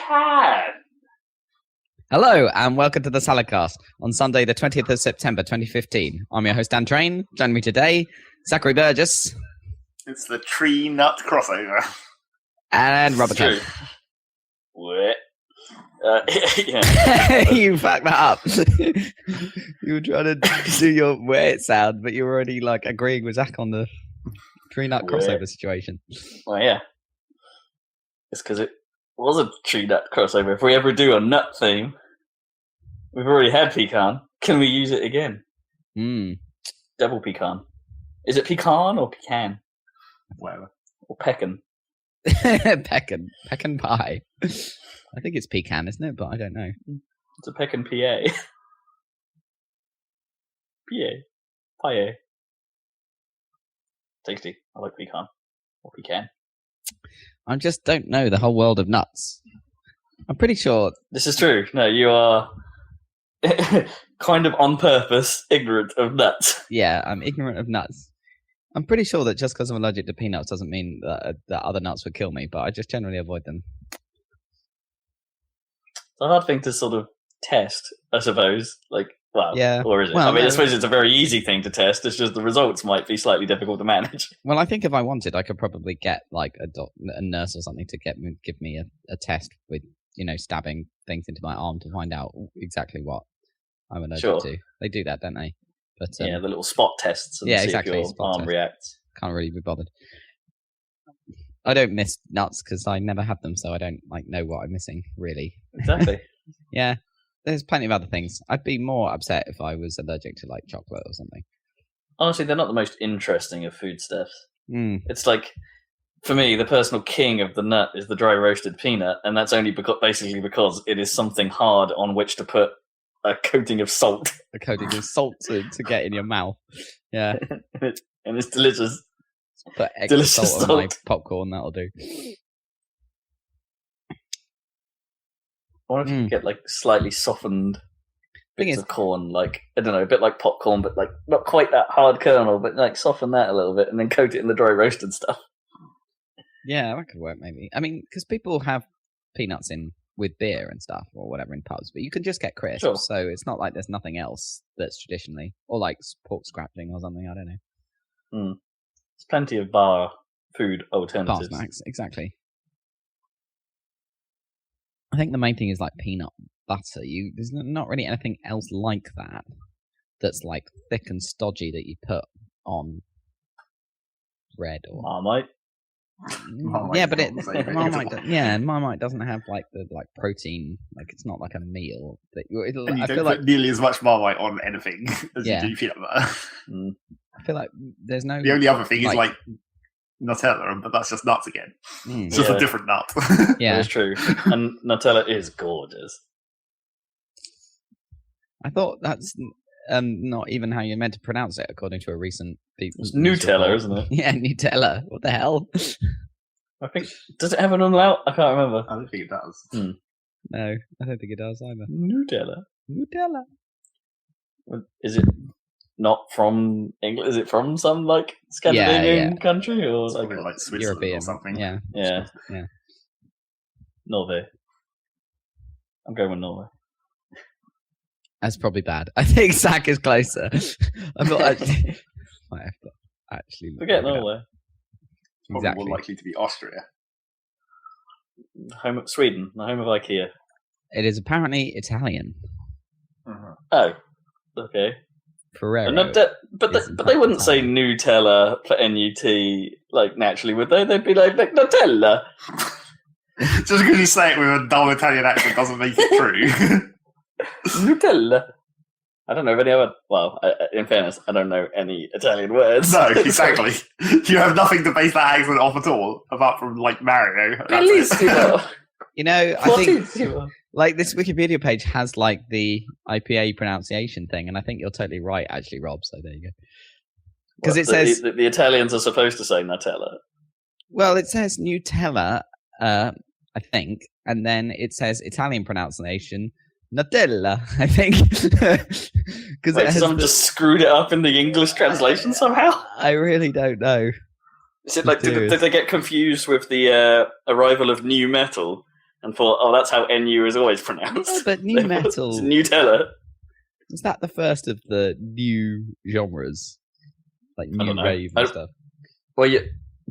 can. Hello and welcome to the Saladcast on Sunday the 20th of September 2015. I'm your host Dan Train. Joining me today, Zachary Burgess. It's the tree nut crossover. And Robert Kemp. What? You fucked that up. You were trying to do your weird sound, but you were already like agreeing with Zach on the tree nut crossover situation. Well, yeah. It's because it was a tree nut crossover. If we ever do a nut theme, we've already had pecan. Can we use it again? Double pecan. Is it pecan or pecan? Whatever. Or pecan? Pecan pie. I think it's pecan, isn't it? But I don't know. It's a pecan PA. Pie. Tasty. I like pecan. Or pecan. I just don't know the whole world of nuts. I'm pretty sure... This is true. No, you are kind of on purpose ignorant of nuts. Yeah, I'm ignorant of nuts. I'm pretty sure that just because I'm allergic to peanuts doesn't mean that other nuts would kill me, but I just generally avoid them. It's a hard thing to sort of test, I suppose. Yeah. Or is it? Well, I suppose it's a very easy thing to test. It's just the results might be slightly difficult to manage. Well, I think if I wanted, I could probably get like a nurse or something to give me a test with, stabbing things into my arm to find out exactly what I'm allergic to. They do that, don't they? But the little spot tests and see exactly, if your arm reacts. Can't really be bothered. I don't miss nuts because I never have them, so I don't know what I'm missing, really. Exactly. Yeah. There's plenty of other things. I'd be more upset if I was allergic to chocolate or something. Honestly, they're not the most interesting of foodstuffs. It's like, for me, the personal king of the nut is the dry roasted peanut, and that's only basically because it is something hard on which to put a coating of salt. A coating of salt to get in your mouth. Yeah. And it's delicious. Put extra salt on my popcorn, that'll do. I wonder if you could get slightly softened bits of corn, I don't know, a bit like popcorn, but not quite that hard kernel, but soften that a little bit and then coat it in the dry roasted stuff. Yeah, that could work maybe. I mean, because people have peanuts in with beer and stuff or whatever in pubs, but you can just get crisps, so it's not like there's nothing else that's traditionally, or pork scratching or something, I don't know. There's plenty of bar food alternatives. Bar snacks, exactly. I think the main thing is peanut butter. There's not really anything else like that that's thick and stodgy that you put on bread or Marmite. Yeah, but Marmite doesn't have the protein. It's not like a meal. And you don't put nearly as much Marmite on anything as you do peanut butter. I feel like there's no. The only other thing is Nutella, but that's just nuts again. It's just a different nut. Yeah, that's true. And Nutella is gorgeous. I thought that's not even how you're meant to pronounce it, according to a recent. It's Nutella, isn't it? Yeah, Nutella. What the hell? I think does it have an umlaut? I can't remember. I don't think it does. No, I don't think it does either. Nutella. Is it not from England? Is it from some Scandinavian country or Switzerland European or something? Yeah. Norway. I'm going with Norway. That's probably bad. I think Zach is closer. I'm not actually. I have to actually forget Norway. It's probably more likely to be Austria. Home of Sweden, the home of IKEA. It is apparently Italian. Oh, okay. Ferrero. But they wouldn't say Nutella, N-U-T, naturally, would they? They'd be like Nutella. Just because you say it with a dull Italian accent doesn't make it true. Nutella. I don't know of any other. Well, in fairness, I don't know any Italian words. No, exactly. You have nothing to base that accent off at all, apart from Mario. Bellissimo. I think this Wikipedia page has the IPA pronunciation thing, and I think you're totally right, actually, Rob. So there you go. Because it says the Italians are supposed to say Nutella. Well, it says Nutella, I think, and then it says Italian pronunciation. Nutella, I think. Because someone just screwed it up in the English translation somehow? I really don't know. Is it did they get confused with the arrival of new metal? and thought, oh, that's how NU is always pronounced. Yeah, but new metal... It's Nutella. Is that the first of the new genres? Like new rave and stuff? Well, yeah,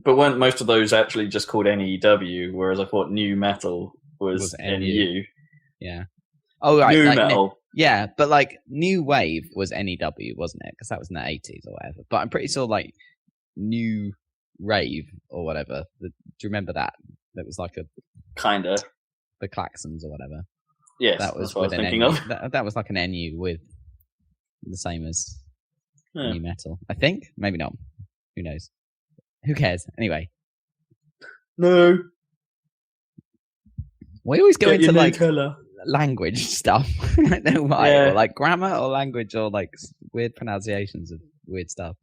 but weren't most of those actually just called NEW, whereas I thought new metal was NU. Yeah. Oh, right. New metal. Yeah, but like new wave was NEW, wasn't it? Because that was in the 80s or whatever. But I'm pretty sure like new rave or whatever. Do you remember that? That was like a... Kinda. The Klaxons or whatever. Yes, that was that's what I was thinking NU. of. That was like an NU with the same as new metal. I think. Maybe not. Who knows? Who cares? Anyway. No. We always go into like Nutella. Language stuff. I don't know why. Yeah. Or like grammar or language or like weird pronunciations of weird stuff.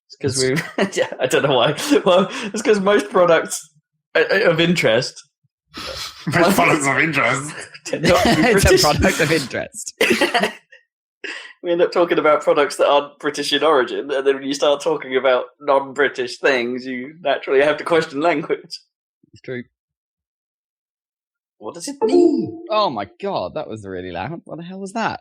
It's because yeah, I don't know why. Well, it's because most products of interest. Most products of interest. It's a product of interest. We end up talking about products that aren't British in origin, and then when you start talking about non-British things, you naturally have to question language. It's true. What does it mean? Oh my god, that was really loud. What the hell was that?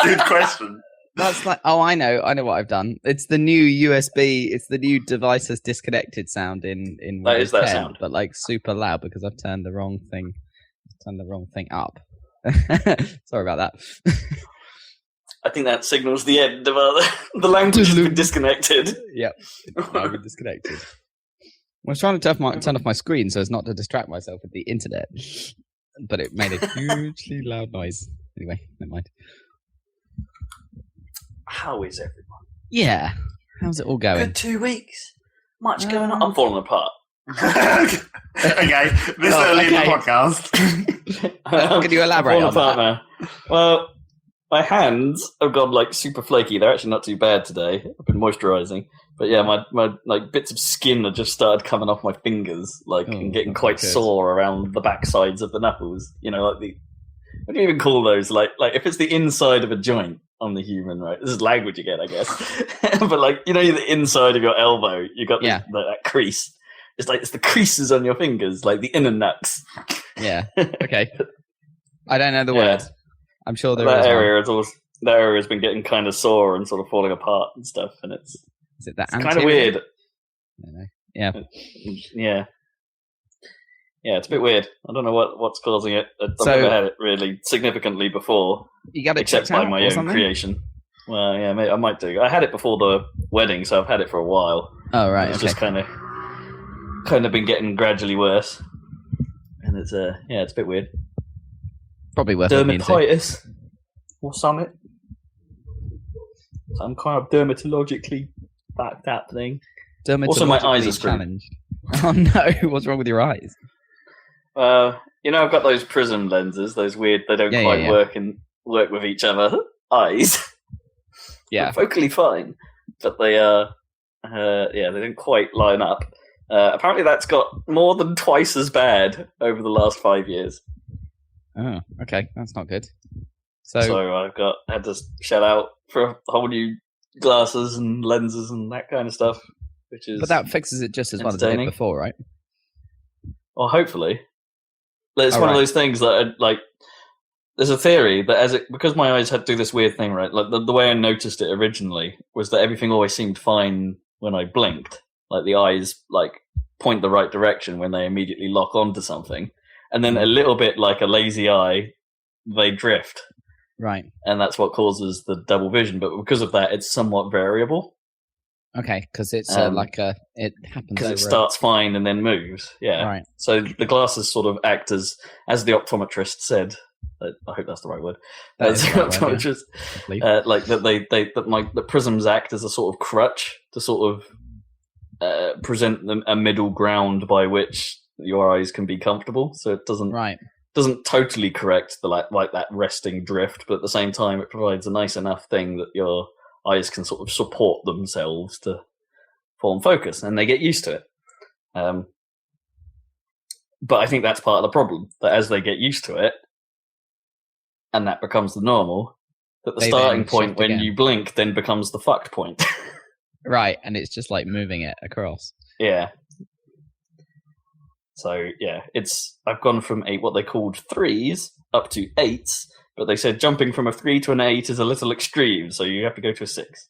Good question. That's like, oh, I know what I've done. It's the new USB. It's the new devices disconnected sound in that is that 10, sound, but like super loud because I've turned the wrong thing. Up. Sorry about that. I think that signals the end of the language has been disconnected. Yep, it's now been disconnected. I was trying to turn off my screen so as not to distract myself with the internet, but it made a hugely loud noise. Anyway, never mind. How is everyone? Yeah, how's it all going? Good 2 weeks. Much going on. I'm falling apart. Okay, this early in the podcast. Can you elaborate on that? Now. Well, my hands have gone like super flaky. They're actually not too bad today. I've been moisturising. But yeah, my like bits of skin have just started coming off my fingers, and getting quite sore around the back sides of the knuckles. You know, like what do you even call those? Like if it's the inside of a joint on the human, right? This is language again, I guess. But like, you know, the inside of your elbow, you got that crease. It's like it's the creases on your fingers, like the inner nuts. Yeah. Okay. I don't know the word. I'm sure there that is area one. That area has been getting kind of sore and sort of falling apart and stuff, and it's kind of weird. I don't know. Yeah. Yeah, it's a bit weird. I don't know what's causing it. I've never had it really significantly before. You got it except by my own creation. Well, yeah, I might do. I had it before the wedding, so I've had it for a while. Oh, right. It's just kind of been getting gradually worse, and it's it's a bit weird. Probably worth dermatitis or something. Some kind of dermatologically backed up thing. Also, my eyes are screwed. Oh no! What's wrong with your eyes? You know, I've got those prism lenses. Those weird. They don't quite work with each other. Eyes. Yeah. They're focally fine, but they they don't quite line up. Apparently, that's got more than twice as bad over the last 5 years. Oh, okay, that's not good. So I've had to shell out for a whole new glasses and lenses and that kind of stuff. But that fixes it just as well as it did before, right? Well, hopefully. It's one of those things that, there's a theory that because my eyes had to do this weird thing, right? Like the way I noticed it originally was that everything always seemed fine when I blinked. Like the eyes, point the right direction when they immediately lock onto something. And then a little bit like a lazy eye, they drift. Right. And that's what causes the double vision. But because of that, it's somewhat variable. Okay, because it's it happens because it starts fine and then moves. Yeah. Right. So the glasses sort of act as the optometrist said. I hope that's the right word. As the optometrist, the prisms act as a sort of crutch to sort of present them a middle ground by which your eyes can be comfortable. So it doesn't totally correct the like that resting drift, but at the same time, it provides a nice enough thing that your eyes can sort of support themselves to form focus, and they get used to it. But I think that's part of the problem, that as they get used to it, and that becomes the normal, that the starting point when you blink then becomes the fucked point. Right, and it's just like moving it across. Yeah. So yeah, I've gone from what they called 3s up to 8s, but they said jumping from a 3 to an 8 is a little extreme, so you have to go to a 6.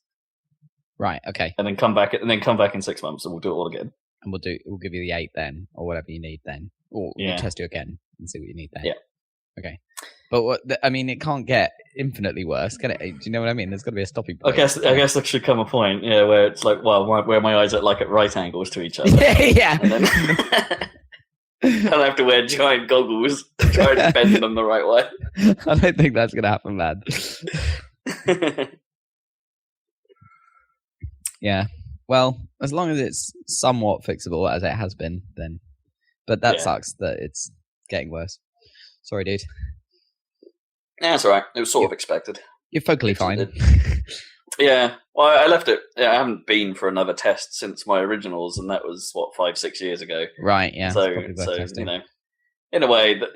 Right. Okay. And then come back in 6 months, and we'll do it all again. And we'll give you the 8 then, or whatever you need then, or we'll test you again and see what you need then. Yeah. Okay. But it can't get infinitely worse, can it? Do you know what I mean? There's got to be a stopping point. I guess there should come a point, where it's like, well, where my eyes are at right angles to each other. Yeah. And then I'll have to wear giant goggles to try and bend them the right way. I don't think that's going to happen, man. Yeah. Well, as long as it's somewhat fixable, as it has been, then. But that sucks that it's getting worse. Sorry, dude. Yeah, that's all right. It was sort of expected. You're focally fine. Yeah. Well, I left it. Yeah, I haven't been for another test since my originals, and that was 5-6 years ago. Right. Yeah. So in a way, that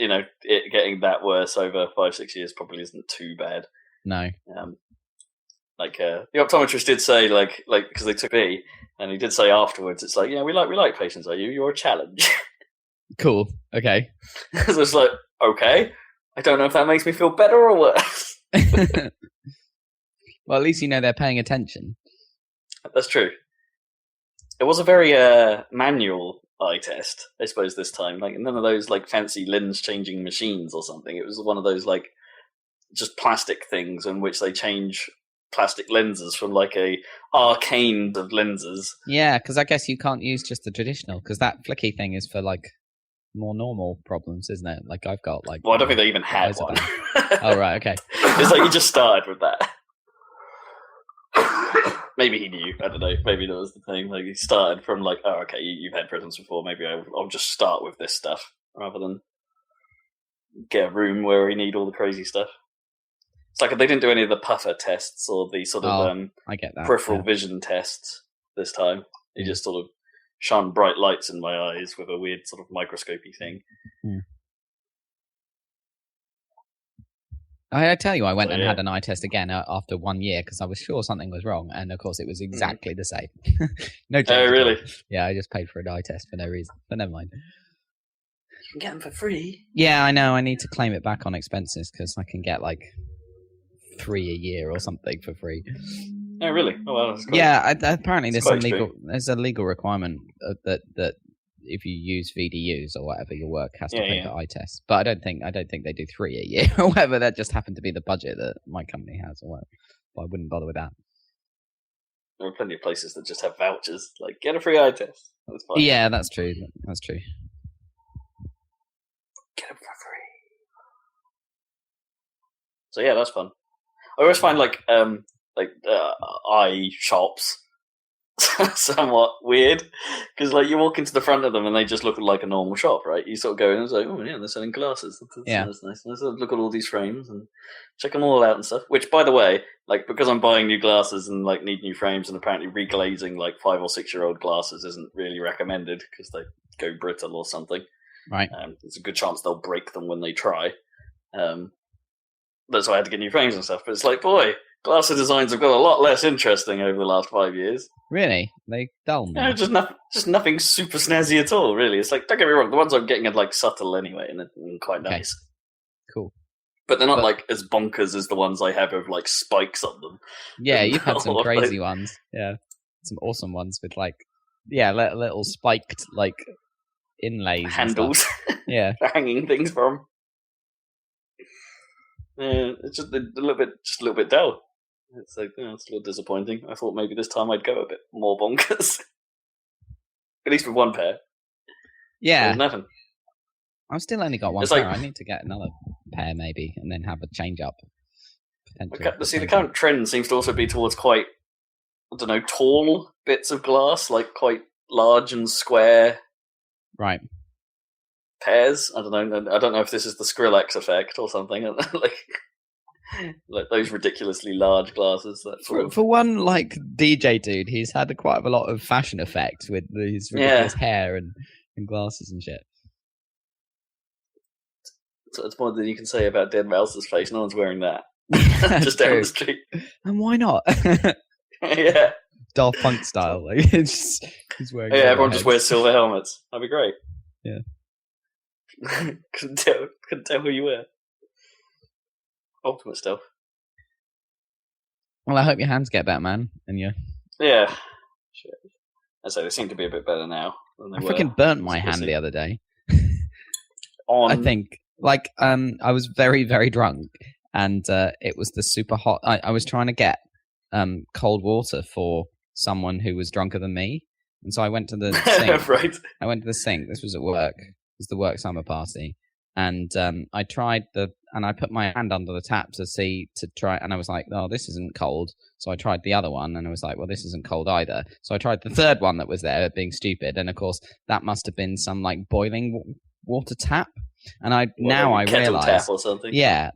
it getting that worse over 5-6 years probably isn't too bad. No. The optometrist did say, because they took me, and he did say afterwards, it's like, we like patients. Are you? You're a challenge. Cool. Okay. So it's like, okay. I don't know if that makes me feel better or worse. Well, at least they're paying attention. That's true. It was a very manual eye test, I suppose, this time. None of those fancy lens changing machines or something. It was one of those just plastic things in which they change plastic lenses from a arcane of lenses. Yeah, because I guess you can't use just the traditional, because that flicky thing is for more normal problems, isn't it? I've got Well, I don't think they even had one. Oh, right, okay. It's you just started with that. Maybe he knew. I don't know. Maybe that was the thing. He started from oh, okay, you've had prisms before. Maybe I'll just start with this stuff rather than get a room where we need all the crazy stuff. It's they didn't do any of the puffer tests or the sort of I get that, peripheral vision tests this time. He just sort of shone bright lights in my eyes with a weird sort of microscopy thing. Mm. I tell you, I went and had an eye test again after 1 year because I was sure something was wrong, and of course it was exactly the same. No change. Oh, really? Yeah, I just paid for an eye test for no reason, but never mind. You can get them for free. Yeah, I know. I need to claim it back on expenses because I can get 3 a year or something for free. Oh, really? Oh, well, that's quite, yeah. Apparently, there's a legal requirement that if you use VDUs or whatever, your work has to pay for eye tests. But I don't think they do 3 a year or whatever. That just happened to be the budget that my company has or whatever. But I wouldn't bother with that. There are plenty of places that just have vouchers, get a free eye test. That's fine. Yeah, that's true. That's true. Get them for free. So yeah, that's fun. I always find eye shops somewhat weird because you walk into the front of them and they just look like a normal shop, right? You sort of go in and it's oh yeah, they're selling glasses. That's nice. Let's look at all these frames and check them all out and stuff. Which, by the way, because I'm buying new glasses and need new frames, and apparently reglazing 5 or 6 year old glasses isn't really recommended because they go brittle or something. Right. There's a good chance they'll break them when they try. That's why I had to get new frames and stuff. But it's boy, glasses designs have got a lot less interesting over the last 5 years. Really? They dull now? Yeah, just nothing super snazzy at all, really. It's don't get me wrong, the ones I'm getting are subtle anyway and quite nice. Cool. But they're not as bonkers as the ones I have with spikes on them. Yeah, you've had some crazy ones. Yeah. Some awesome ones with little spiked inlays. Handles. Yeah. Hanging things from. Yeah, it's just a little bit dull. It's it's a little disappointing. I thought maybe this time I'd go a bit more bonkers. At least with one pair. Yeah. There's nothing. I've still only got one pair. I need to get another pair maybe and then have a change up. See, the current trend seems to also be towards quite, tall bits of glass, quite large and square. Right. Pairs. I don't know if this is the Skrillex effect or something. Those ridiculously large glasses. For one DJ dude, he's had quite a lot of fashion effect with his ridiculous hair and glasses and shit. So it's more than you can say about Dead Mouse's face. No one's wearing that. Just down the street. And why not? Yeah. Daft Punk style. He's wearing everyone just wears silver helmets. That'd be great. Yeah. couldn't tell who you were. Ultimate stuff. Well, I hope your hands get better, man. And you. Yeah. Shit. I say they seem to be a bit better now than they were. I freaking burnt my hand the other day. On. I think, I was very, very drunk, and it was the super hot. I was trying to get cold water for someone who was drunker than me, and so I went to the sink. Right. I went to the sink. This was at work. It was the work summer party, and I tried and I put my hand under the tap to try, and I was like, oh, this isn't cold. So I tried the other one, and I was like, well, this isn't cold either. So I tried the third one that was there, being stupid, and of course that must have been some boiling water tap. And I realize, tap or something. Yeah,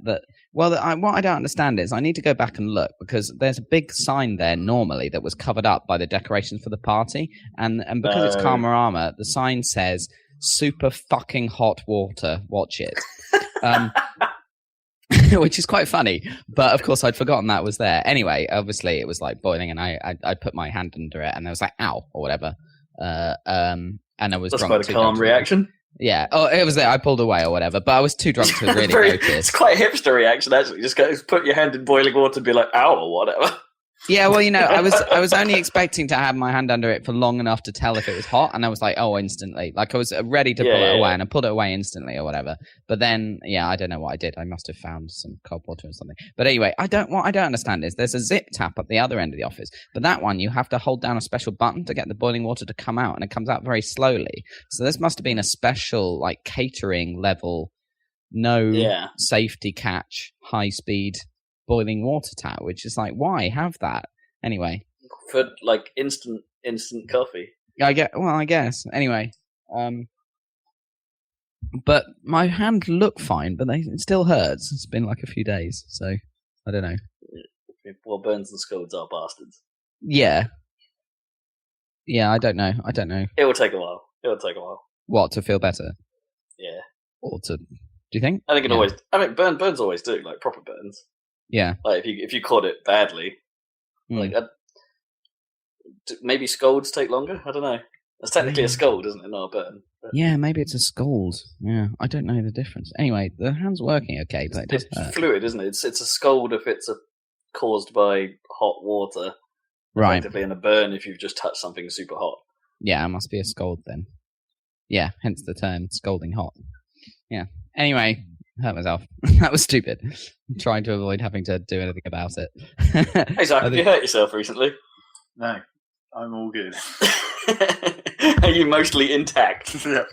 what I don't understand is I need to go back and look, because there's a big sign there normally that was covered up by the decorations for the party, and because it's Karmarama, the sign says super fucking hot water. Watch it. Which is quite funny, but of course I'd forgotten that was there. Anyway, obviously it was boiling, and I put my hand under it, and I was like, ow, or whatever. And I was That's drunk. quite a calm reaction. Yeah. Oh, it was there. I pulled away or whatever, but I was too drunk to really notice. It's quite a hipster reaction, actually. Just put your hand in boiling water and be like, ow, or whatever. Yeah, well, I was only expecting to have my hand under it for long enough to tell if it was hot, and I was like, oh, instantly. I was ready to pull it away, and I pulled it away instantly or whatever. But then, I don't know what I did. I must have found some cold water or something. But anyway, what I don't understand is there's a zip tap at the other end of the office, but that one you have to hold down a special button to get the boiling water to come out, and it comes out very slowly. So this must have been a special catering level, no safety catch, high speed boiling water tap, which is why have that anyway? For instant coffee. I guess anyway. But my hand looked fine, but it still hurts. It's been a few days, so I don't know. Well, burns and scalds are bastards. Yeah, I don't know. It will take a while. What, to feel better? Yeah. Or to? Do you think? I think it always. I mean, burns always do, proper burns. Yeah. If you caught it badly, maybe scolds take longer. I don't know. It's technically a scald, isn't it? Not a burn. But... Yeah, maybe it's a scald. Yeah, I don't know the difference. Anyway, the hand's working okay, but it's fluid, isn't it? It's a scald if it's caused by hot water, right? Effectively, and a burn if you've just touched something super hot. Yeah, it must be a scald then. Yeah, hence the term scalding hot. Yeah. Anyway. Hurt myself. That was stupid. I'm trying to avoid having to do anything about it. Hey, Zach, have you hurt yourself recently? No, I'm all good. Are you mostly intact? Yeah,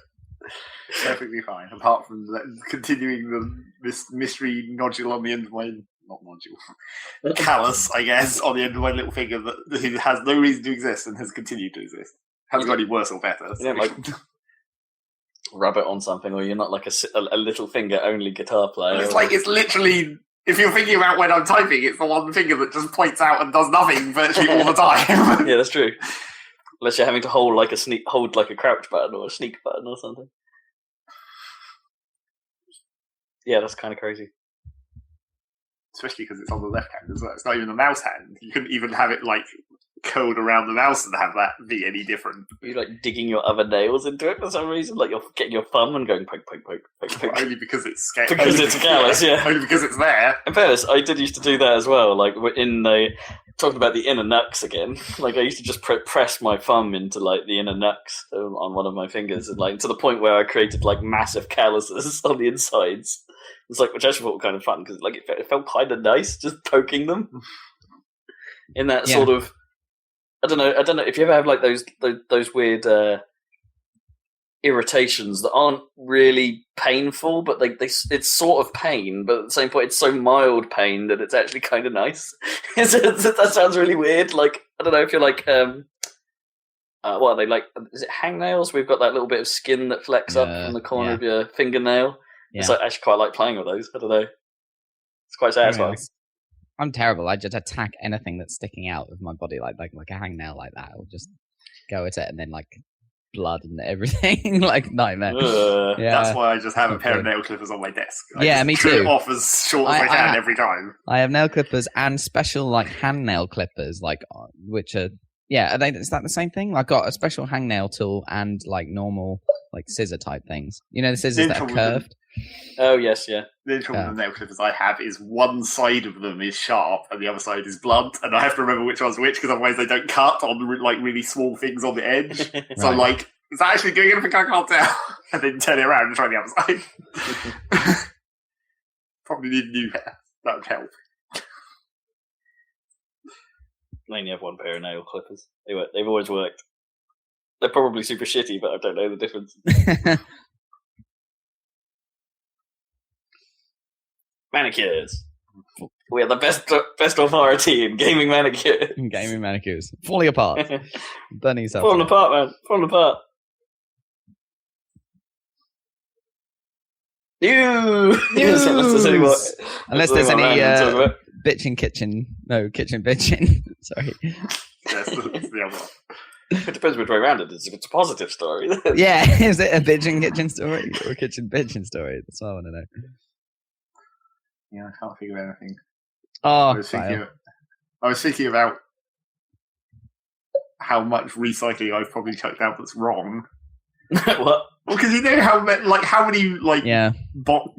perfectly fine. Apart from continuing this mystery nodule on the end of my callus, I guess, on the end of my little finger that has no reason to exist and has continued to exist. Hasn't got any worse or better. You don't rub it on something, or you're not a little finger only guitar player. It's literally, if you're thinking about when I'm typing, it's the one finger that just points out and does nothing virtually all the time. Yeah, that's true. Unless you're having to hold a crouch button or a sneak button or something. Yeah, that's kind of crazy. Especially because it's on the left hand as well. It's not even a mouse hand. You couldn't even have it curled around the mouse and have that be any different. You're digging your other nails into it for some reason, you're getting your thumb and going poke, poke, poke, poke, poke. Only because it's scared. Because it's callous, yeah. Only because it's there. In fairness, I did used to do that as well. Talking about the inner knucks again. I used to just press my thumb into the inner knucks on one of my fingers, and to the point where I created massive calluses on the insides. It's which I actually thought was kind of fun because it felt kind of nice just poking them in that sort of. I don't know if you ever have those weird irritations that aren't really painful, but it's sort of pain, but at the same point it's so mild pain that it's actually kind of nice. That sounds really weird. I don't know if you're what are they is it hangnails? We've got that little bit of skin that flecks up from the corner of your fingernail. Yeah. It's I actually quite like playing with those. I don't know. It's quite satisfying. I'm terrible. I just attack anything that's sticking out of my body, like a hangnail like that. I'll just go at it, and then blood and everything, nightmare. Yeah. That's why I just have a pair of nail clippers on my desk. Me too. Trim it off as short as I can every time. I have nail clippers and special hand nail clippers, which are Yeah, is that the same thing? I got a special hangnail tool and like normal like scissor type things. You know the scissors that are curved? Oh yes, yeah. The trouble with the nail clippers I have is one side of them is sharp and the other side is blunt, and I have to remember which one's which because otherwise they don't cut on like really small things on the edge. So like, is that actually doing anything? I can't tell. And then turn it around and try the other side. Probably need new hair. That would help. I only have one pair of nail clippers. They've always worked. They're probably super shitty, but I don't know the difference. Manicures. We are the best authority in gaming manicures. Gaming manicures. Falling apart. Burning yourself. Falling apart, man. Falling apart. News! Unless there's any bitching kitchen. No, kitchen bitching. Sorry. Yes, that's the other one. It depends which way around it is. If it's a positive story. Yeah, is it a bitching kitchen story or a kitchen bitching story? That's all I want to know. Yeah, I can't think of anything. Oh, I was thinking about how much recycling I've probably chucked out that's wrong. What? Well, because you know how many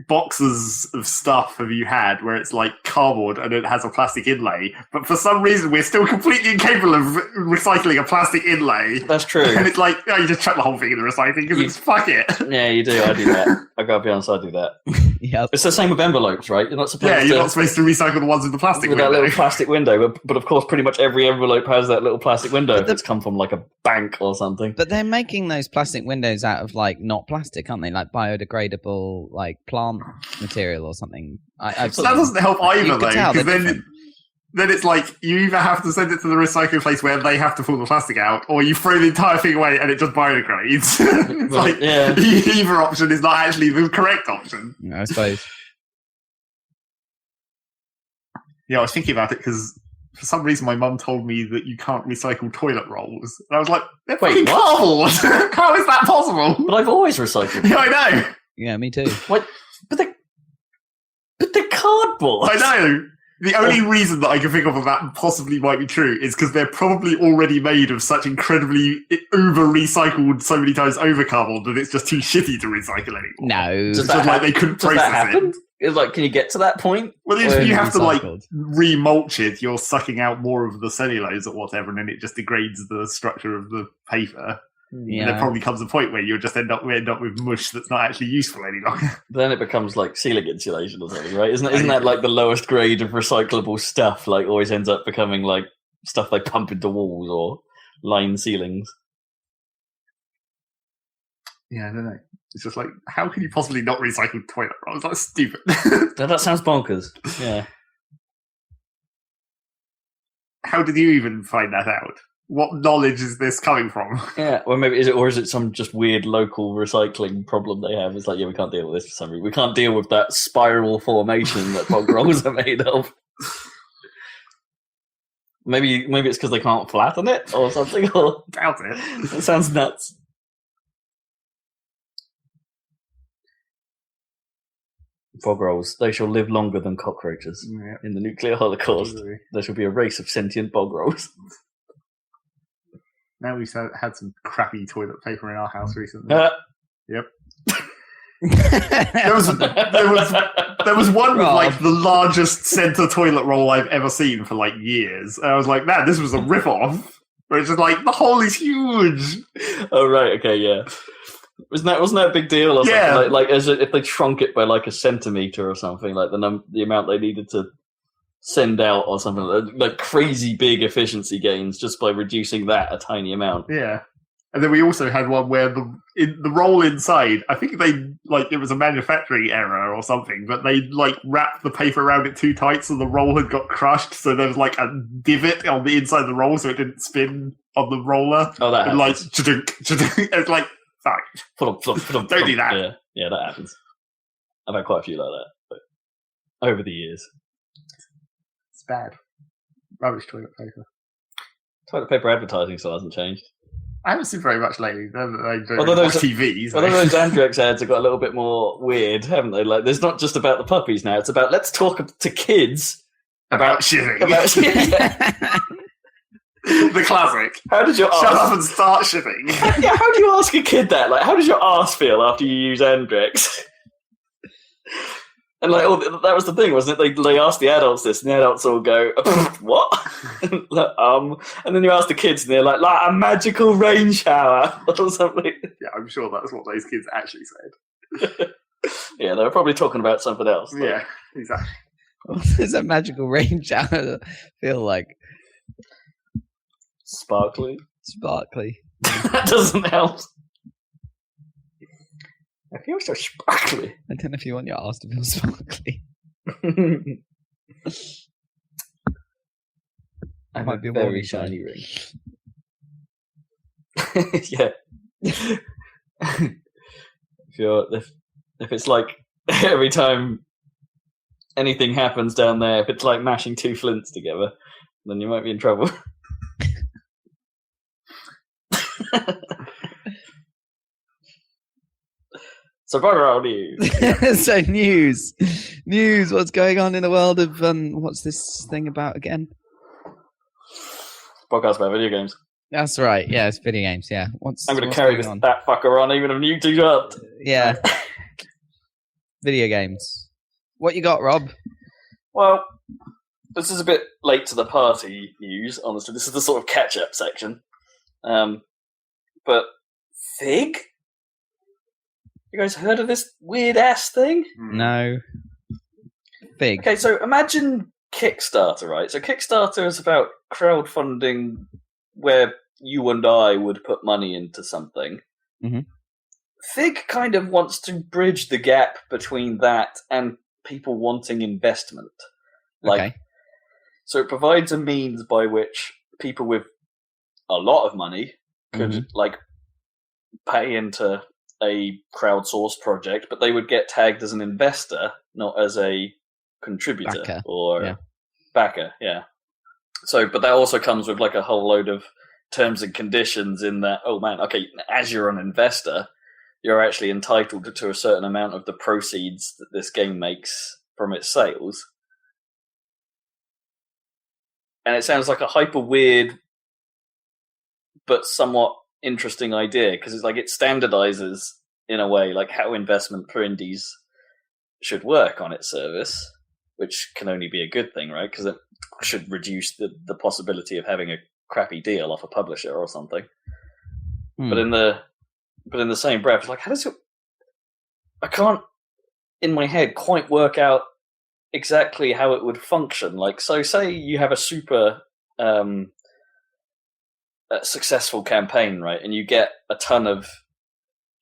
boxes of stuff have you had where it's like cardboard and it has a plastic inlay, but for some reason we're still completely incapable of recycling a plastic inlay. That's true. And it's like, you just chuck the whole thing in the recycling because it's fuck it. Yeah, you do. I do that. I gotta be honest, I do that. Yep. It's the same with envelopes, right? You're not supposed to. You're not supposed to recycle the ones with the plastic window. That little plastic window, but of course, pretty much every envelope has that little plastic window that's come from like a bank or something. But they're making those plastic windows out of like not plastic, aren't they? Like biodegradable, like plant material or something. That doesn't help either, though, because then it's like you either have to send it to the recycling place where they have to pull the plastic out, or you throw the entire thing away and it just biodegrades. It's either option is not actually the correct option. I suppose. Yeah, I was thinking about it because for some reason my mum told me that you can't recycle toilet rolls. And I was like, they're fucking cardboard! How is that possible? But I've always recycled. Yeah, I know. Yeah, me too. What? But they're cardboard. I know. The only reason that I can think of that possibly might be true is because they're probably already made of such incredibly over-recycled so many times over cardboard that it's just too shitty to recycle anymore. No. It's just like they couldn't process it. It's like, can you get to that point? Well, if you have to like remulch it, you're sucking out more of the cellulose or whatever, and then it just degrades the structure of the paper. Yeah. And there probably comes a point where you'll just end up with mush that's not actually useful any longer. Then it becomes like ceiling insulation or something, right? Isn't that like the lowest grade of recyclable stuff? Like always ends up becoming like stuff they pump into walls or line ceilings. Yeah, I don't know. It's just like, how can you possibly not recycle toilet rolls? That's stupid. That sounds bonkers. Yeah. How did you even find that out? What knowledge is this coming from? Yeah, well, maybe is it some just weird local recycling problem they have? It's like, we can't deal with this for some reason. We can't deal with that spiral formation that bog rolls are made of. Maybe it's because they can't flatten it or something. Or doubt it. It sounds nuts. Bog rolls, they shall live longer than cockroaches. Yeah. In the nuclear holocaust, there shall be a race of sentient bog rolls. Now we've had some crappy toilet paper in our house recently. Yep. there was one with like the largest center toilet roll I've ever seen for like years. And I was like, man, this was a rip-off. Where it's just like, the hole is huge. Oh, right, okay, yeah. Wasn't that a big deal or something? Yeah. Like as if they shrunk it by like a centimeter or something, like the amount they needed to send out or something, like crazy big efficiency gains just by reducing that a tiny amount. Yeah. And then we also had one where the roll inside, I think it was a manufacturing error or something, but they like wrapped the paper around it too tight so the roll had got crushed, so there was like a divot on the inside of the roll so it didn't spin on the roller. Oh, that happens. Like, it's like, fuck. Don't do that. Yeah, that happens. I've had quite a few like that, but over the years. It's bad. Rubbish toilet paper. Toilet paper advertising still hasn't changed. I haven't seen very much lately. Although those TVs. Although those Andrex ads have got a little bit more weird, haven't they? Like, there's not just about the puppies now. It's about let's talk to kids about shitting. About shitting. The classic. How did your shut up and start shipping? Yeah, how do you ask a kid that? Like, how does your arse feel after you use Andrex? And like, that was the thing, wasn't it? They asked the adults this, and the adults all go, "What?" And then you ask the kids, and they're like a magical rain shower or something. Yeah, I'm sure that's what those kids actually said. Yeah, they were probably talking about something else. Though. Yeah, exactly. What does a magical rain shower feel like? Sparkly. That doesn't help. I feel so sparkly. I don't know if you want your ass to feel sparkly. I might be a very shiny ring. Yeah. If it's like every time anything happens down there, if it's like mashing two flints together, then you might be in trouble. So, viral news. So, news. What's going on in the world of what's this thing about again? Podcast about video games. That's right. Yeah, it's video games. Yeah. I'm going to carry that fucker on, even if you do not. Yeah. Video games. What you got, Rob? Well, this is a bit late to the party news. Honestly, this is the sort of catch-up section. But Fig. You guys heard of this weird-ass thing? No. Fig. Okay, so imagine Kickstarter, right? So Kickstarter is about crowdfunding where you and I would put money into something. Mm-hmm. Fig kind of wants to bridge the gap between that and people wanting investment. Okay. So it provides a means by which people with a lot of money could, pay into a crowdsourced project, but they would get tagged as an investor, not as a contributor backer. Yeah. So, but that also comes with a whole load of terms and conditions in that, as you're an investor, you're actually entitled to a certain amount of the proceeds that this game makes from its sales. And it sounds like a hyper weird, but somewhat interesting idea, because it's it standardizes in a way how investment for indies should work on its service, which can only be a good thing, right? Because it should reduce the possibility of having a crappy deal off a publisher or something. But in the same breath, it's how does it? I can't in my head quite work out exactly how it would function. So say you have a super successful campaign, right? And you get a ton of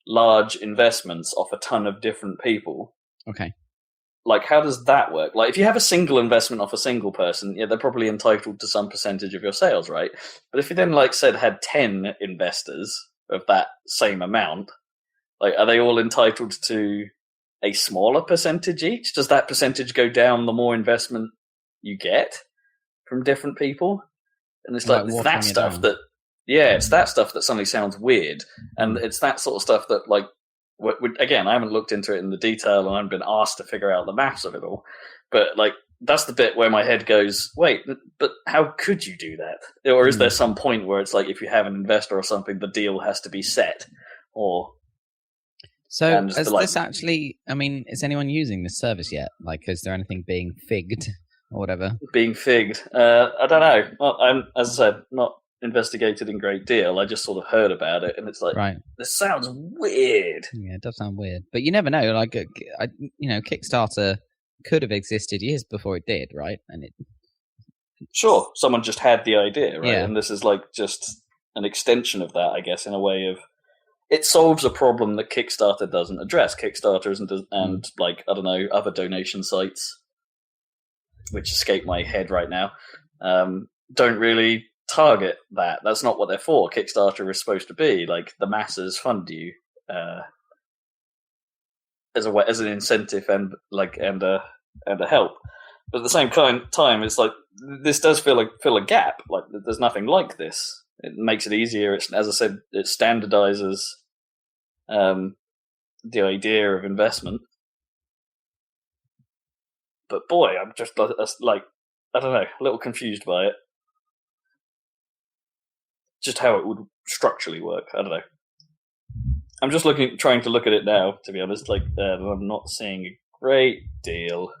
large investments off a ton of different people. Okay. How does that work? If you have a single investment off a single person, yeah, they're probably entitled to some percentage of your sales, right? But if you then, had 10 investors of that same amount, are they all entitled to a smaller percentage each? Does that percentage go down the more investment you get from different people? And it's it's that stuff that, it's that stuff that suddenly sounds weird. And it's that sort of stuff that, again, I haven't looked into it in the detail and I haven't been asked to figure out the maths of it all. But, that's the bit where my head goes, wait, but how could you do that? Or is there some point where it's if you have an investor or something, the deal has to be set? Or... So, is this actually, is anyone using this service yet? Is there anything being figged or whatever? Being figged? I don't know. Well, I'm, as I said, not investigated in great deal. I just sort of heard about it, and it's right. This sounds weird. Yeah, it does sound weird. But you never know. Kickstarter could have existed years before it did, right? And it... Sure, someone just had the idea, right? Yeah. And this is just an extension of that, I guess, in a way of... It solves a problem that Kickstarter doesn't address. Kickstarter and I don't know, other donation sites, which escape my head right now, don't really target that. That's not what they're for. Kickstarter is supposed to be the masses fund you as an incentive and a help. But at the same time, it's this does fill a gap. There's nothing like this. It makes it easier. It's, as I said, it standardizes the idea of investment. But boy, I'm just I don't know, a little confused by it. just how it would structurally work. I don't know. I'm just trying to look at it now, to be honest. Like, I'm not seeing a great deal.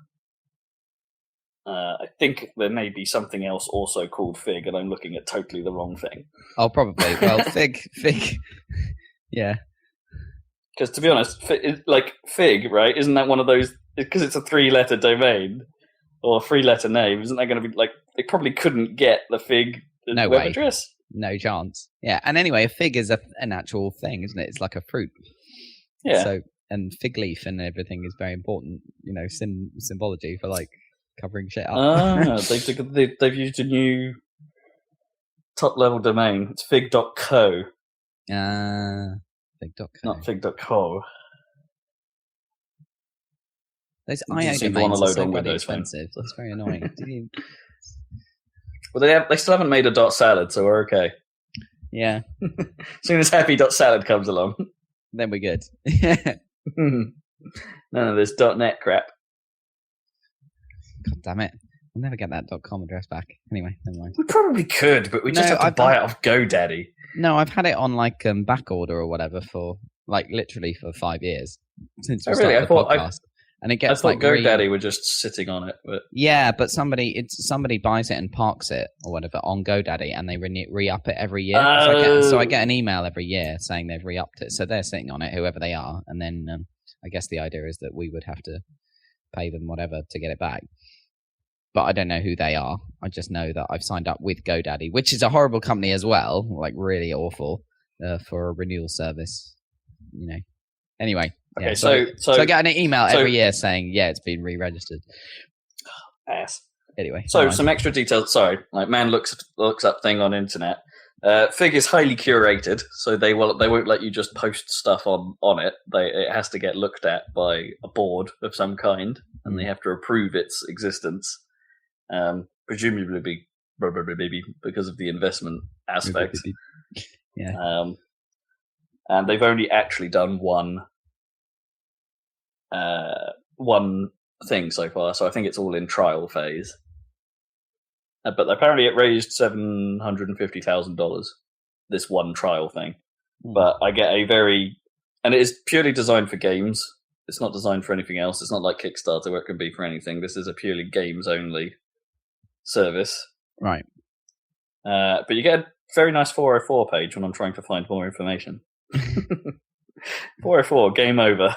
I think there may be something else also called Fig, and I'm looking at totally the wrong thing. Oh, probably. Well, Fig, yeah. Because to be honest, Fig, right? Isn't that one of those? Because it's a 3-letter domain or a 3-letter name. Isn't that going to be like? They probably couldn't get the Fig web address. No chance. Yeah, and anyway, a fig is an actual thing, isn't it? It's like a fruit. Yeah. So, and fig leaf and everything is very important. Symbology for like covering shit up. They've used a new top-level domain. It's fig.co. Fig.co. Not fig.co. Those IO domains are so bloody expensive. That's very annoying. Well, they still haven't made a .salad, so we're okay. Yeah. As soon as happy.salad comes along, then we're good. None of this .net crap. God damn it. We'll never get that .com address back. Anyway, never mind. We probably could, but we just have to buy it off GoDaddy. No, I've had it on like back order or whatever for like literally for 5 years since we started the podcast. And it gets GoDaddy were just sitting on it. But... Yeah, but somebody buys it and parks it or whatever on GoDaddy, and they re-up it every year. So I get an email every year saying they've re-upped it. So they're sitting on it, whoever they are, and then I guess the idea is that we would have to pay them whatever to get it back. But I don't know who they are. I just know that I've signed up with GoDaddy, which is a horrible company as well, like really awful for a renewal service. Anyway. Okay, yeah, so I get an email every year saying, it's been re-registered. Ass. Anyway. So some extra details. Sorry, like man looks up thing on internet. Fig is highly curated, so they won't let you just post stuff on it. It has to get looked at by a board of some kind, and they have to approve its existence. Presumably because of the investment aspect. Yeah. And they've only actually done one thing so far, so I think it's all in trial phase. But apparently it raised $750,000, this one trial thing. But I get and it is purely designed for games. It's not designed for anything else. It's not like Kickstarter where it can be for anything. This is a purely games-only service. Right. But you get a very nice 404 page when I'm trying to find more information. 404, game over.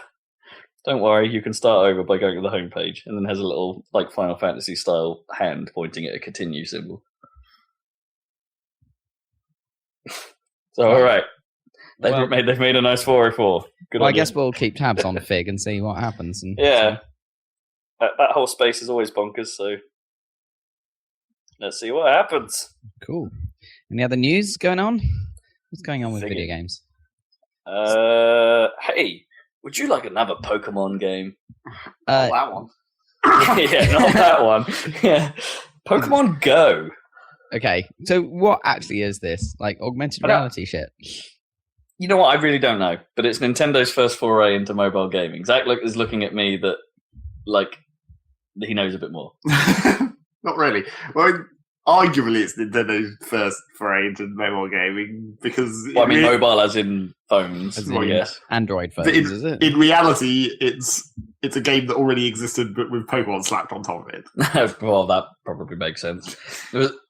Don't worry, you can start over by going to the home page, and then has a little like Final Fantasy style hand pointing at a continue symbol. So all right, they've made a nice 404. Good. I guess we'll keep tabs on Fig and see what happens. And that whole space is always bonkers. So let's see what happens. Cool. Any other news going on? What's going on with video games? Hey, would you like another Pokemon game? Not that one. Yeah, not that one. Yeah, Pokemon Go. Okay, so what actually is this? Like augmented reality shit? You know what? I really don't know, but it's Nintendo's first foray into mobile gaming. Zach is looking at me that, like, he knows a bit more. Not really. Well, arguably, it's Nintendo's first foray into mobile gaming because... Well, I mean, mobile as in phones, yes. Android phones, is it? In reality, it's a game that already existed, but with Pokemon slapped on top of it. Well, that probably makes sense.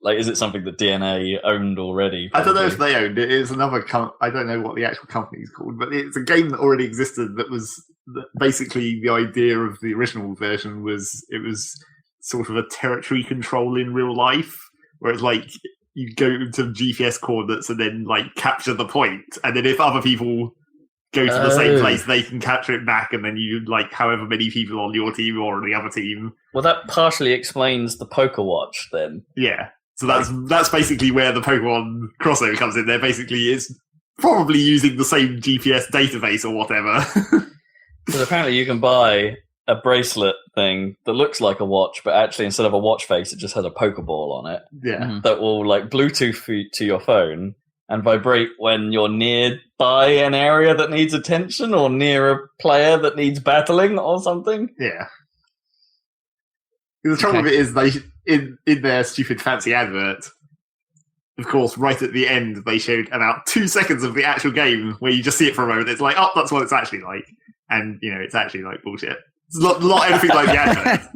Like, is it something that DNA owned already? Probably? I don't know if they owned it. It's another... I don't know what the actual company is called, but it's a game that already existed that was... Basically, the idea of the original version was... It was sort of a territory control in real life, where it's like you go to GPS coordinates and then like capture the point, and then if other people go to the same place, they can capture it back, and then you like however many people on your team or on the other team. Well, that partially explains the Pokewatch then. Yeah, so that's basically where the Pokemon crossover comes in. It's probably using the same GPS database or whatever. Because apparently you can buy a bracelet thing that looks like a watch, but actually instead of a watch face, it just has a Pokeball on it. Yeah. That will like Bluetooth to your phone and vibrate when you're nearby an area that needs attention or near a player that needs battling or something. Yeah. The trouble with it is they in their stupid fancy advert, of course, right at the end, they showed about 2 seconds of the actual game where you just see it for a moment. It's like, oh, that's what it's actually like. And, it's actually like bullshit. It's not anything like the advert.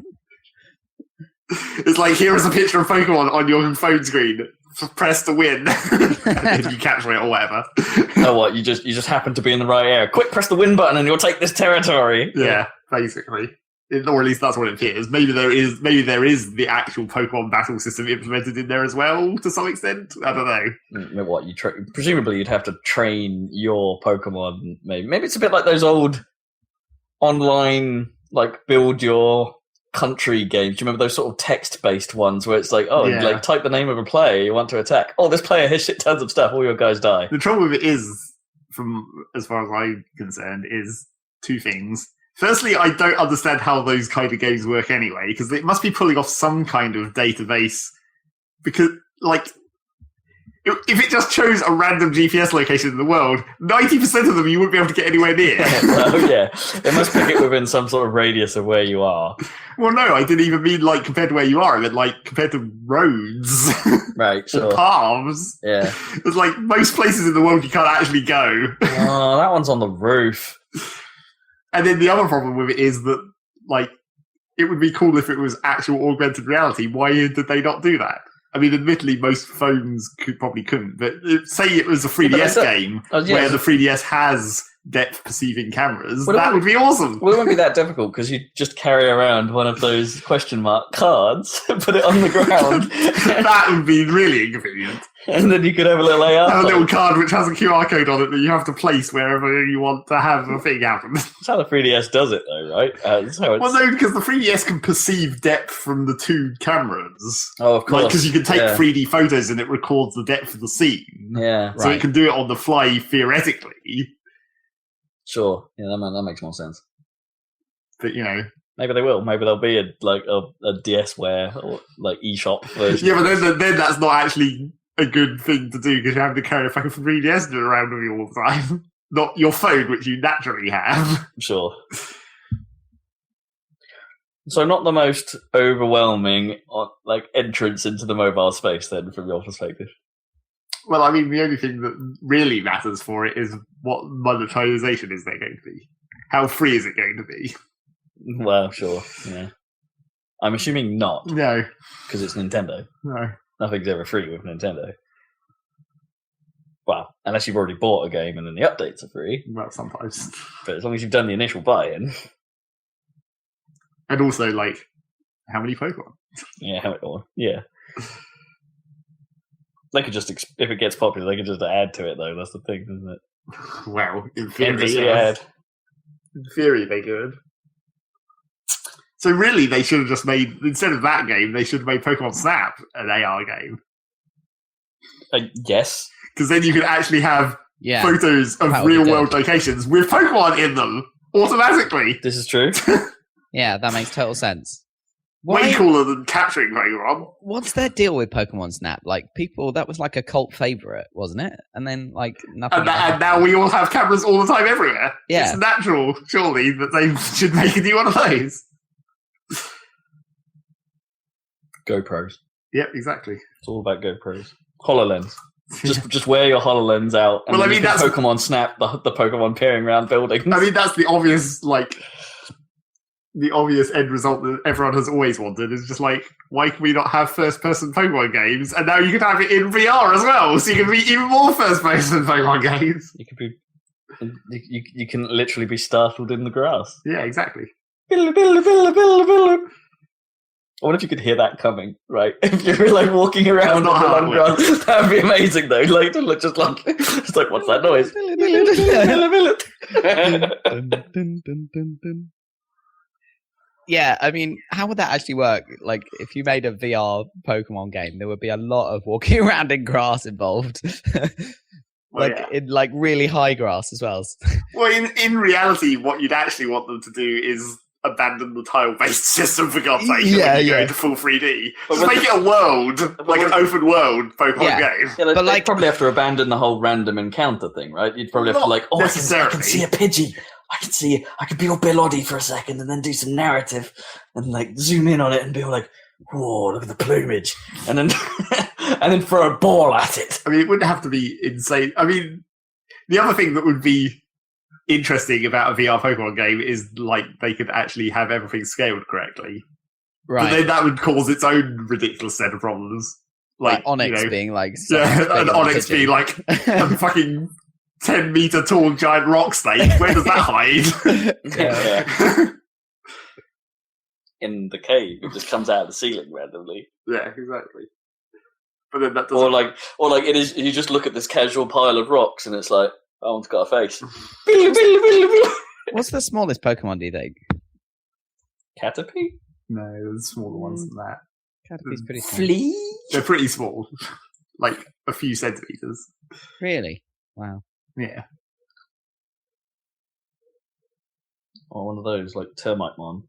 It's like, here is a picture of Pokemon on your phone screen. Press to win. And you capture it or whatever. Oh, what? You just happen to be in the right area. Quick, press the win button and you'll take this territory. Yeah, basically. Or at least that's what it appears. Maybe there is the actual Pokemon battle system implemented in there as well, to some extent. I don't know. What presumably you'd have to train your Pokemon. Maybe it's a bit like those old online build your country games. Do you remember those sort of text-based ones where it's like, type the name of a player you want to attack. Oh, this player has shit tons of stuff. All your guys die. The trouble with it is, from as far as I'm concerned, is 2 things. Firstly, I don't understand how those kind of games work anyway, because it must be pulling off some kind of database. Because, if it just chose a random GPS location in the world, 90% of them you wouldn't be able to get anywhere near. Oh, yeah. It must pick it within some sort of radius of where you are. Well, no, I didn't even mean, compared to where you are. I meant, compared to roads. Right, sure. Or paths. Yeah. It's most places in the world you can't actually go. Oh, that one's on the roof. And then the other problem with it is that, it would be cool if it was actual augmented reality. Why did they not do that? I mean, admittedly, most phones probably couldn't, but say it was a 3DS game where the 3DS has depth perceiving cameras, that would be awesome. Well, it wouldn't be that difficult because you just carry around one of those question mark cards and put it on the ground. That would be really inconvenient. And then you could have a little AR. Have a little card which has a QR code on it that you have to place wherever you want to have a thing happen. That's how the 3DS does it, though, right? Well, no, because the 3DS can perceive depth from the 2 cameras. Oh, of course. Because you can take 3D photos and it records the depth of the scene. Yeah, so it can do it on the fly, theoretically. Sure. Yeah, that makes more sense. But, maybe they will. Maybe there'll be a DSware or eShop version. Yeah, but then that's not actually a good thing to do because you have to carry a fucking 3DS around with you all the time. Not your phone, which you naturally have. Sure. So not the most overwhelming entrance into the mobile space then, from your perspective. Well, I mean, the only thing that really matters for it is what monetization is there going to be. How free is it going to be? Well, sure, yeah. I'm assuming not. No. Because it's Nintendo. No. Nothing's ever free with Nintendo. Well, unless you've already bought a game and then the updates are free. Well, sometimes. But as long as you've done the initial buy-in. And also, how many Pokemon? Yeah, yeah. They could just, if it gets popular, they could just add to it, though. That's the thing, isn't it? Well, in theory, yes. In theory, they could. So really, they should have just made, instead of that game, they should have made Pokemon Snap an AR game. Yes. Because then you could actually have photos of real-world locations with Pokemon in them, automatically. This is true. Yeah, that makes total sense. Way cooler than capturing Pokemon. What's their deal with Pokemon Snap? People, that was a cult favorite, wasn't it? And then, nothing. And now we all have cameras all the time everywhere. Yeah. It's natural, surely, that they should make a new one of those. GoPros. Yep, exactly. It's all about GoPros. HoloLens. Just wear your HoloLens out and that's Pokemon Snap the Pokemon peering around buildings. I mean, that's the obvious, the obvious end result that everyone has always wanted is just why can we not have first-person Pokemon games? And now you can have it in VR as well, so you can be even more first-person Pokemon games. You could be, you can literally be startled in the grass. Yeah, exactly. I wonder if you could hear that coming, right? If you were walking around on the long grass, that would be amazing, though. Just what's that noise? Yeah, I mean, how would that actually work? If you made a VR Pokemon game, there would be a lot of walking around in grass involved. In really high grass as well. Well, in reality, what you'd actually want them to do is abandon the tile-based system, for God's sake, go into full 3D. Just make it a world, an open world Pokemon game. Yeah, but they'd probably have to abandon the whole random encounter thing, right? You'd probably have to I can see a Pidgey. I could be all Belloddy for a second and then do some narrative and zoom in on it and be all whoa, look at the plumage. And then and then throw a ball at it. I mean, it wouldn't have to be insane. I mean, the other thing that would be interesting about a VR Pokemon game is like they could actually have everything scaled correctly. Right. But then that would cause its own ridiculous set of problems. Like Onyx being like... and Onyx being like a fucking 10-meter tall giant rock snake. Where does that hide? Yeah. In the cave, it just comes out of the ceiling randomly. Yeah, exactly. But then that doesn't... Or like it is. You just look at this casual pile of rocks, and it's like, that one's got a face. What's the smallest Pokemon, do you think? Caterpie? No, there's smaller ones than that. Caterpie's pretty small. Flea? They're pretty small. Like a few centimeters. Really? Wow. Yeah. Or one of those, like Termite-mon.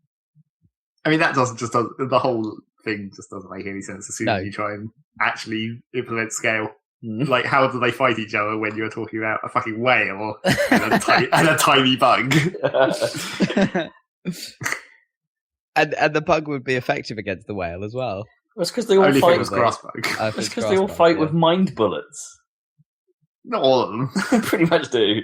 I mean, the whole thing just doesn't make any sense as soon as you try and actually implement scale. Like, how do they fight each other when you're talking about a fucking whale and a tiny bug? and the bug would be effective against the whale as well. It's because they all Only fight with grass bug. It's because they all fight with mind bullets. Not all of them. They pretty much do.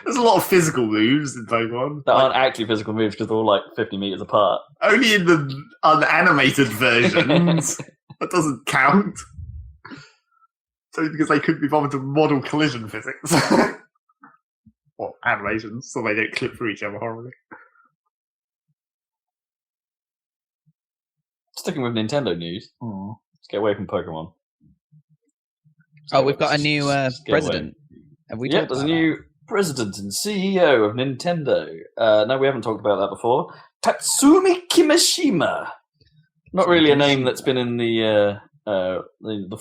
There's a lot of physical moves in Pokemon. That aren't actually physical moves because they're all like 50 meters apart. Only in the unanimated versions. That doesn't count. So because they couldn't be bothered to model collision physics. Or animations, so they don't clip through each other horribly. Sticking with Nintendo news. Let's get away from Pokemon. We've got a new president. Have we talked about there's a new president and CEO of Nintendo. No, we haven't talked about that before. Tatsumi Kimishima. Not really a name that's been in the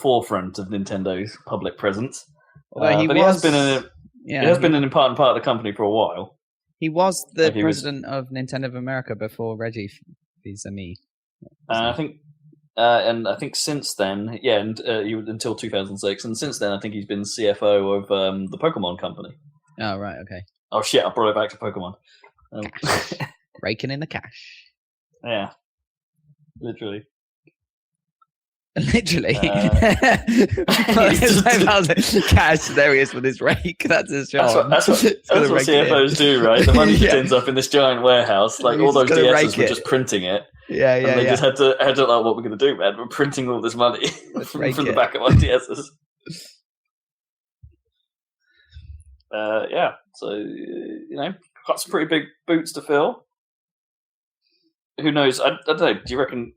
forefront of Nintendo's public presence. But he has been an important part of the company for a while. He was the president of Nintendo of America before Reggie Fils-Aimé. I think since then, until 2006, and since then I think he's been CFO of the Pokemon company. Oh, right, okay. Oh shit, I brought it back to Pokemon. Raking in the cash. Yeah. Literally. Literally. Cash, there he is with his rake. That's his job. That's what CFOs do, right? The money just ends up in this giant warehouse. Like all those DSs were just printing it. Yeah. And they just had to like, what we're going to do, man? We're printing all this money from the back of our DSs. So, got some pretty big boots to fill. Who knows? I don't know. Do you reckon...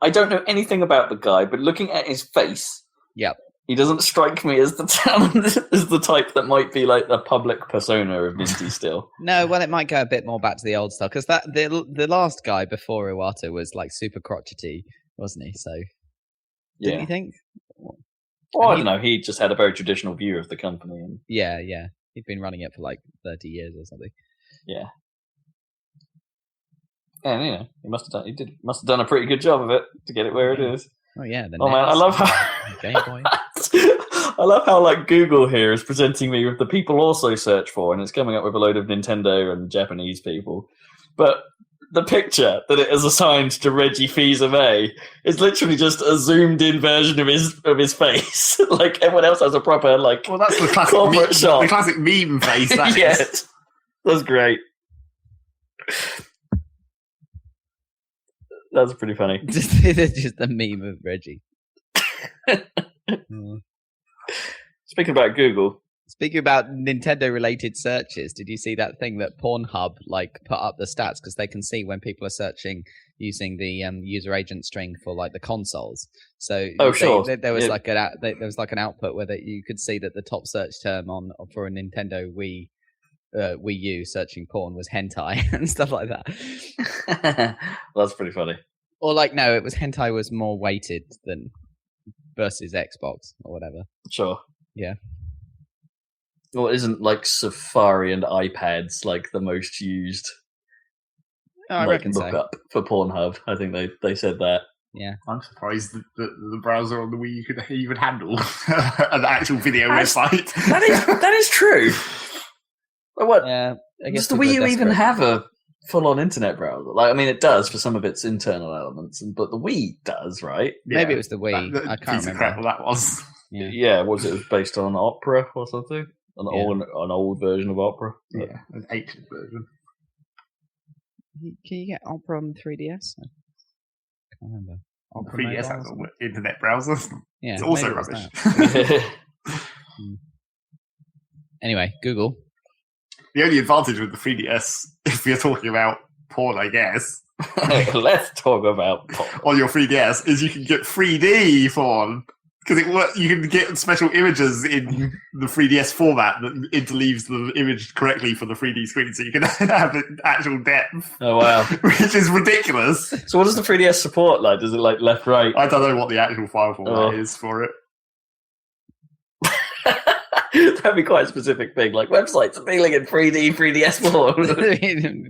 I don't know anything about the guy, but looking at his face, he doesn't strike me as the type that might be like the public persona of Ninty still. No, well, it might go a bit more back to the old style because the last guy before Iwata was like super crotchety, wasn't he? So, didn't you think? Well, I don't know. He just had a very traditional view of the company, and yeah, he'd been running it for like 30 years or something. Yeah. And he must have done a pretty good job of it to get it where it is. Oh yeah. Man, I love how I love how like Google here is presenting me with the people also search for, and it's coming up with a load of Nintendo and Japanese people. But the picture that it is assigned to Reggie Fils-Aimé is literally just a zoomed in version of his face. Like everyone else has a proper like. Well, that's the classic corporate shot. The classic meme face. That yes, that's great. That's pretty funny. just the meme of Reggie. Speaking about Google. Speaking about Nintendo-related searches, did you see that thing that Pornhub like put up the stats because they can see when people are searching using the user agent string for like the consoles? So there was like an output where you could see that the top search term for a Nintendo Wii U searching porn was hentai and stuff like that. Well, that's pretty funny. Or like, no, it was hentai was more weighted than versus Xbox or whatever. Sure. Yeah. Well, isn't like Safari and iPads like the most used I reckon lookup for Pornhub? I think they said that. Yeah. I'm surprised that the browser on the Wii could even handle an actual video website. That is true. But what? Yeah. Does the Wii U even have a full-on internet browser. Like, I mean, it does for some of its internal elements, but the Wii does, right? Maybe it was the Wii. I can't remember. Crap that was. Yeah, was it based on Opera or something? An old version of Opera? Yeah, an ancient version. Can you get Opera on 3DS? I can't remember. Opera 3DS has an internet browser. Yeah, it's also rubbish. Anyway, Google. The only advantage with the 3DS, if you're talking about porn, I guess. Let's talk about porn. On your 3DS, is you can get 3D porn. Because you can get special images in the 3DS format that interleaves the image correctly for the 3D screen, so you can have actual depth. Oh, wow. Which is ridiculous. So what does the 3DS support? Like, does it like left, right? I don't know what the actual file format is for it. That'd be quite a specific thing, like websites appealing in 3D 3DS porn.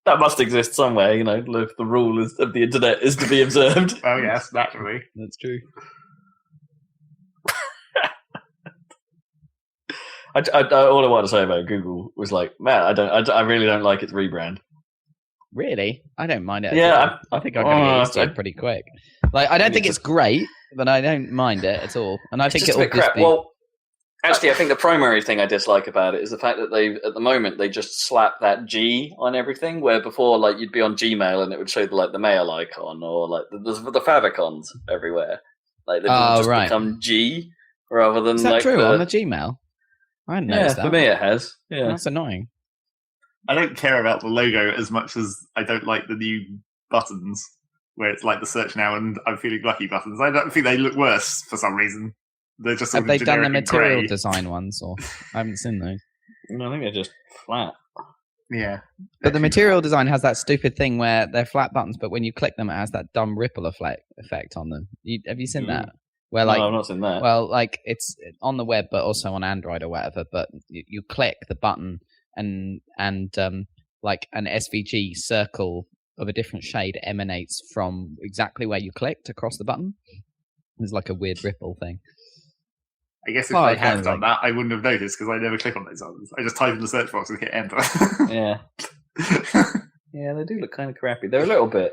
That must exist somewhere, you know, if the rule of the internet is to be observed. Oh yes, naturally. That's true. All I want to say about Google was like, man, I really don't like its rebrand. Really? I don't mind it. Yeah, I think I'm going to get used to it pretty quick. Like, I don't think it's great, but I don't mind it at all. And I think it's just a bit crap. Well, actually, I think the primary thing I dislike about it is the fact that at the moment, they just slap that G on everything, where before, like, you'd be on Gmail and it would show the mail icon or like the favicons everywhere. Like they've just become G rather than. Is that true on the Gmail? I hadn't noticed that. For me it has. Yeah, that's annoying. I don't care about the logo as much as I don't like the new buttons, where it's like the search now and I'm feeling lucky buttons. I don't think they look worse for some reason. They're just have they done the material design ones, or I haven't seen those? No, I think they're just flat. Yeah, but the material design has that stupid thing where they're flat buttons, but when you click them, it has that dumb ripple effect on them. Have you seen that? Where no, I've not seen that. Well, like it's on the web, but also on Android or whatever. But you click the button, and like an SVG circle of a different shade emanates from exactly where you clicked across the button. There's like a weird ripple thing. I guess if I had done that, I wouldn't have noticed because I never click on those others. I just type in the search box and hit enter. Yeah. Yeah, they do look kind of crappy. They're a little bit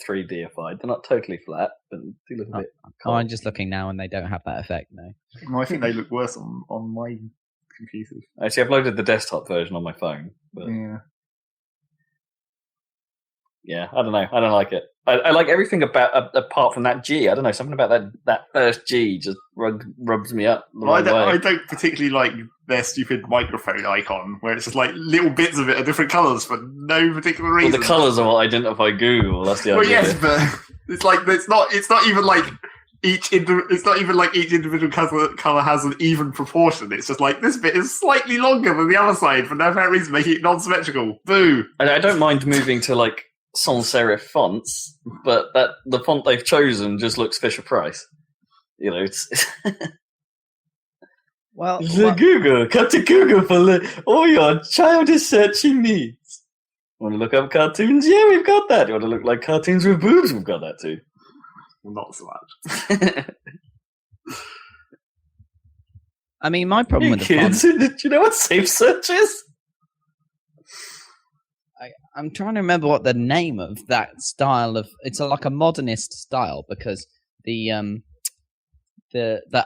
3D-ified. They're not totally flat, but they do look a bit cold. I'm just looking now and they don't have that effect, no. Well, I think they look worse on my computers. Actually, I've loaded the desktop version on my phone. But yeah, I don't know. I don't like it. I like everything apart from that G. I don't know, something about that first G just rubs me up. I don't particularly like their stupid microphone icon, where it's just like little bits of it are different colours for no particular reason. Well, the colours are what identify Google. That's the idea. Well, yes, but it's like it's not even like each individual colour has an even proportion. It's just like this bit is slightly longer than the other side for no apparent reason, making it non-symmetrical. Boo! And I don't mind moving to like sans serif fonts, but the font they've chosen just looks Fisher Price. You know, it's Google. Come to Google for all your childish searching needs. Want to look up cartoons? Yeah, we've got that. You want to look like cartoons with boobs? We've got that too. Well, not so much. I mean, my problem with the kids, font... do you know what safe search is? I'm trying to remember what the name of that style of... It's like a modernist style because the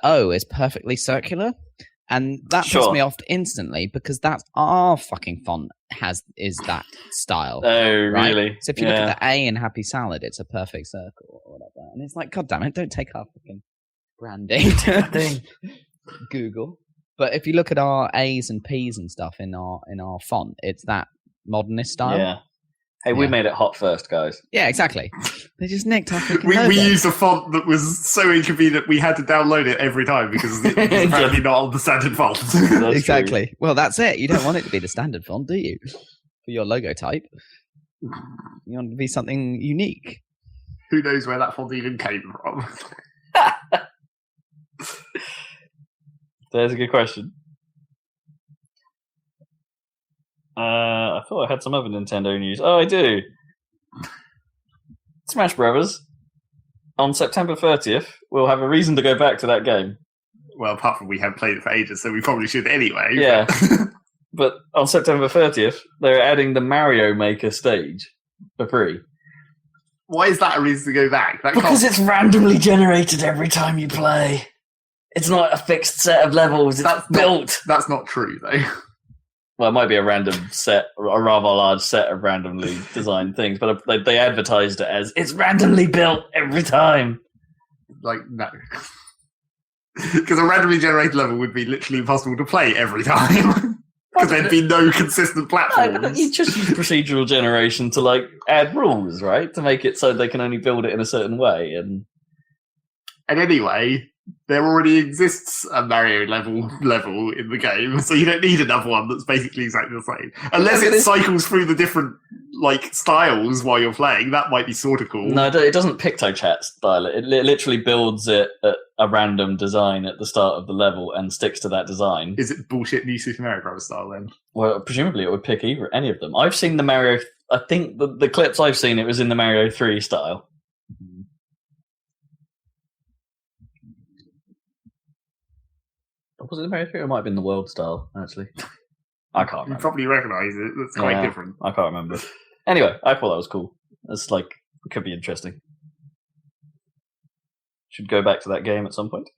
O is perfectly circular, and that puts me off instantly because that's our fucking font is that style. Oh, right? really? So if you look at the A in Happy Salad, it's a perfect circle or whatever, and it's like, God damn it, don't take our fucking branding thing, Google. But if you look at our A's and P's and stuff in our font, it's that modernist style. Yeah. Hey, we made it hot first, guys. Yeah, exactly. They just nicked our freaking we used a font that was so inconvenient we had to download it every time because it was apparently not on the standard font. Exactly. True. Well, that's it. You don't want it to be the standard font, do you? For your logo type. You want it to be something unique. Who knows where that font even came from? There's a good question. I thought I had some other Nintendo news. Oh, I do. Smash Brothers. On September 30th, we'll have a reason to go back to that game. Well, apart from we haven't played it for ages, so we probably should anyway. Yeah. But on September 30th, they're adding the Mario Maker stage for free. Why is that a reason to go back? Because it's randomly generated every time you play. It's not a fixed set of levels. It's built. That's not true, though. Well, it might be a random set, a rather large set of randomly designed things, but they advertised it as it's randomly built every time. Like, no. Because a randomly generated level would be literally impossible to play every time. Because there'd be no consistent platforms. You just use procedural generation to like add rules, right? To make it so they can only build it in a certain way. And anyway, there already exists a Mario level in the game, so you don't need another one that's basically exactly the same. Unless it cycles through the different like styles while you're playing, that might be sort of cool. No, it doesn't PictoChat style it. It literally builds it at a random design at the start of the level and sticks to that design. Is it bullshit New Super Mario Bros. Style then? Well, presumably it would pick any of them. I've seen the Mario... I think the clips I've seen, it was in the Mario 3 style. Was it the Mario 3 or it might have been the World style, actually? I can't remember. You probably recognise it. That's quite different. I can't remember. Anyway, I thought that was cool. It's like, it could be interesting. Should go back to that game at some point.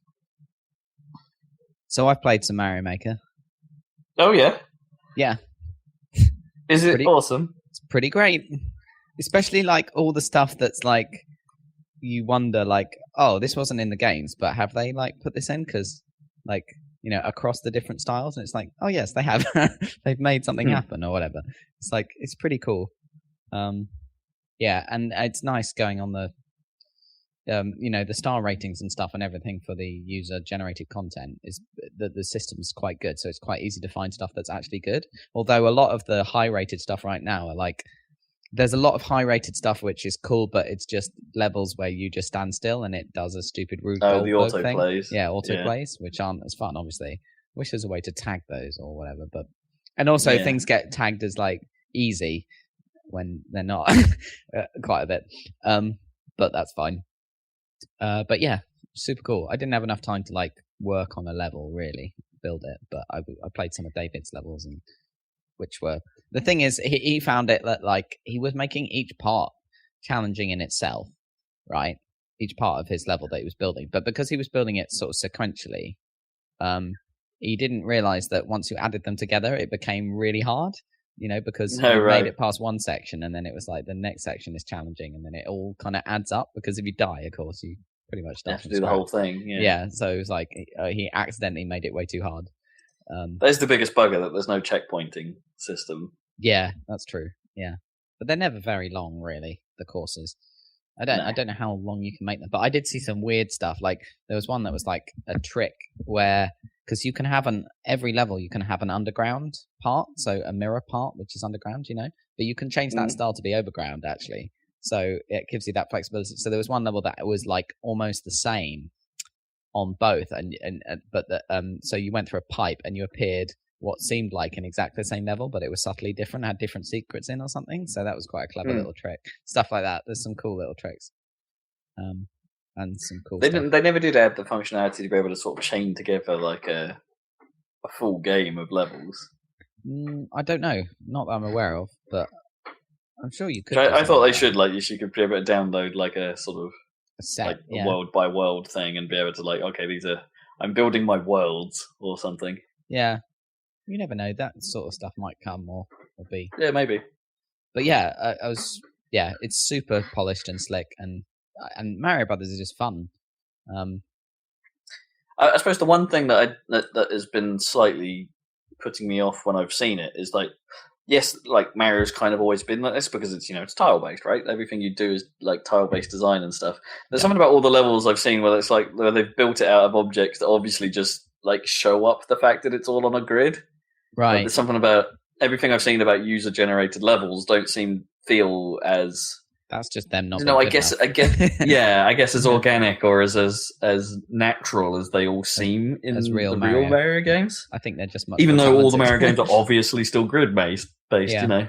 So I've played some Mario Maker. Oh, yeah? Yeah. Is it awesome? It's pretty great. Especially like all the stuff that's like, you wonder like, oh, this wasn't in the games, but have they like put this in? Because like, you know, across the different styles, and it's like, oh yes, they have. They've made something happen or whatever. It's like, it's pretty cool. Yeah, and it's nice going on the, you know, the star ratings and stuff and everything for the user-generated content is the system's quite good, so it's quite easy to find stuff that's actually good. Although a lot of the high-rated stuff right now are like, there's a lot of high-rated stuff which is cool, but it's just levels where you just stand still and it does a stupid Rube Goldberg the auto thing. plays. Yeah, auto plays, which aren't as fun, obviously. Wish there's a way to tag those or whatever, but and also things get tagged as like easy when they're not quite a bit. But that's fine. But yeah, super cool. I didn't have enough time to like work on a level really, build it, but I played some of David's levels and which were the thing is he found it that like he was making each part challenging in itself, right? Each part of his level that he was building, but because he was building it sort of sequentially, he didn't realize that once you added them together, it became really hard. You know, because you made it past one section, and then it was like the next section is challenging, and then it all kind of adds up. Because if you die, of course, you pretty much have to do the whole thing. Yeah, so it was like he accidentally made it way too hard. That's the biggest bugger, that there's no checkpointing system. Yeah, that's true. Yeah, but they're never very long, really. The courses. I don't know how long you can make them, but I did see some weird stuff. Like there was one that was like a trick where, because you can have every level you can have an underground part, so a mirror part which is underground, you know, but you can change that style to be overground actually. So it gives you that flexibility. So there was one level that was like almost the same on both, so you went through a pipe and you appeared what seemed like an exactly the same level, but it was subtly different, had different secrets in or something. So that was quite a clever little trick. Stuff like that. There's some cool little tricks. And some cool stuff. They never did add the functionality to be able to sort of chain together like a full game of levels. I don't know. Not that I'm aware of, but I'm sure you could. I thought they should, like, you could be able to download like a sort of a set, like a world by world thing and be able to like, okay, I'm building my worlds or something. Yeah. You never know. That sort of stuff might come or be. Yeah, maybe. But yeah, it's super polished and slick, and Mario Brothers is just fun. I suppose the one thing that has been slightly putting me off when I've seen it is like, yes, like Mario's kind of always been like this because it's, you know, it's tile based, right? Everything you do is like tile based design and stuff. There's something about all the levels I've seen where it's like where they've built it out of objects that obviously just like show up the fact that it's all on a grid. Right. There's something about everything I've seen about user generated levels don't feel as. That's just them not. No, I guess yeah, I guess as organic or as natural as they all seem in real Mario games. I think they're just much even though all the Mario games are obviously still grid based, yeah. You know,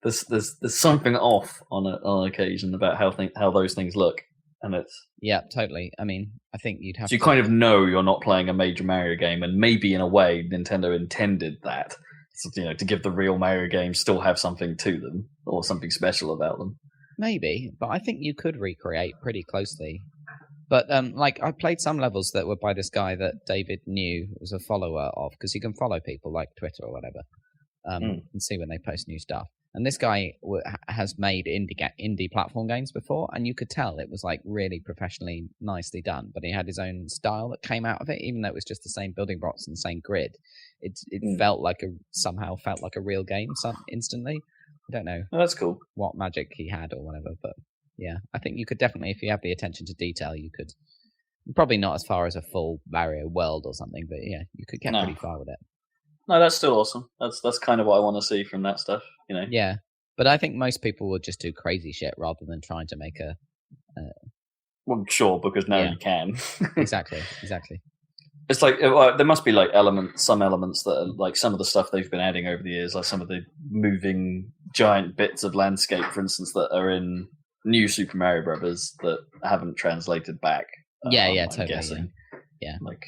there's something off on occasion about how those things look, and it's totally. I mean, I think you'd have. So you kind of know you're not playing a major Mario game, and maybe in a way Nintendo intended that. to give the real Mario games still have something to them or something special about them. Maybe, but I think you could recreate pretty closely. But I played some levels that were by this guy that David knew was a follower of, because you can follow people like Twitter or whatever, and see when they post new stuff. And this guy has made indie platform games before, and you could tell it was like really professionally, nicely done. But he had his own style that came out of it, even though it was just the same building blocks and the same grid. It somehow felt like a real game instantly. I don't know. Oh, that's cool. What magic he had or whatever, but yeah, I think you could definitely, if you have the attention to detail, you could. Probably not as far as a full Mario world or something, but yeah, you could get pretty far with it. No, that's still awesome. That's kind of what I want to see from that stuff, Yeah, but I think most people would just do crazy shit rather than trying to make a. Well, sure, because now you can. Exactly. It's like there must be some elements that are like some of the stuff they've been adding over the years, like some of the moving giant bits of landscape, for instance, that are in New Super Mario Brothers that haven't translated back. Totally. Guessing. Yeah. Like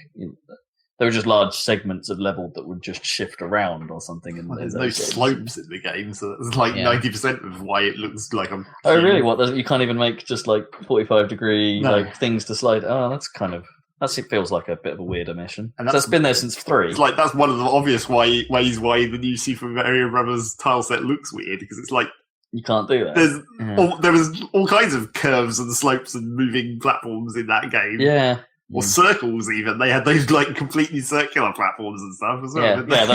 there were just large segments of level that would just shift around or something. And there's no slopes in the game, so that's like 90% of why it looks like I'm. Oh, really? What? You can't even make just like 45-degree like things to slide. Oh, that's kind of. That feels like a bit of a weird omission. And that's been there since 3. It's like that's one of the obvious ways why the new Super Mario Brothers tile set looks weird, because it's like you can't do that. There was all kinds of curves and slopes and moving platforms in that game. Yeah. Or circles even. They had those like completely circular platforms and stuff as well. Yeah,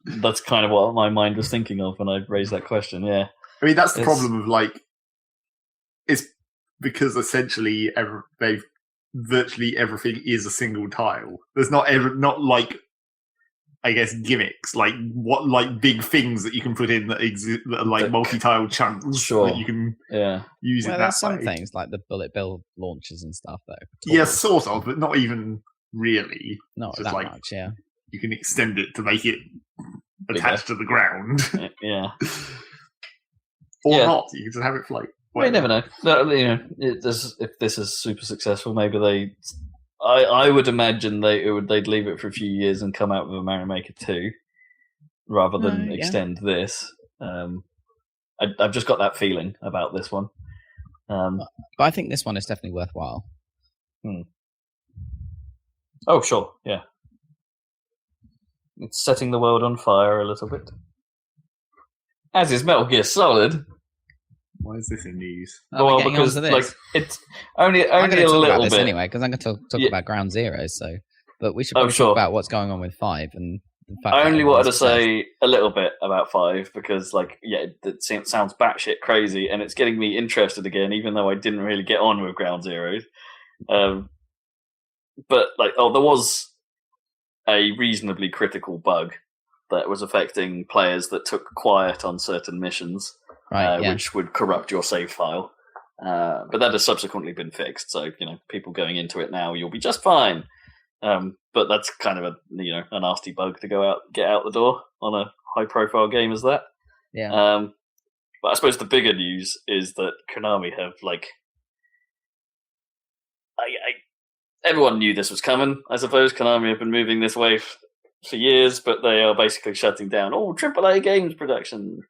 that's kind of what my mind was thinking of when I raised that question, yeah. I mean, that's the problem of like, it's because essentially virtually everything is a single tile. There's not like, I guess, gimmicks, like big things that you can put in that are like multi-tile chunks that you can use in that there's some way. things like the bullet bill launchers and stuff though. Yeah, sort of, but not even really. Not just that like, much, yeah. You can extend it to make it attached to the ground. Yeah. Or not. You can just have it float. Well, you never know. If this is super successful, maybe I would imagine they'd leave it for a few years and come out with a Mario Maker 2 rather than extend this. I've just got that feeling about this one. But I think this one is definitely worthwhile. Oh, sure, yeah. It's setting the world on fire a little bit. As is Metal Gear Solid. Why is this in news? Well, because like it's only a little bit anyway. Because I'm going to talk about Ground Zero. But we should probably talk about what's going on with 5 and the fact. I only wanted to say a little bit about 5 because, it sounds batshit crazy, and it's getting me interested again, even though I didn't really get on with Ground Zero. But there was a reasonably critical bug that was affecting players that took quiet on certain missions. Which would corrupt your save file. But that has subsequently been fixed, so people going into it now, you'll be just fine. But that's kind of a nasty bug to get out the door on a high-profile game as that. Yeah. But I suppose the bigger news is that Konami have everyone knew this was coming. I suppose Konami have been moving this way for years, but they are basically shutting down all AAA games production.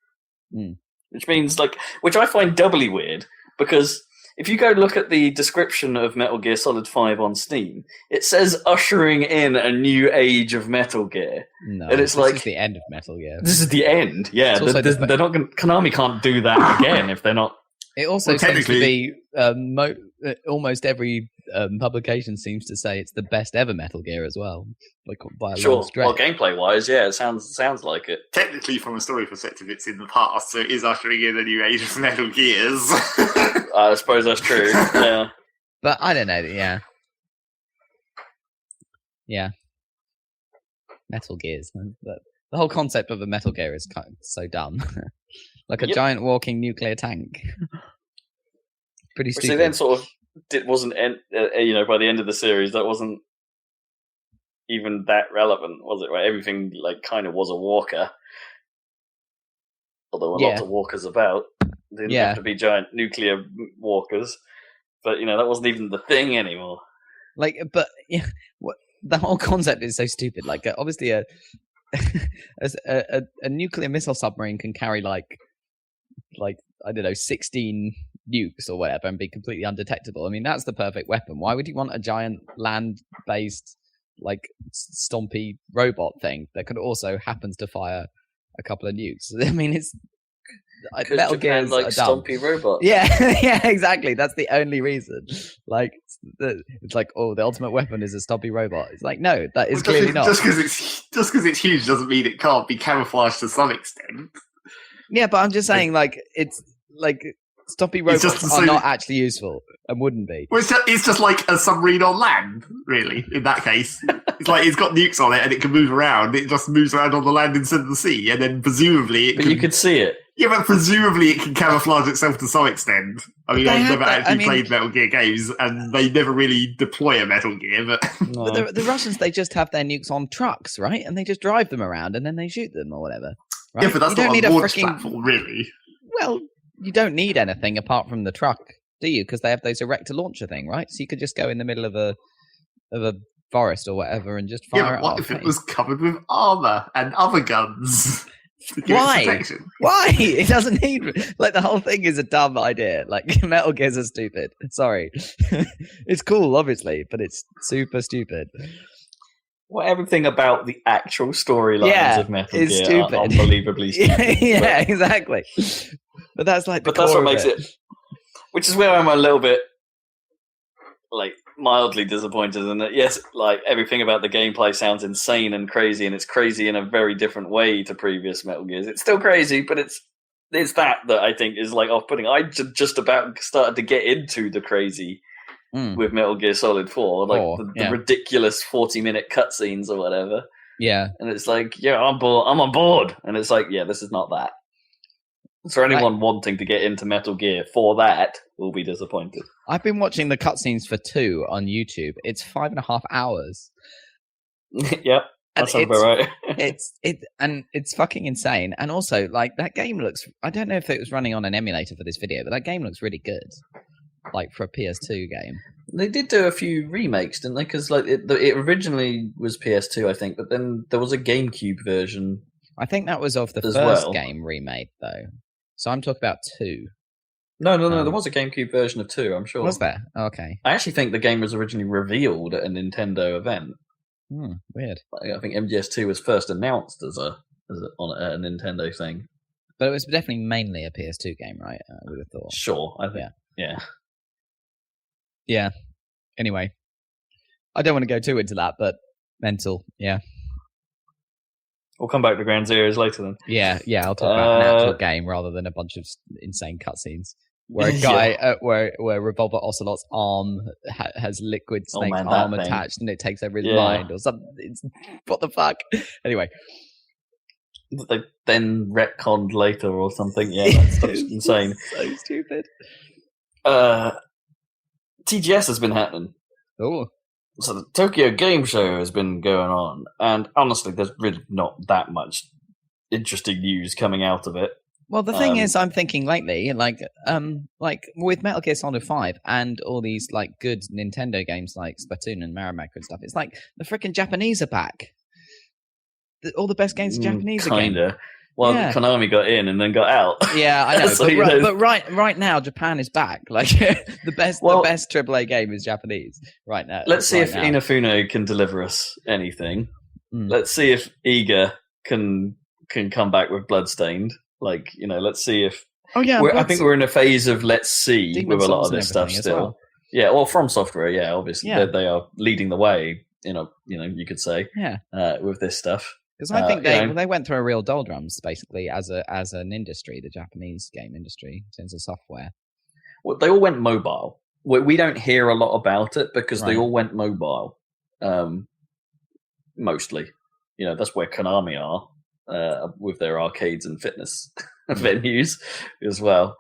Which means, which I find doubly weird, because if you go look at the description of Metal Gear Solid 5 on Steam, it says ushering in a new age of Metal Gear. No, and it's this is the end of Metal Gear. This is the end, yeah. They're not Konami can't do that again if they're not. It also seems to be almost every publication seems to say it's the best ever Metal Gear as well, by a long stretch. Well, gameplay-wise, yeah, it sounds like it. Technically, from a story perspective, it's in the past, so it is ushering in a new age of Metal Gears. I suppose that's true. Yeah, but I don't know. Yeah. Metal Gears. The whole concept of a Metal Gear is kind of so dumb, like a giant walking nuclear tank. Pretty stupid. So then, sort of, it wasn't. By the end of the series, that wasn't even that relevant, was it? Right? Everything kind of was a walker, although there were lots of walkers about. They didn't have to be giant nuclear walkers, but that wasn't even the thing anymore. The whole concept is so stupid. Obviously, a nuclear missile submarine can carry like I don't know 16 nukes or whatever and be completely undetectable. I mean, that's the perfect weapon. Why would you want a giant land-based like stompy robot thing that could also happens to fire a couple of nukes? I mean, it's Metal Gear like stompy robot. Yeah, yeah, exactly. That's the only reason. Like, it's like, oh, the ultimate weapon is a stompy robot. It's like, no, that is clearly not. Just because it's huge doesn't mean it can't be camouflaged to some extent. Yeah, but I'm just saying, like, it's like stompy robots are not actually useful and wouldn't be. Well, it's just like a submarine on land, really. In that case, it's like it's got nukes on it and it can move around. It just moves around on the land instead of the sea, and then presumably you could see it. Yeah, but presumably it can camouflage itself to some extent. I mean, I've never actually played Metal Gear games, and they never really deploy a Metal Gear. But, but the Russians, they just have their nukes on trucks, right? And they just drive them around, and then they shoot them or whatever. Right? Yeah, but that's not a launch platform, really. Well, you don't need anything apart from the truck, do you? Because they have those erector launcher thing, right? So you could just go in the middle of a forest or whatever and just fire it off. What if it was covered with armor and other guns? Why? Why? It doesn't need... Like, the whole thing is a dumb idea. Like, Metal Gears are stupid. Sorry. It's cool, obviously, but it's super stupid. Well, everything about the actual storylines of Metal Gear stupid. Are unbelievably stupid. Yeah, exactly. But that's like the But that's core what makes it... Which is where I'm a little bit, like, mildly disappointed in that. Yes, like, everything about the gameplay sounds insane and crazy, and it's crazy in a very different way to previous Metal Gears. It's still crazy, but it's that I think is, like, off-putting. I just about started to get into the crazy with Metal Gear Solid 4, like the ridiculous 40-minute cutscenes or whatever. Yeah. And it's like, yeah, I'm on board. And it's like, yeah, this is not that. So anyone wanting to get into Metal Gear for that will be disappointed. I've been watching the cutscenes for 2 on YouTube. It's 5.5 hours. Yep, that sounds about right. It's fucking insane. And also, like, that game looks... I don't know if it was running on an emulator for this video, but that game looks really good. Like, for a PS2 game. They did do a few remakes, didn't they? Because like it originally was PS2, I think, but then there was a GameCube version. I think that was of the first game remade, though. So I'm talking about 2. No. There was a GameCube version of 2, I'm sure. Was there? Oh, okay. I actually think the game was originally revealed at a Nintendo event. Weird. I think MGS2 was first announced as a Nintendo thing. But it was definitely mainly a PS2 game, right? I would have thought. Sure, I think. Yeah. Yeah. Anyway, I don't want to go too into that, but mental. Yeah. We'll come back to Ground Zeroes later then. Yeah. I'll talk about an actual game rather than a bunch of insane cutscenes where a guy, where Revolver Ocelot's arm has Liquid Snake's arm attached and it takes over his mind or something. What the fuck? Anyway. They then retconned later or something. Yeah, that's insane. So stupid. TGS has been happening. Oh. So the Tokyo Game Show has been going on, and honestly, there's really not that much interesting news coming out of it. Well, the thing is, I'm thinking lately, like with Metal Gear Solid 5 and all these like good Nintendo games like Splatoon and Mario Maker and stuff, it's like the freaking Japanese are back. All the best games are Japanese again. Kinda. Well, Konami got in and then got out. Yeah, I know. So, but right now, Japan is back. Like the best AAA game is Japanese right now. Let's see if Inafune can deliver us anything. Let's see if Iga can come back with Bloodstained. Like, let's see if. Oh yeah, I think we're in a phase of let's see Demon with a lot Souls of this stuff still. Well. Yeah, well, From Software, yeah, obviously they are leading the way. You could say, with this stuff. Because I think they went through a real doldrums, basically, as an industry, the Japanese game industry, in terms of software. Well, they all went mobile. We don't hear a lot about it because they all went mobile, mostly. That's where Konami are with their arcades and fitness venues as well.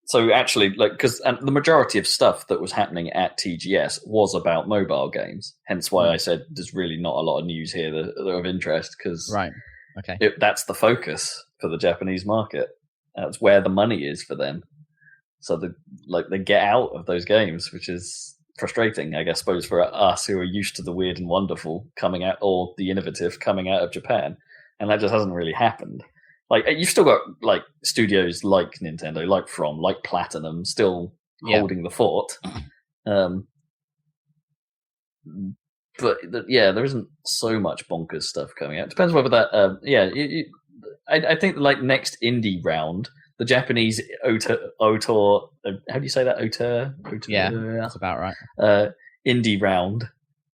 So actually, because the majority of stuff that was happening at TGS was about mobile games. Hence why I said there's really not a lot of news here that are of interest, because that's the focus for the Japanese market. That's where the money is for them. So they get out of those games, which is frustrating, I suppose, for us who are used to the weird and wonderful coming out, or the innovative coming out of Japan, and that just hasn't really happened. Like, you've still got like studios like Nintendo, like From, like Platinum, still holding the fort. But there isn't so much bonkers stuff coming out. Depends whether that. I think like next indie round, the Japanese auteur. How do you say that? Auteur. Yeah, that's about right. Indie round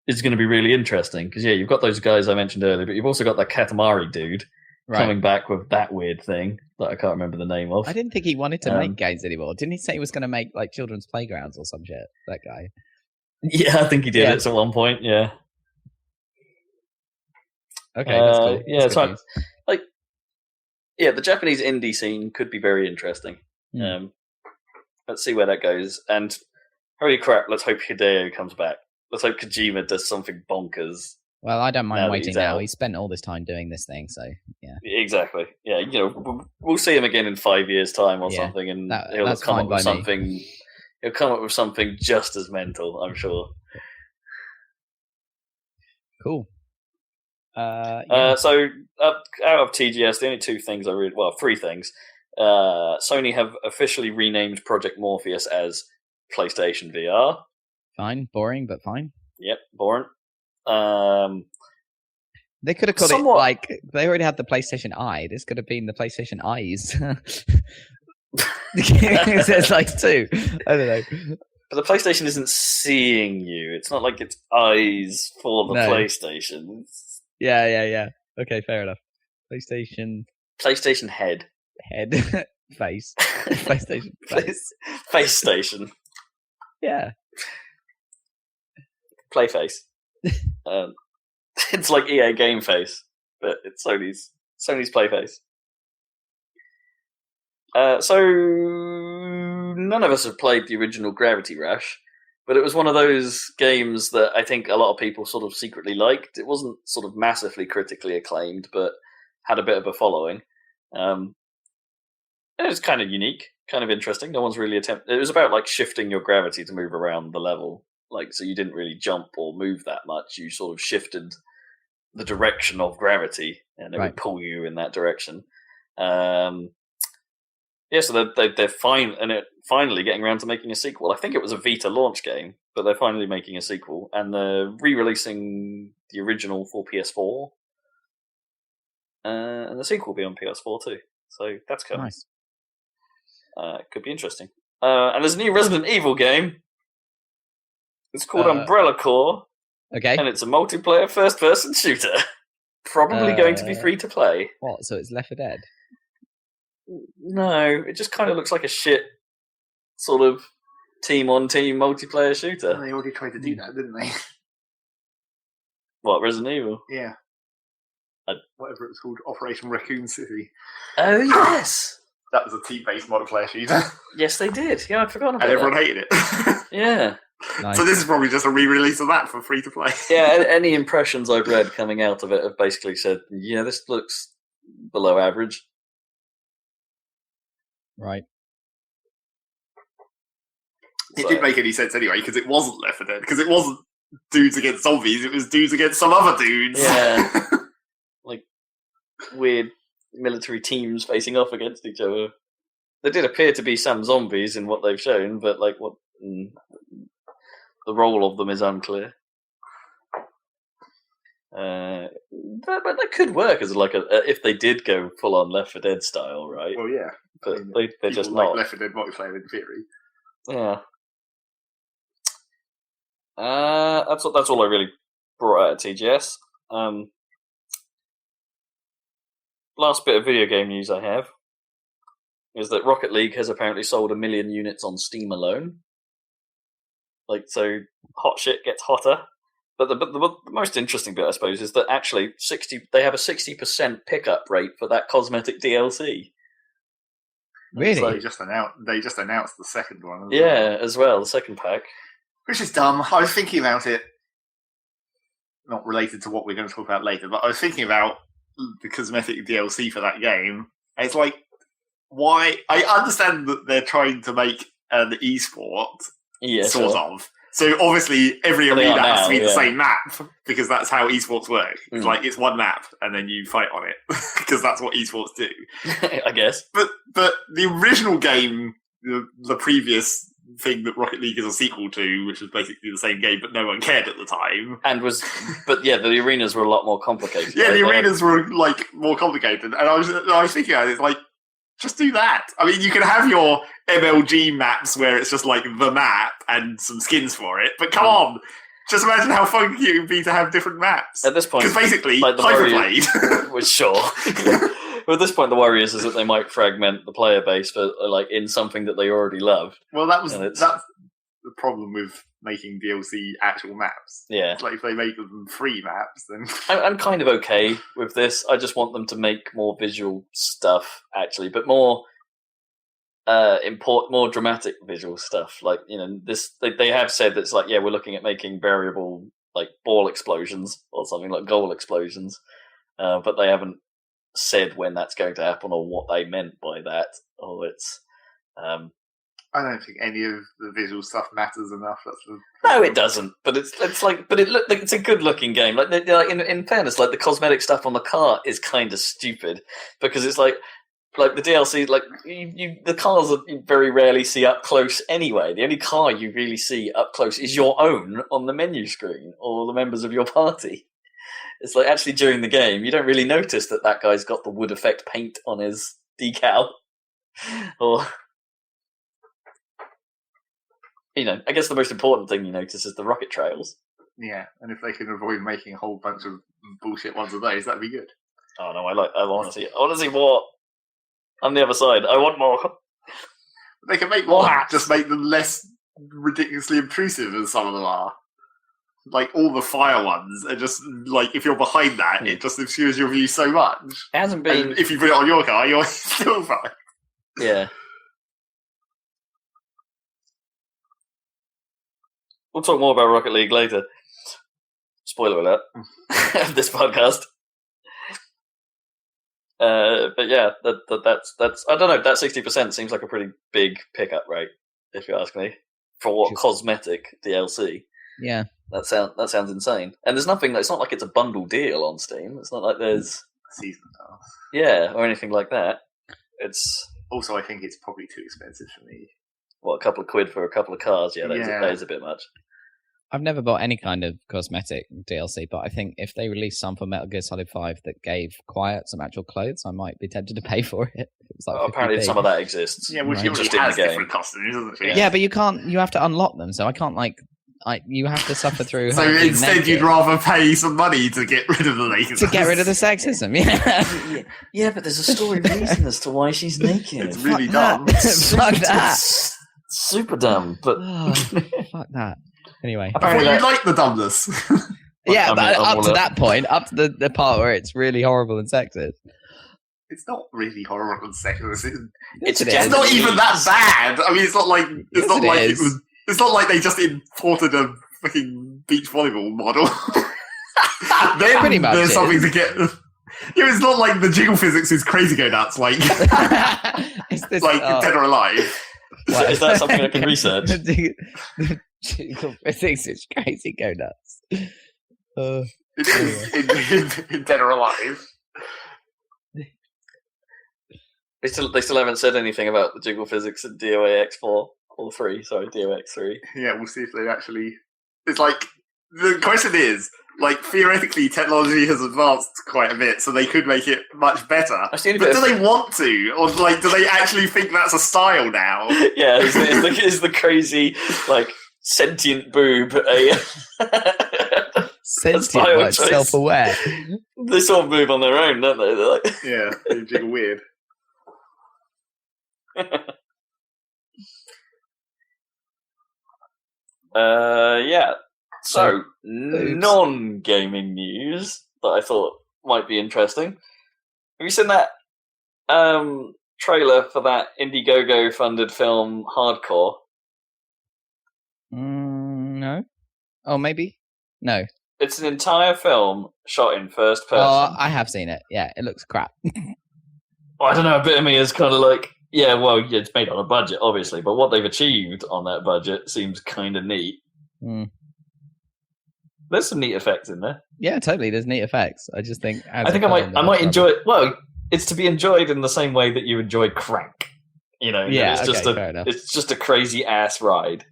is going to be really interesting because you've got those guys I mentioned earlier, but you've also got that Katamari dude coming back with that weird thing that I can't remember the name of. I didn't think he wanted to make games anymore. Didn't he say he was going to make like children's playgrounds or some shit? That guy. Yeah, I think he did it at one point. Yeah. Okay, that's cool. That's so the Japanese indie scene could be very interesting. Let's see where that goes. And holy crap, let's hope Hideo comes back. Let's hope Kojima does something bonkers. Well, I don't mind waiting now. He spent all this time doing this thing, so yeah. Exactly. Yeah, we'll see him again in 5 years' time or something, and he'll come up with something. He'll come up with something just as mental, I'm sure. Cool. So out of TGS, the only three things. Sony have officially renamed Project Morpheus as PlayStation VR. Fine, boring, but fine. Yep, boring. They could have called it like they already had the PlayStation Eye. This could have been the PlayStation Eyes. There's like two. I don't know. But the PlayStation isn't seeing you. It's not like it's eyes for the PlayStation. Yeah. Okay, fair enough. PlayStation head. Face. PlayStation face. Face station. Yeah. Playface. It's like EA Game Face, but it's Sony's Playface. So none of us have played the original Gravity Rush, but it was one of those games that I think a lot of people sort of secretly liked. It wasn't sort of massively critically acclaimed, but had a bit of a following. It was kind of unique, kind of interesting. No one's really attempted. It was about like shifting your gravity to move around the level. Like, so you didn't really jump or move that much. You sort of shifted the direction of gravity, and it would pull you in that direction. So they're fine, and finally getting around to making a sequel. I think it was a Vita launch game, but they're finally making a sequel, and they're re-releasing the original for PS4, and the sequel will be on PS4 too. So that's cool. Nice. Could be interesting. And there's a new Resident Evil game. It's called Umbrella Corps. Okay. And it's a multiplayer first-person shooter. Probably going to be free to play. What? So it's Left 4 Dead? No, it just kind of looks like a shit sort of team-on-team multiplayer shooter. They already tried to do that, didn't they? What, Resident Evil? Yeah. Whatever it was called, Operation Raccoon City. Oh, yes! That was a team-based multiplayer shooter. Yes, they did. Yeah, I'd forgotten about that. And everyone hated it. Yeah. Nice. So this is probably just a re-release of that for free to play. Yeah, any impressions I've read coming out of it have basically said, yeah, this looks below average. Right. It didn't make any sense anyway, because it wasn't Left 4 Dead, because it wasn't dudes against zombies, it was dudes against some other dudes. Yeah. Like, weird military teams facing off against each other. There did appear to be some zombies in what they've shown, but like what the role of them is unclear. But that could work as like if they did go full on Left 4 Dead style, right? Well, yeah, but they're just like not Left 4 Dead multiplayer in theory. Yeah. That's all I really brought out of TGS. Last bit of video game news I have is that Rocket League has apparently sold 1 million units on Steam alone. Like, so hot shit gets hotter. But the most interesting bit, I suppose, is that actually they have a 60% pickup rate for that cosmetic DLC. Really? So they just announced the second one. As well, the second pack. Which is dumb. I was thinking about it, not related to what we're going to talk about later, but I was thinking about the cosmetic DLC for that game. And it's like, why? I understand that they're trying to make an esport, sort of, So obviously every arena has to be the yeah. same map because that's how esports work. It's like it's one map and then you fight on it because that's what esports do. I guess. But the original game, the previous thing that Rocket League is a sequel to, which was basically the same game, but no one cared at the time. But the arenas were a lot more complicated. Yeah, right? the arenas were like more complicated, and I was thinking, it's like, just do that. I mean, you can have your MLG maps where it's just like the map and some skins for it, but come on, just imagine how funky it would be to have different maps. At this point, because basically, like Hyperblade was sure. But at this point, the worry is that they might fragment the player base for like in something that they already loved. Well, that's the problem with making DLC actual maps. Yeah, it's like if they make them free maps, then I'm kind of okay with this. I just want them to make more visual stuff, actually, but more more dramatic visual stuff. Like this, they have said that it's like we're looking at making variable like ball explosions or something like goal explosions, but they haven't said when that's going to happen or what they meant by that. Or it's I don't think any of the visual stuff matters enough. No, it doesn't. But it's like, but it's a good looking game. Like in fairness, like the cosmetic stuff on the car is kind of stupid because it's like the DLC, like the cars that you very rarely see up close anyway. The only car you really see up close is your own on the menu screen or the members of your party. It's like actually during the game, you don't really notice that guy's got the wood effect paint on his decal. Or, I guess the most important thing you notice is the rocket trails. Yeah, and if they can avoid making a whole bunch of bullshit ones of those, that'd be good. Oh no, I want to see more on the other side. I want more. They can make more, just make them less ridiculously intrusive as some of them are. Like all the fire ones are just like if you're behind that, it just obscures your view so much. It hasn't been. And if you put it on your car, you're still fine. Yeah. We'll talk more about Rocket League later. Spoiler alert of this podcast. But yeah, that's I don't know. That 60% seems like a pretty big pickup rate, if you ask me, for what cosmetic DLC. Yeah. That sounds insane. And there's nothing. It's not like it's a bundle deal on Steam. It's not like there's season pass. Yeah, or anything like that. It's also, I think it's probably too expensive for me. What, a couple of quid for a couple of cars? Yeah, that is a bit much. I've never bought any kind of cosmetic DLC, but I think if they released some for Metal Gear Solid 5 that gave Quiet some actual clothes, I might be tempted to pay for it. It's like apparently some of that exists. Yeah, well, she already has different costumes, doesn't she? Yeah, but you have to unlock them, so I can't you have to suffer through. So instead, you'd rather pay some money to get rid of the nakedness. To get rid of the sexism, yeah. Yeah, but there's a story reason as to why she's naked. It's really dumb. Fuck that. Super dumb, but fuck that. Anyway, I thought you like the dumbness. Yeah, but up to that point, up to the part where it's really horrible and sexist. It's not really horrible and sexist. It's not even that bad. I mean, it's not like It's not like they just imported a fucking beach volleyball model. Then pretty much there's something to get. Yeah, it's not like the jiggle physics is crazy go nuts, like Dead or Alive. Is that something I can research? The jiggle physics is crazy go nuts. It is in Dead or Alive. They still haven't said anything about the jiggle physics in DOA X4 or 3. Sorry, DOX 3. Yeah, we'll see if they actually. It's like the question is, like, theoretically, technology has advanced quite a bit, so they could make it much better. But do they want to, or like, do they actually think that's a style now? Yeah, is the crazy like sentient boob a sentient, self-aware? They sort of move on their own, don't they? They're like, yeah, they jiggle weird. Yeah. So, non-gaming news that I thought might be interesting. Have you seen that trailer for that Indiegogo-funded film, Hardcore? No. Oh, maybe? No. It's an entire film shot in first person. Oh, I have seen it. Yeah, it looks crap. Well, I don't know, a bit of me is kind of like, yeah, well, it's made on a budget, obviously, but what they've achieved on that budget seems kind of neat. There's some neat effects in there. Yeah, totally. There's neat effects. I just think. I might enjoy it. Well, it's to be enjoyed in the same way that you enjoyed Crank. Yeah, it's just a crazy ass ride.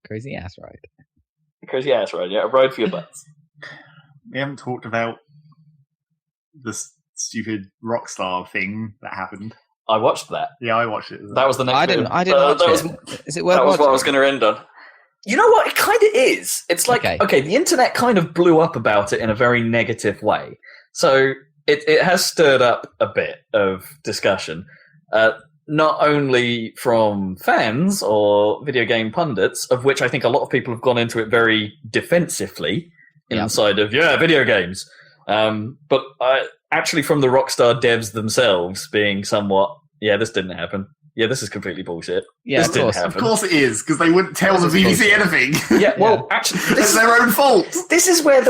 Crazy ass ride. Crazy ass ride. Yeah, a ride for your butts. We haven't talked about the stupid Rockstar thing that happened. I watched that. Yeah, I watched it. That was the next. I didn't watch it. Is it worth That was watching? what I was going to end on. You know what? It kind of is. It's like, okay, the internet kind of blew up about it in a very negative way. So it has stirred up a bit of discussion, not only from fans or video game pundits, of which I think a lot of people have gone into it very defensively inside of, video games. But actually from the Rockstar devs themselves being somewhat, this didn't happen. Yeah, this is completely bullshit. Yeah, of course it is, because they wouldn't tell the BBC anything. Yeah, well, actually, it's their own fault. This is where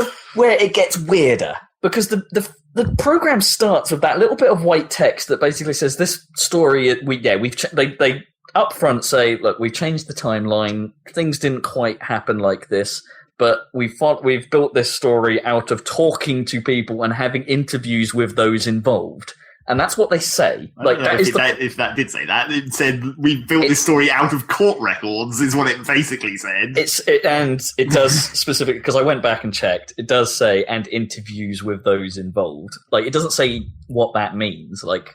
it gets weirder, because the program starts with that little bit of white text that basically says this story. They up front say, look, we've changed the timeline. Things didn't quite happen like this, but we've built this story out of talking to people and having interviews with those involved. And that's what they say. Like if that did say that, it said we built this story out of court records. Is what it basically said. It does specifically, because I went back and checked. It does say and interviews with those involved. Like, it doesn't say what that means. Like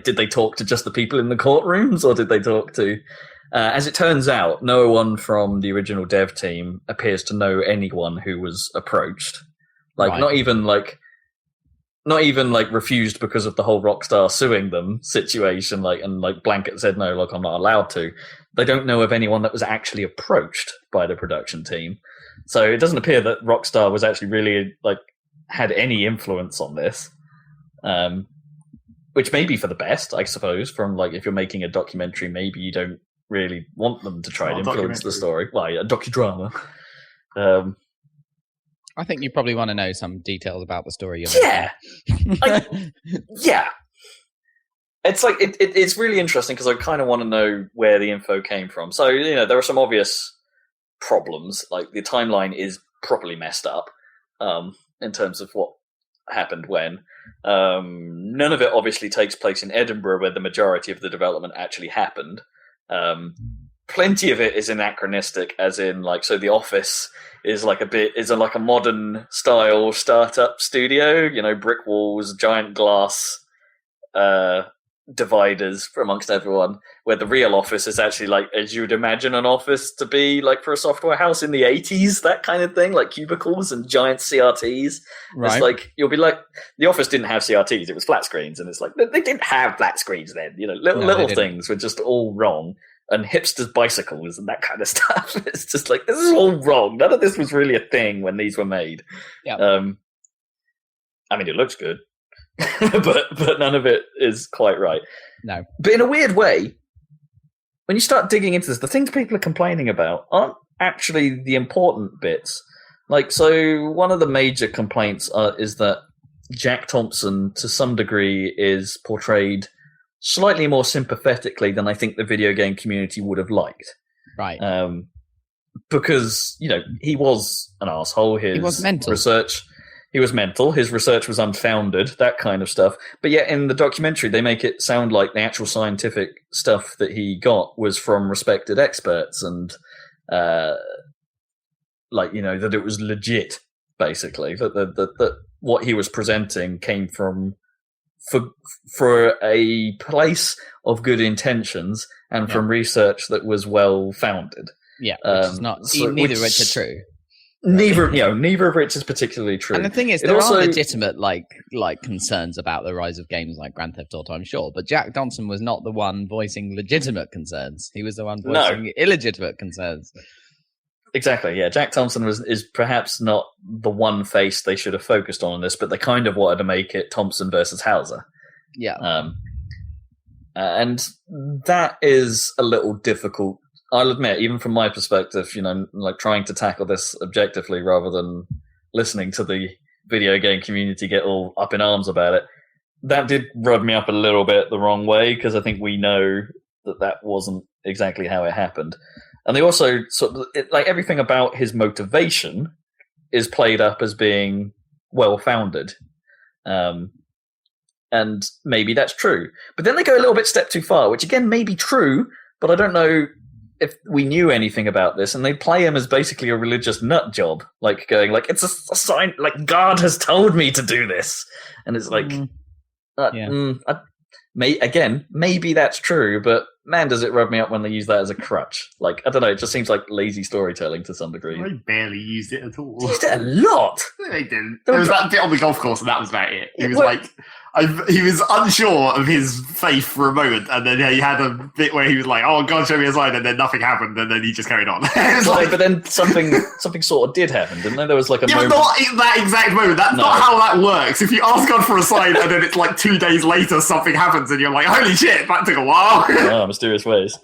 did they talk to just the people in the courtrooms, or did they talk to? As it turns out, no one from the original dev team appears to know anyone who was approached. Like, not even refused because of the whole Rockstar suing them situation, and blanket said, no, look, I'm not allowed to. They don't know of anyone that was actually approached by the production team. So it doesn't appear that Rockstar was actually really, had any influence on this. Which may be for the best, I suppose, from, if you're making a documentary, maybe you don't really want them to try and influence the story. Well, a docudrama. I think you probably want to know some details about the story. Yeah. It's it's really interesting because I kind of want to know where the info came from. So, there are some obvious problems. Like, the timeline is properly messed up in terms of what happened when. None of it obviously takes place in Edinburgh, where the majority of the development actually happened. Plenty of it is anachronistic, as in, so The Office is a modern style startup studio, brick walls, giant glass dividers amongst everyone, where the real office is actually as you would imagine an office to be for a software house in the 80s, that kind of thing, cubicles and giant CRTs. Right. It's you'll be The Office didn't have CRTs, it was flat screens, and it's they didn't have flat screens then, little things were just all wrong. And hipsters' bicycles and that kind of stuff. It's just this is all wrong. None of this was really a thing when these were made. Yeah. I mean, it looks good, but none of it is quite right. No. But in a weird way, when you start digging into this, the things people are complaining about aren't actually the important bits. So one of the major complaints is that Jack Thompson, to some degree, is portrayed slightly more sympathetically than I think the video game community would have liked. Right. Because, he was an asshole. He was mental. He was mental. His research was unfounded, that kind of stuff. But yet in the documentary, they make it sound like the actual scientific stuff that he got was from respected experts and, that it was legit, basically. That what he was presenting came from for a place of good intentions and from research that was well founded. Yeah, which is not neither of which are true. Neither of which is particularly true. And the thing is, there are legitimate concerns about the rise of games like Grand Theft Auto, I'm sure. But Jack Thompson was not the one voicing legitimate concerns. He was the one voicing illegitimate concerns. Exactly, yeah. Jack Thompson is perhaps not the one face they should have focused on in this, but they kind of wanted to make it Thompson versus Hauser. Yeah. And that is a little difficult, I'll admit, even from my perspective, trying to tackle this objectively rather than listening to the video game community get all up in arms about it. That did rub me up a little bit the wrong way, because I think we know that wasn't exactly how it happened. And they also sort of like everything about his motivation is played up as being well-founded. And maybe that's true. But then they go a little bit step too far, which again may be true, but I don't know if we knew anything about this. And they play him as basically a religious nut job, like going like, it's a sign, like God has told me to do this. And it's like, maybe that's true, but man, does it rub me up when they use that as a crutch. Like, I don't know, it just seems like lazy storytelling to some degree. They barely used it at all. They used it a lot. They didn't. There was that bit on the golf course, and that was about it. He was he was unsure of his faith for a moment, and then he had a bit where he was like, "Oh, God, show me a sign," and then nothing happened, and then he just carried on. But then something sort of did happen, didn't there? There was like a moment. But not in that exact moment. That's not how that works. If you ask God for a sign, and then it's like 2 days later something happens, and you're like, "Holy shit, that took a while." Oh, mysterious ways.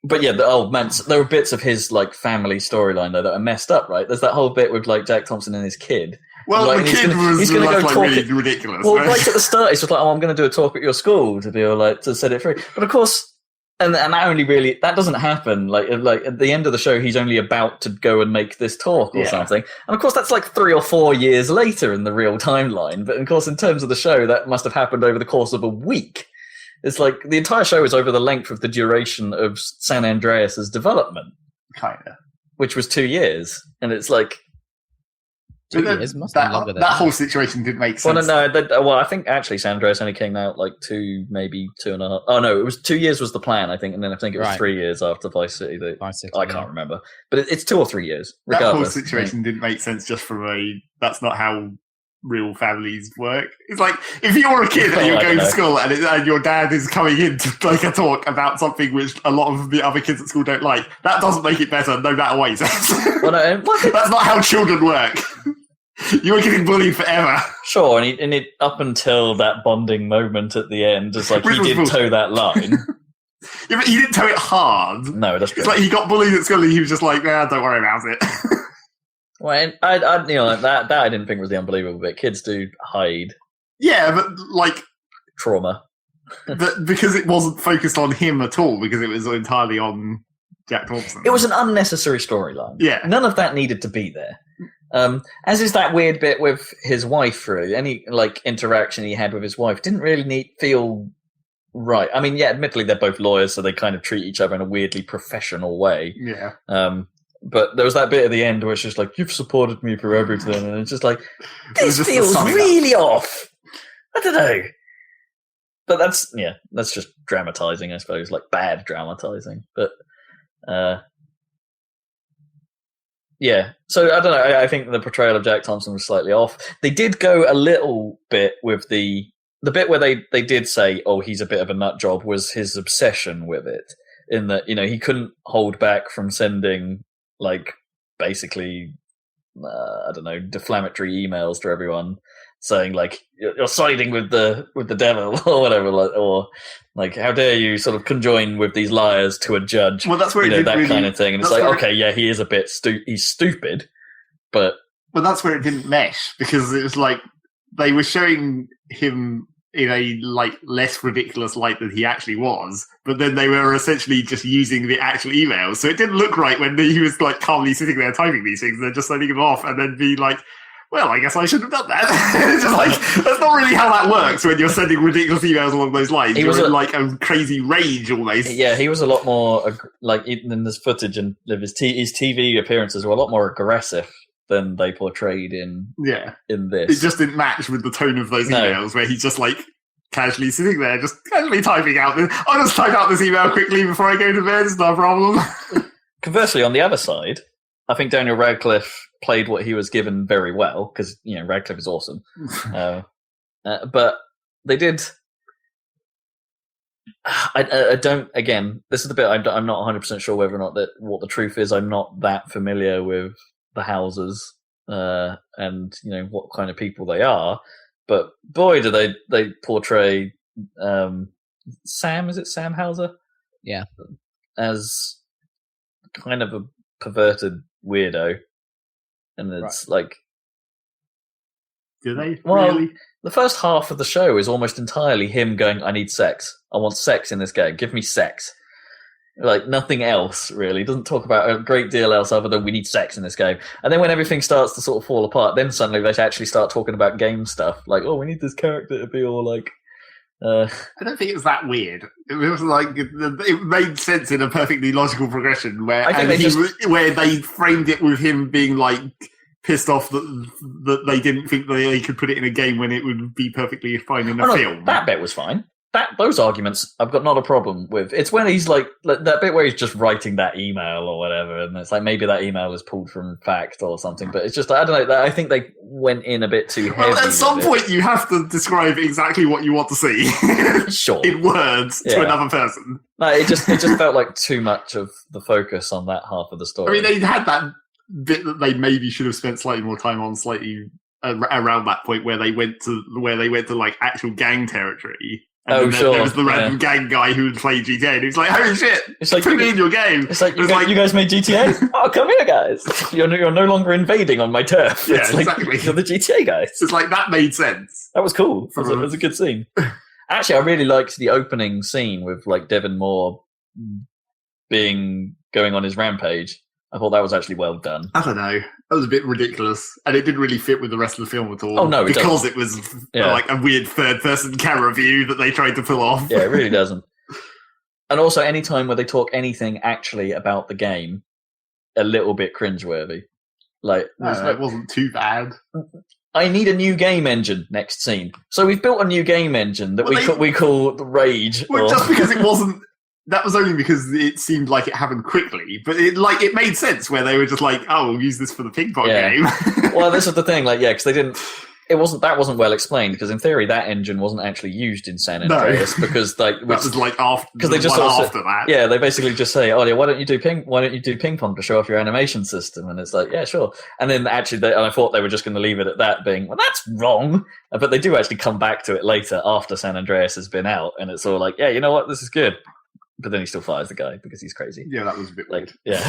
But yeah, there were bits of his like family storyline though that are messed up, right? There's that whole bit with like Jack Thompson and his kid. Well, like, the kid was really ridiculous. Well, right at the start, it's just like, "Oh, I'm going to do a talk at your school to be like to set it free." But of course, and that doesn't happen. Like at the end of the show, he's only about to go and make this talk or something. And of course, that's like 3 or 4 years later in the real timeline. But of course, in terms of the show, that must have happened over the course of a week. It's like the entire show is over the length of the duration of San Andreas's development, kinda, which was 2 years, and it's like. 2 years must be longer than that whole situation didn't make sense. Well, I think actually San Andreas only came out like 2.5. Oh no, it was 2 years was the plan, I think, and then I think it was 3 years after Vice City. I can't remember, but it's 2 or 3 years. Regardless, that whole situation didn't make sense just from that's not how real families work. It's like if you're a kid and you're going to school and your dad is coming in to make a talk about something which a lot of the other kids at school don't like, that doesn't make it better no matter what he says. Well, that's not how children work. You were getting bullied forever. Sure, and it up until that bonding moment at the end, it's like he did toe that line. Yeah, but he didn't toe it hard. No, that's true. It's like he got bullied at school and he was just like, don't worry about it. Well, that I didn't think was the unbelievable bit. Kids do hide. Yeah, but like trauma. But because it wasn't focused on him at all, because it was entirely on Jack Thompson. It was an unnecessary storyline. Yeah, none of that needed to be there. As is that weird bit with his wife. Really, any like interaction he had with his wife didn't really feel right. I mean, yeah, admittedly they're both lawyers, so they kind of treat each other in a weirdly professional way. Yeah. But there was that bit at the end where it's just like, "You've supported me through everything," and it's just like, this feels really off. I don't know. But that's just dramatizing, I suppose, like bad dramatizing. But yeah, so I don't know. I think the portrayal of Jack Thompson was slightly off. They did go a little bit with the bit where they did say, "Oh, he's a bit of a nut job," was his obsession with it. In that, he couldn't hold back from sending like basically I don't know, defamatory emails to everyone saying like you're siding with the devil or whatever, or like how dare you sort of conjoin with these liars to a judge. Well, that's where that kind of thing, and it's like, okay, yeah, he is a bit he's stupid, but that's where it didn't mesh, because it was like they were showing him in a like less ridiculous light than he actually was, but then they were essentially just using the actual emails, so it didn't look right when he was like calmly sitting there typing these things and then just sending them off and then be like, well, I guess I should have done that. It's just like, that's not really how that works when you're sending ridiculous emails along those lines. You're in like a crazy rage almost. Yeah, he was a lot more like in this footage and his TV appearances were a lot more aggressive than they portrayed in this. It just didn't match with the tone of those emails where he's just like casually sitting there, just casually typing out this. I'll just type out this email quickly before I go to bed. It's no problem. Conversely, on the other side, I think Daniel Radcliffe played what he was given very well, because Radcliffe is awesome. But they did. I don't. Again, this is the bit I'm not 100% sure whether or not what the truth is. I'm not that familiar with the houses and what kind of people they are. But boy, do they portray Sam? Is it Sam Hauser? Yeah, as kind of a perverted weirdo, and it's like, do they? Well, really? The first half of the show is almost entirely him going, "I need sex. I want sex in this game. Give me sex." Like, nothing else, really. It doesn't talk about a great deal else other than we need sex in this game. And then when everything starts to sort of fall apart, then suddenly they actually start talking about game stuff. Like, oh, we need this character to be all like... I don't think it was that weird. It was like... It made sense in a perfectly logical progression where they framed it with him being, like, pissed off that they didn't think that they could put it in a game when it would be perfectly fine in a film. That bit was fine. Those arguments I've got not a problem with. It's when he's like that bit where he's just writing that email or whatever, and it's like maybe that email is pulled from fact or something. But it's just I don't know. I think they went in a bit too heavy. Well, at some point, you have to describe exactly what you want to see, sure, in words to another person. No, it just felt like too much of the focus on that half of the story. I mean, they had that bit that they maybe should have spent slightly more time on, slightly around that point where they went to like actual gang territory. And sure. There was the random gang guy who would play GTA, and he was like, "Holy shit! It's like put me in your game." It's like, you guys made GTA. Oh, come here, guys! You're no longer invading on my turf. Yeah, it's like, exactly. You're the GTA guys. It's like that made sense. That was cool. It was a good scene. Actually, I really liked the opening scene with like Devon Moore going on his rampage. I thought that was actually well done. I don't know. That was a bit ridiculous. And it didn't really fit with the rest of the film at all. Oh, no, because it was like a weird third-person camera view that they tried to pull off. Yeah, it really doesn't. And also, any time where they talk anything actually about the game, a little bit cringeworthy. Like, it wasn't too bad. I need a new game engine. Next scene. So we've built a new game engine that we call the Rage. Well, just because it wasn't. That was only because it seemed like it happened quickly, but it made sense where they were just like, "Oh, we'll use this for the ping pong game." Well, this is the thing, because they didn't. That wasn't well explained because in theory that engine wasn't actually used in San Andreas because that was like after because they just after that. Yeah, they basically just say, "Oh, yeah, why don't you do ping pong to show off your animation system?" And it's like, "Yeah, sure." And then actually, and I thought they were just going to leave it at that, being, "Well, that's wrong." But they do actually come back to it later after San Andreas has been out, and it's all like, "Yeah, you know what? This is good." But then he still fires the guy because he's crazy. Yeah, that was a bit weird. Yeah.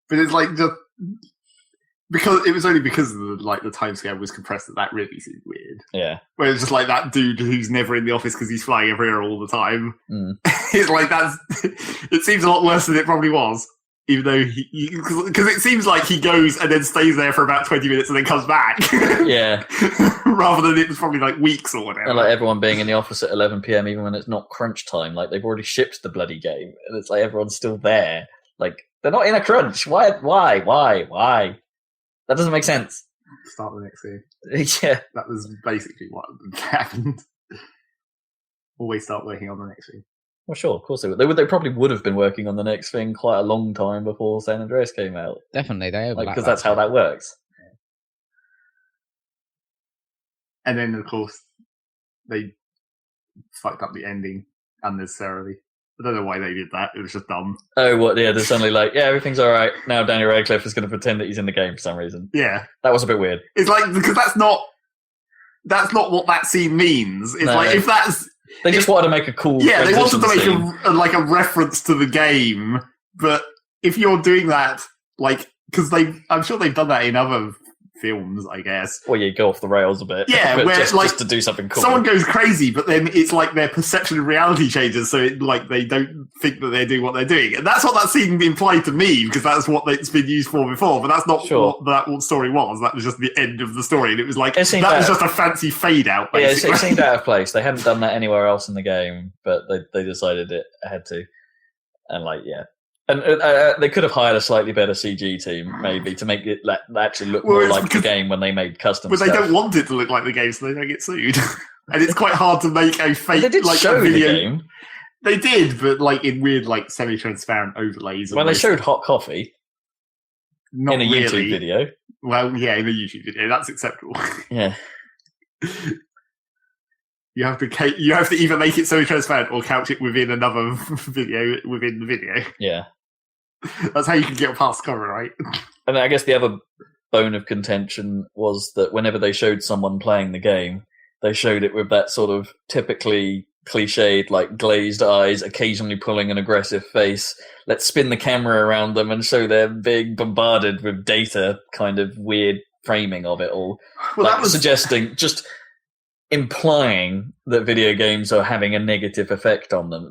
But it's like just because it was only because of the time scale was compressed that really seemed weird. Yeah. Where it's just like that dude who's never in the office because he's flying everywhere all the time. Mm. It's like it seems a lot worse than it probably was. Even though because it seems like he goes and then stays there for about 20 minutes and then comes back. Yeah. Rather than it was probably like weeks or whatever. And like everyone being in the office at 11 p.m. even when it's not crunch time. Like they've already shipped the bloody game. And it's like everyone's still there. Like they're not in a crunch. Why? That doesn't make sense. Start the next scene. Yeah. That was basically what happened. Always start working on the next scene. Well, sure, of course they would. They probably would have been working on the next thing quite a long time before San Andreas came out. Definitely, they overlap. Because that's how that works. And then, of course, they fucked up the ending unnecessarily. I don't know why they did that. It was just dumb. Oh, what? Yeah, they're suddenly like, yeah, everything's all right. Now Daniel Radcliffe is going to pretend that he's in the game for some reason. Yeah. That was a bit weird. It's like, because that's not what that scene means. It's like, if that's... They just wanted to make a cool. Yeah, they wanted to make a reference to the game, but if you're doing that, because I'm sure they've done that in other films, I guess. Well, you go off the rails a bit. Yeah, but where just to do something cool. Someone goes crazy, but then it's like their perception of reality changes, so they don't think that they're doing what they're doing, and that's what that scene implied to me, because that's what it's been used for before. But that's not what that story was. That was just the end of the story, and it was like that was just a fancy fade out. Basically. Yeah, it seemed out of place. They hadn't done that anywhere else in the game, but they decided it had to, and And they could have hired a slightly better CG team, maybe, to make it actually look more like the game when they made custom stuff. But they don't want it to look like the game, so they don't get sued. And it's quite hard to make a fake they did show a video. The game. They did, but in weird semi-transparent overlays. When they showed hot coffee not in a really. YouTube video. Well, yeah, in a YouTube video, that's acceptable. Yeah. You have to either make it semi-transparent or couch it within another video within the video. Yeah. That's how you can get past cover, right? And I guess the other bone of contention was that whenever they showed someone playing the game, they showed it with that sort of typically cliched, glazed eyes, occasionally pulling an aggressive face. Let's spin the camera around them and show they're being bombarded with data, kind of weird framing of it all. Well, that was suggesting, implying that video games are having a negative effect on them.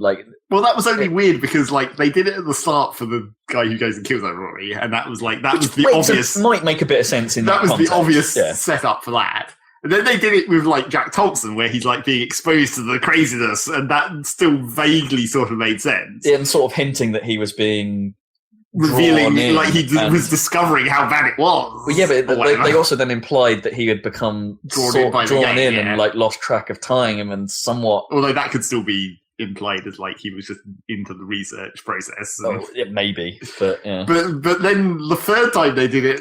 Well, that was only weird because like they did it at the start for the guy who goes and kills everybody, and that was the obvious. Might make a bit of sense in that. Was context. The obvious setup for that. And then they did it with like Jack Thompson, where he's like being exposed to the craziness, and that still vaguely sort of made sense. Yeah, and sort of hinting that he was being revealing, like he was discovering how bad it was. Well, yeah, but they also then implied that he had become drawn in and like lost track of time and somewhat. Although that could still be implied as like he was just into the research process. Oh, yeah, maybe, but yeah. But then the third time they did it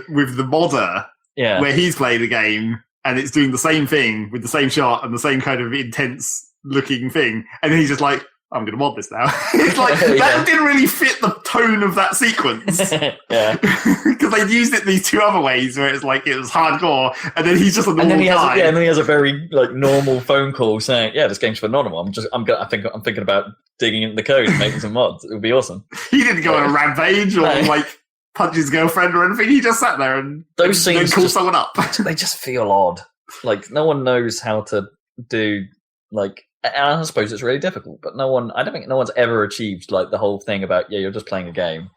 with the modder, where he's playing the game and it's doing the same thing with the same shot and the same kind of intense looking thing, and then he's just like, I'm going to mod this now. It's like, that didn't really fit the tone of that sequence. Because they'd used it these two other ways where it's like, it was hardcore, and then he's just a normal guy. And then he has a very like normal phone call saying, yeah, this game's phenomenal. I'm thinking about digging into the code and making some mods. It would be awesome. He didn't go on a rampage or like punch his girlfriend or anything. He just sat there and those scenes call someone up. They just feel odd. Like, no one knows how to do, like, and I suppose it's really difficult, but I don't think no one's ever achieved like the whole thing about, you're just playing a game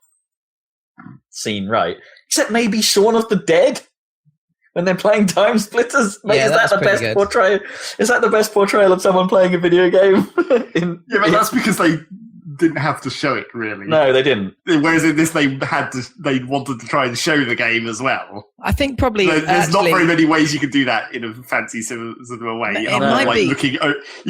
scene right. Except maybe Shaun of the Dead when they're playing Time Splitters. Is that the best portrayal? Is that the best portrayal of someone playing a video game? But that's because they didn't have to show it, really. No, they didn't. Whereas in this, they wanted to try and show the game as well. I think probably there's not very many ways you can do that in a fancy sort of a way. It might be. You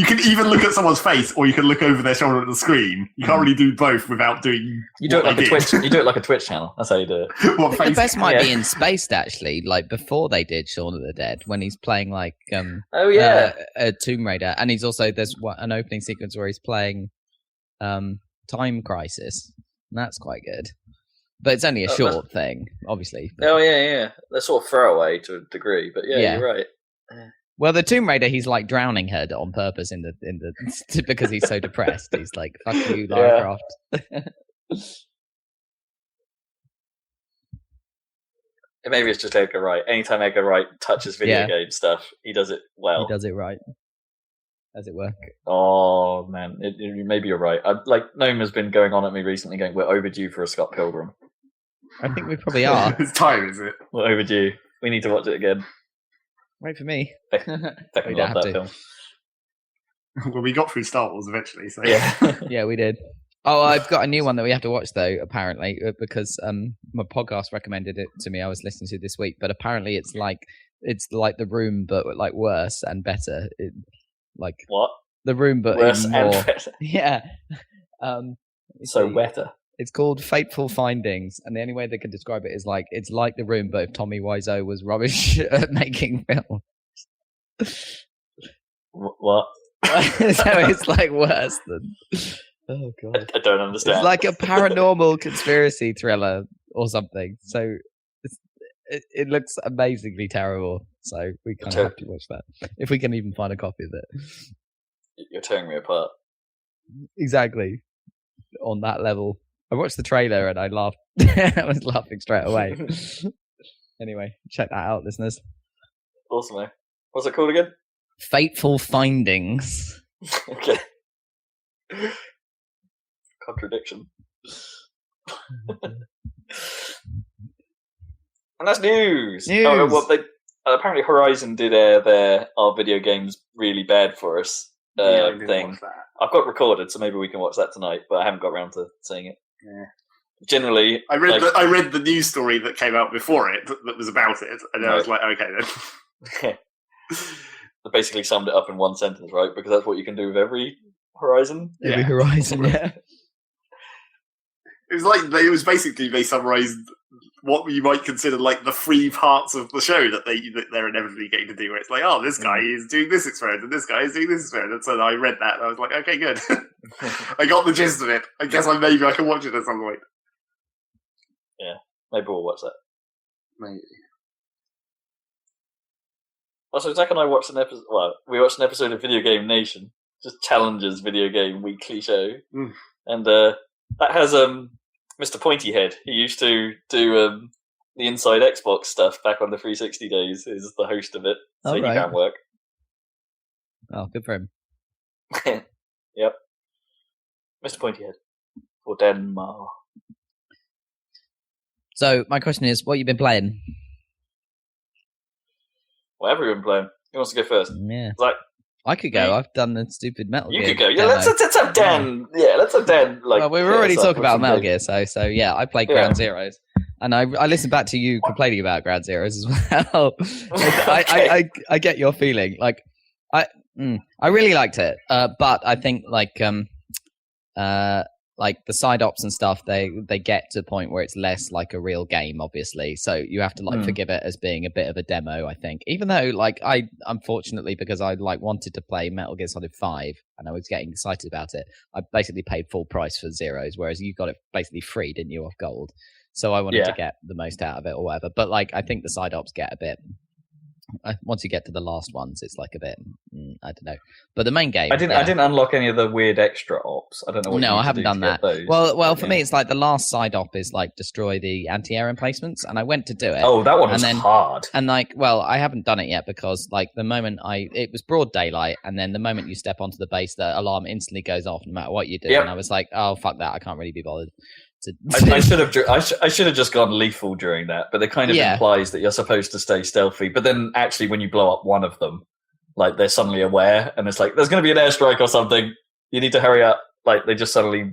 can either look at someone's face, or you can look over their shoulder at the screen. You can't really do both without doing. You do it like a Twitch. You do it like a Twitch channel. That's how you do it. The best might be in Spaced, actually. Like before they did Shaun of the Dead, when he's playing like a Tomb Raider, and he's also there's an opening sequence where he's playing Time Crisis, and that's quite good. But it's only a short thing, obviously. Oh, yeah. They're sort of throwaway to a degree, but yeah, you're right. Well, the Tomb Raider, he's like drowning her on purpose in the because he's so depressed. He's like, "Fuck you, Lara Croft." Maybe it's just Edgar Wright. Anytime Edgar Wright touches video game stuff, he does it well. He does it right. Does it work? Oh man, maybe you're right. Noam has been going on at me recently, going, "We're overdue for a Scott Pilgrim." I think we probably are. It's time, is it? We're overdue. We need to watch it again. Wait for me. We don't have that film. Well, we got through Star Wars eventually, so yeah, we did. Oh, I've got a new one that we have to watch though. Apparently, because my podcast recommended it to me. I was listening to it this week, but apparently it's like The Room, but like worse and better. Like what? The Room, but worse even more. And better. Yeah. Wetter. It's called Fateful Findings, and the only way they can describe it is like it's like The Room, but if Tommy Wiseau was rubbish at making films. What? So it's like worse than. Oh god! I don't understand. It's like a paranormal conspiracy thriller or something. So it looks amazingly terrible. So we kind of have to watch that if we can even find a copy of it. You're tearing me apart. Exactly. On that level, I watched the trailer and I laughed. I was laughing straight away. Anyway, check that out, listeners. Awesome, mate. What's it called again? Fateful Findings. Okay. Contradiction. And that's news. Oh, well, apparently Horizon did our video games really bad for us thing. I've got recorded, so maybe we can watch that tonight, but I haven't got around to seeing it. Yeah. Generally, I read the news story that came out before it that was about it, and I was like, okay then. They basically summed it up in one sentence, right? Because that's what you can do with every Horizon. Every Horizon, yeah. It was basically they summarised what you might consider like the 3 parts of the show that they're inevitably going to do. Where it's like, oh, this guy is doing this experiment, and this guy is doing this experiment. And so I read that, and I was like, okay, good. I got the gist of it. I guess maybe I can watch it at some point. Yeah, maybe we'll watch that. Maybe. Also, Zach and I watched an episode. Well, we watched an episode of Video Game Nation, just challenges video game weekly show, and that has Mr. Pointy Head. He used to do the Inside Xbox stuff back on the 360 days. Is the host of it, so he can work. Oh, good for him. Yep. Mr. Pointyhead. For Denmark. So, my question is, what have you been playing? Whatever you've been playing. Who wants to go first? Yeah. Like, I could go. I've done the stupid Metal Gear. You could go. Yeah, demo. let's have Dan. Yeah, let's have Dan. Well, we were already talking about Metal Gear, so yeah, I played Ground Zeroes. And I listened back to you complaining about Ground Zeroes as well. I get your feeling. Like, I really liked it, but I think like the side ops and stuff, they get to a point where it's less like a real game, obviously. So you have to forgive it as being a bit of a demo, I think. Even though I unfortunately, because I wanted to play Metal Gear Solid 5 and I was getting excited about it, I basically paid full price for Zeros, whereas you got it basically free, didn't you, off gold. So I wanted to get the most out of it or whatever. But I think the side ops get a bit. Once you get to the last ones, it's like a bit. I don't know. But the main game, I didn't unlock any of the weird extra ops. I don't know. No, I haven't done that. Well, for me, it's like the last side op is destroy the anti-air emplacements, and I went to do it. Oh, that one was hard. And I haven't done it yet because the moment it was broad daylight, and then the moment you step onto the base, the alarm instantly goes off no matter what you do. Yep. And I was like, oh fuck that, I can't really be bothered. I should have just gone lethal during that, but it kind of implies that you're supposed to stay stealthy. But then actually, when you blow up one of them, they're suddenly aware, and it's like there's going to be an airstrike or something. You need to hurry up. They just suddenly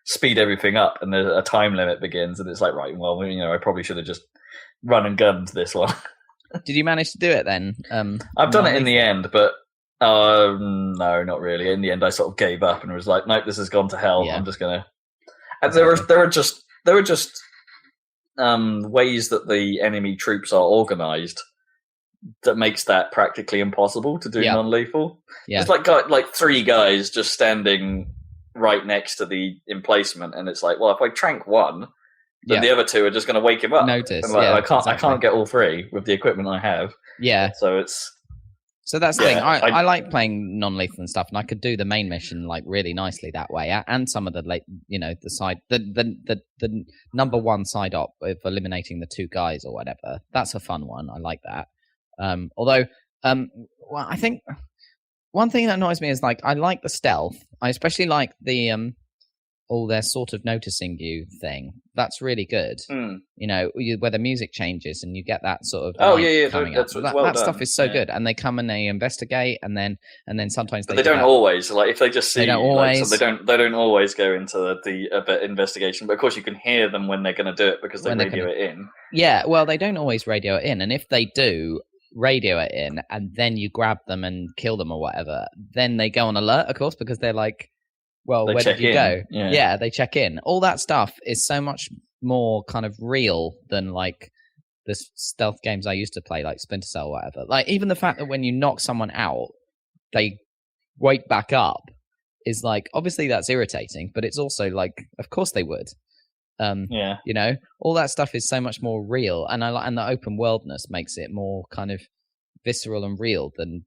speed everything up, and a time limit begins, and it's like, right, well, I probably should have just run and gunned this one. Did you manage to do it then? I've done it in the end, but no, not really. In the end, I sort of gave up and was like, nope, this has gone to hell. Yeah. I'm just gonna. And there were just ways that the enemy troops are organized that makes that practically impossible to do non-lethal. Yeah. It's like three guys just standing right next to the emplacement, and it's like, well, if I trank one, then the other two are just going to wake him up. Notice, and I can't get all three with the equipment I have. Yeah. So that's the thing. I like playing non-lethal and stuff, and I could do the main mission really nicely that way, and some of the the side, the number one side op of eliminating the two guys or whatever. That's a fun one. I like that. Although, I think one thing that annoys me is I like the stealth. I especially like the they're sort of noticing you thing. That's really good. Where the music changes and you get that sort of coming up. That stuff is so good. And they come and they investigate, and then sometimes they don't always. If they just see, they don't always. So they don't always go into the investigation. But of course, you can hear them when they're going to do it because they radio it in. Yeah, well, they don't always radio it in, and if they do radio it in, and then you grab them and kill them or whatever, then they go on alert, of course, because they're like, well, where did you go? Yeah, they check in. All that stuff is so much more kind of real than the stealth games I used to play, like Splinter Cell or whatever. Even the fact that when you knock someone out, they wake back up is obviously that's irritating, but it's also of course they would. All that stuff is so much more real, and the open worldness makes it more kind of visceral and real than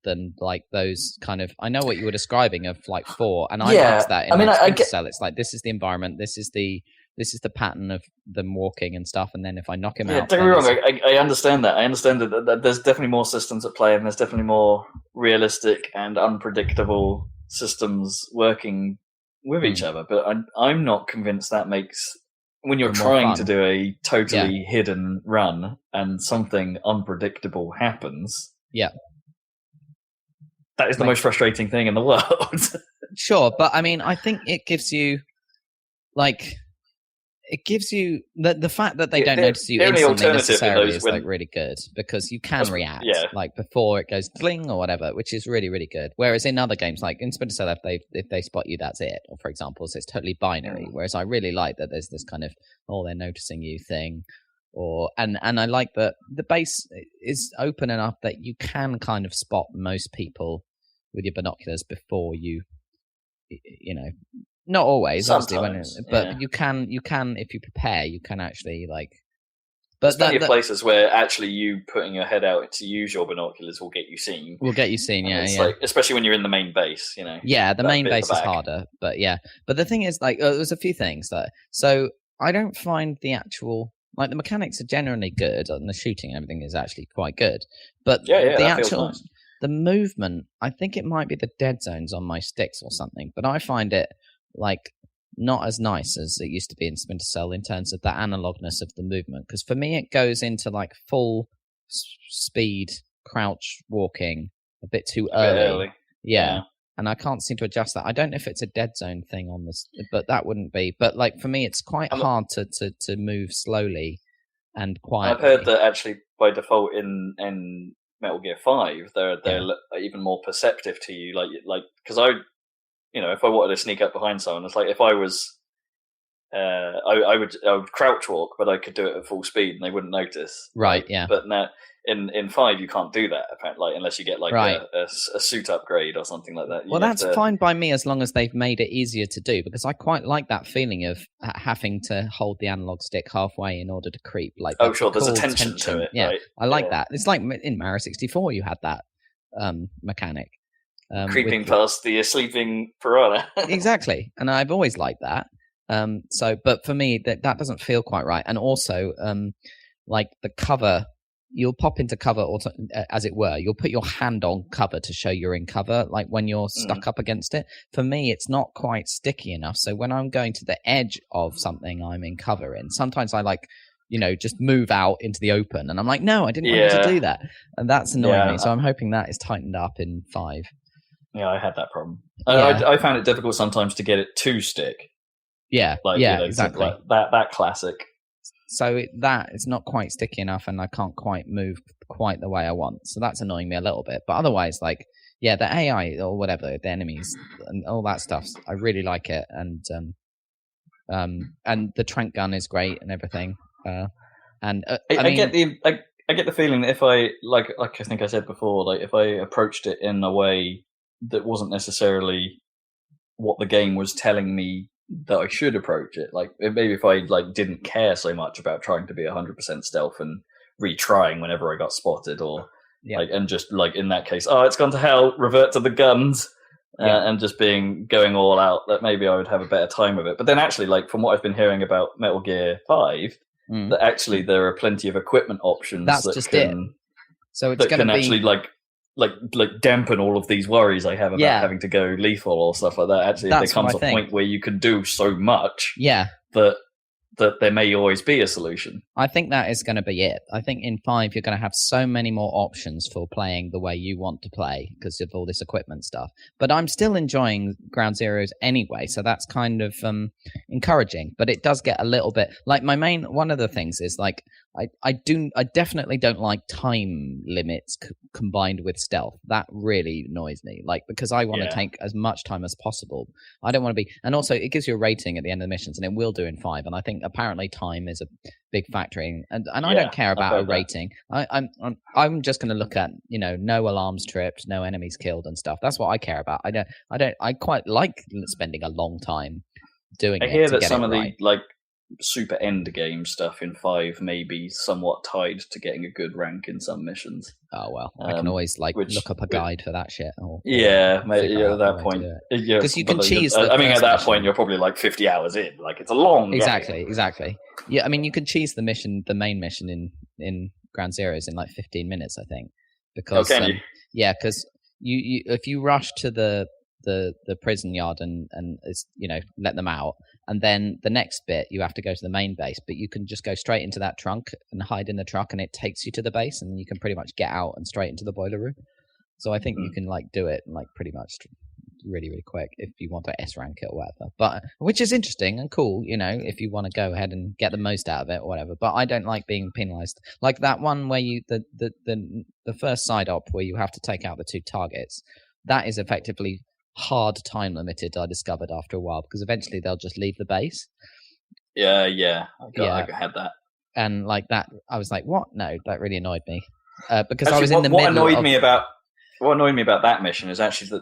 those kind of. I know what you were describing of 4, and I liked that. Splinter Cell, it's this is the environment, this is the pattern of them walking and stuff, and then if I knock him out, don't get me wrong, I understand that. I understand that there's definitely more systems at play, and there's definitely more realistic and unpredictable systems working with each other. But I'm not convinced that makes. When you're trying to do a totally hidden run and something unpredictable happens, that is the most frustrating thing in the world. Sure, but I think it gives you, the fact that they don't notice you instantly necessarily is really good, because you can react before it goes cling or whatever, which is really, really good. Whereas in other games, like in Splinter Cell, if they spot you, that's it. Or for example, so it's totally binary. Whereas I really like that there's this kind of they're noticing you thing, and I like that the base is open enough that you can kind of spot most people with your binoculars before you. Not always, obviously, but you can if you prepare, you can actually But there's plenty of places where actually you putting your head out to use your binoculars will get you seen. Especially when you're in the main base, Yeah, the main base is harder, but But the thing is, there's a few things so I don't find the actual the mechanics are generally good, and the shooting and everything is actually quite good, but the actual. Nice. The movement, I think it might be the dead zones on my sticks or something, but I find it like not as nice as it used to be in Splinter Cell in terms of the analogness of the movement. Because for me, it goes into like full speed crouch walking a bit too early. Yeah. And I can't seem to adjust that. I don't know if it's a dead zone thing on this, but that wouldn't be. But like for me, it's quite hard to move slowly and quietly. I've heard that actually by default in Metal Gear 5, they're even more perceptive to you. Like because if I wanted to sneak up behind someone, it's like if I was, I would crouch walk, but I could do it at full speed and they wouldn't notice. Right. Yeah. But now in 5 you can't do that apparently, unless you get like a suit upgrade or something like that. Well, that's fine by me as long as they've made it easier to do, because I quite like that feeling of having to hold the analog stick halfway in order to creep. Like, there's a tension to it. Yeah, right? I like that. It's like in Mario 64, you had that mechanic. Creeping past the sleeping piranha. Exactly, and I've always liked that. But for me, that doesn't feel quite right. And also, like the cover, you'll pop into cover, as it were. You'll put your hand on cover to show you're in cover, like when you're stuck up against it. For me, it's not quite sticky enough. So when I'm going to the edge of something I'm in cover in, sometimes I just move out into the open. And I'm like, no, I didn't want you to do that. And that's annoying me. So I'm hoping that is tightened up in 5. Yeah, I had that problem. I found it difficult sometimes to get it to stick. Yeah, exactly. That classic. So it's not quite sticky enough, and I can't quite move quite the way I want. So that's annoying me a little bit. But otherwise, the AI or whatever, the enemies and all that stuff, I really like it. And the trank gun is great and everything. I get the feeling that if I like I think I said before, like if I approached it in a way that wasn't necessarily what the game was telling me that I should approach it, like maybe if I didn't care so much about trying to be 100% stealth and retrying whenever I got spotted, or and just in that case, it's gone to hell, revert to the guns, and just going all out, that maybe I would have a better time with it. But then actually, from what I've been hearing about Metal Gear 5, that actually there are plenty of equipment options. That's that just can, it. So it's going to be actually dampen all of these worries I have about having to go lethal or stuff like that. Actually, there comes a point where you can do so much that there may always be a solution. I think that is going to be it. I think in 5 you're going to have so many more options for playing the way you want to play because of all this equipment stuff. But I'm still enjoying Ground Zeroes anyway, so that's kind of encouraging. But it does get a little bit one of the things is I definitely don't like time limits combined with stealth. That really annoys me. Because I want to take as much time as possible. I don't want to be, and also it gives you a rating at the end of the missions, and it will do in 5. And I think apparently time is a big factor in, and I don't care about a rating. I'm just going to look at no alarms tripped, no enemies killed, and stuff. That's what I care about. I quite like spending a long time doing it. I hear that some of the super end game stuff in 5 may be somewhat tied to getting a good rank in some missions. Oh well, I can always look up a guide for that shit. Maybe at that point, because you can cheese. At that point, you're probably 50 hours in. It's a long exactly. Yeah, I mean, you can cheese the main mission in Ground Zeroes in 15 minutes, I think. Because because you if you rush to the prison yard and let them out, and then the next bit you have to go to the main base, but you can just go straight into that trunk and hide in the truck, and it takes you to the base, and you can pretty much get out and straight into the boiler room. So I think you can do it pretty much really, really quick if you want to S rank it or whatever. But which is interesting and cool, if you want to go ahead and get the most out of it or whatever. But I don't like being penalized. Like that one where the first side op where you have to take out the 2 targets, that is effectively hard time limited, I discovered after a while, because eventually they'll just leave the base. I had that. And that, I was like, what? No, that really annoyed me. Because actually, I was in the middle. What annoyed me about that mission is actually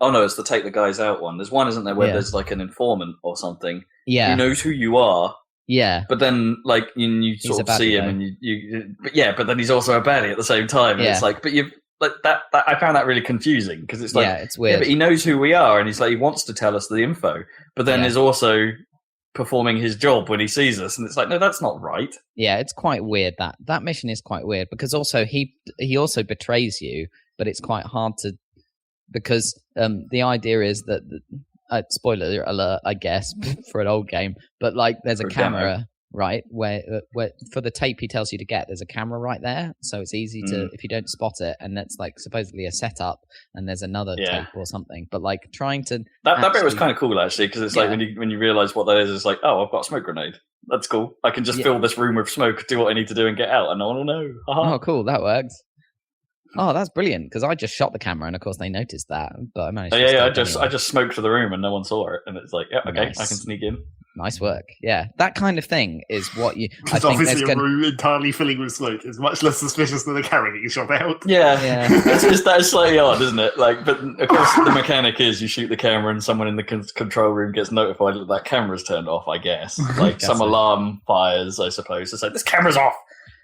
it's the take the guys out one. There's one, isn't there, where there's an informant or something who knows who you are. Yeah. But then you sort of see him and but then he's also a baddie at the same time. And it's but you've that I found that really confusing, because it's it's weird. But he knows who we are, and he's he wants to tell us the info, but then is also performing his job when he sees us, and it's no, that's not right. Yeah, it's quite weird. That mission is quite weird, because also he also betrays you, but it's quite hard to, because the idea is that spoiler alert, I guess, for an old game, but like there's a camera, right, where for the tape he tells you to get, there's a camera right there, so it's easy to, if you don't spot it, and that's like supposedly a setup, and there's another tape or something, but like trying to... That bit was kind of cool, actually, because it's like when you realise what that is, it's like, oh, I've got a smoke grenade. That's cool. I can just fill this room with smoke, do what I need to do, and get out, and no one will know. Oh, cool, that works. Oh, that's brilliant, because I just shot the camera, and of course they noticed that, but I managed to I just smoked to the room, and no one saw it, and it's like, yeah, okay, nice. I can sneak in. Nice work. Yeah, that kind of thing is what you... Because obviously a room entirely filling with smoke is much less suspicious than a camera getting shot out. Yeah. That is slightly odd, isn't it? Like, but of course the mechanic is you shoot the camera and someone in the control room gets notified that camera's turned off, I guess. Like some alarm fires, I suppose. It's like, this camera's off!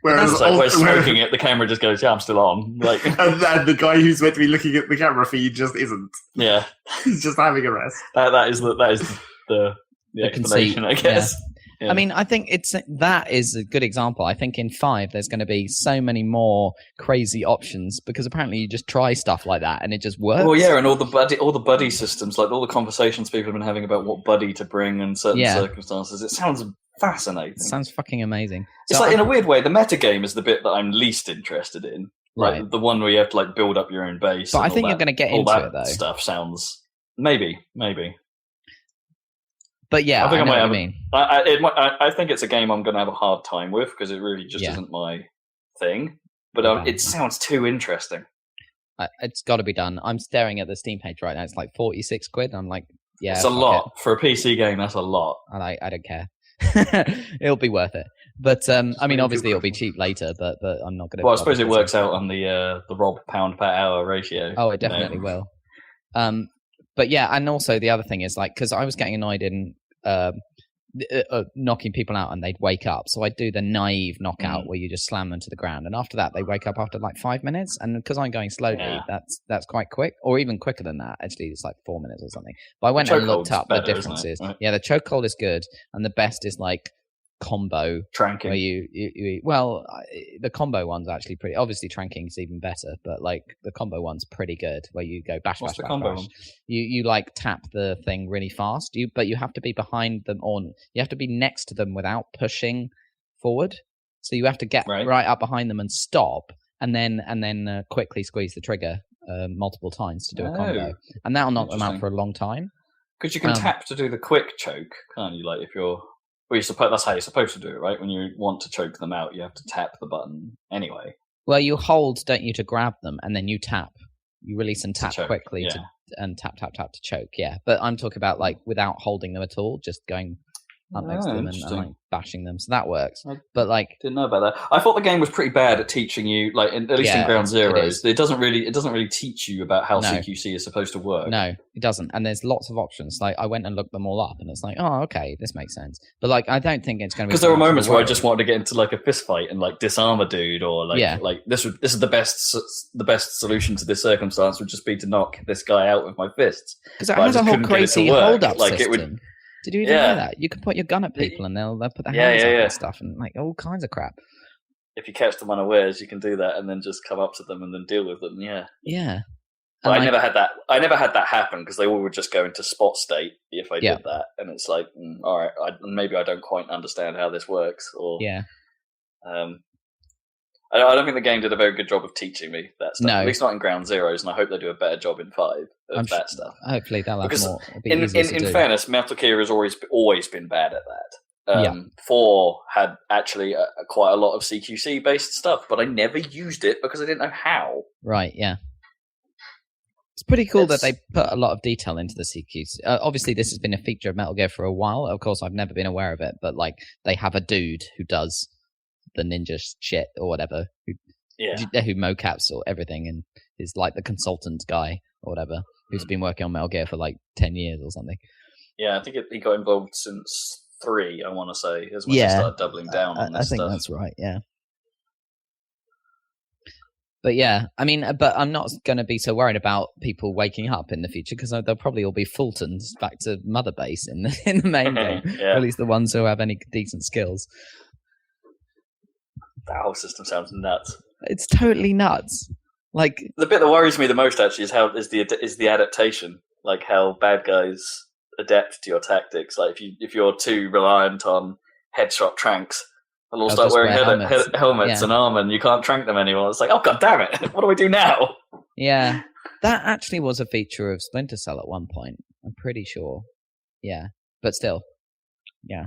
Whereas we're smoking it, the camera just goes, yeah, I'm still on. Like, and the guy who's meant to be looking at the camera feed just isn't. Yeah. He's just having a rest. That is the explanation, I guess. Yeah. I mean, I think that is a good example. I think in 5 there's going to be so many more crazy options because apparently you just try stuff like that and it just works. Well, yeah, and all the buddy systems, like all the conversations people have been having about what buddy to bring in certain circumstances. It sounds fascinating. It sounds fucking amazing. It's in a weird way, the metagame is the bit that I'm least interested in. Right. Like, the one where you have to like build up your own base. But I think you're going to get into it though. Stuff sounds maybe. But yeah, I know what I mean. I think it's a game I'm going to have a hard time with because it really just isn't my thing. But it sounds too interesting. It's got to be done. I'm staring at the Steam page right now. It's like 46 quid. I'm like, yeah, it's a lot for a PC game. That's a lot. I don't care. It'll be worth it. But I mean, obviously it'll be cheap later. But I'm not going to. Well, I suppose it works out on the Rob pound per hour ratio. Oh, it definitely will. But yeah, and also the other thing is like, because I was getting annoyed in knocking people out and they'd wake up. So I'd do the naive knockout where you just slam them to the ground. And after that, they wake up after like 5 minutes. And because I'm going slowly, that's quite quick, or even quicker than that. Actually, it's like 4 minutes or something. But I went and looked up the differences. Right? Yeah, the chokehold is good. And the best is like combo tranking, where you the combo one's actually pretty, obviously tranking is even better, but like the combo one's pretty good where you go bash. You like tap the thing really fast, but you have to be behind them, or you have to be next to them without pushing forward, so you have to get right up behind them and stop and then quickly squeeze the trigger multiple times to do a combo, and that'll knock them out for a long time, because you can tap to do the quick choke, can't you? Like if you're that's how you're supposed to do it, right? When you want to choke them out, you have to tap the button anyway. Well, you hold, don't you, to grab them, and then you tap. You release and tap quickly and tap to choke, yeah. But I'm talking about like without holding them at all, just going up next to them and like bashing them. So that works. But like, didn't know about that. I thought the game was pretty bad at teaching you, like at least in Ground Zeroes, it doesn't really teach you about how CQC is supposed to work. No, it doesn't. And there's lots of options. Like I went and looked them all up, and it's like, oh, okay, this makes sense. But like, I don't think it's going to be, because there were moments where I just wanted to get into like a fist fight and like disarm a dude, or like like this is the best solution to this circumstance would just be to knock this guy out with my fists. Because it has a whole crazy hold up system. Did you even know that? You can put your gun at people and they'll put their hands up and stuff and like all kinds of crap. If you catch them unawares, you can do that and then just come up to them and then deal with them. Yeah. Yeah. But I never had that. I never had that happen because they all would just go into spot state if I did that, and it's like, all right, maybe I don't quite understand how this works, or I don't think the game did a very good job of teaching me that stuff. No. At least not in Ground Zeroes, and I hope they do a better job in 5 of that stuff. Hopefully they'll have more. In fairness, Metal Gear has always been bad at that. 4 had actually quite a lot of CQC-based stuff, but I never used it because I didn't know how. Right, yeah. It's pretty cool that they put a lot of detail into the CQC. Obviously, this has been a feature of Metal Gear for a while. Of course, I've never been aware of it, but like they have a dude who does the ninja shit or whatever, who mocaps or everything, and is like the consultant guy or whatever, who's been working on Metal Gear for like 10 years or something. Yeah, I think he got involved since 3, I want to say, is when he started doubling down on this stuff. I think that's right, yeah. But yeah, I mean, but I'm not going to be so worried about people waking up in the future because they'll probably all be Fultons back to Mother Base in the main game, or at least the ones who have any decent skills. That whole system sounds nuts. It's totally nuts. Like the bit that worries me the most actually is the adaptation, like how bad guys adapt to your tactics. Like if you're too reliant on headshot tranks, they'll all start wearing helmets and armor, and you can't trank them anymore. It's like, oh god damn it, what do I do now? Yeah, that actually was a feature of Splinter Cell at one point. I'm pretty sure. Yeah, but still, yeah.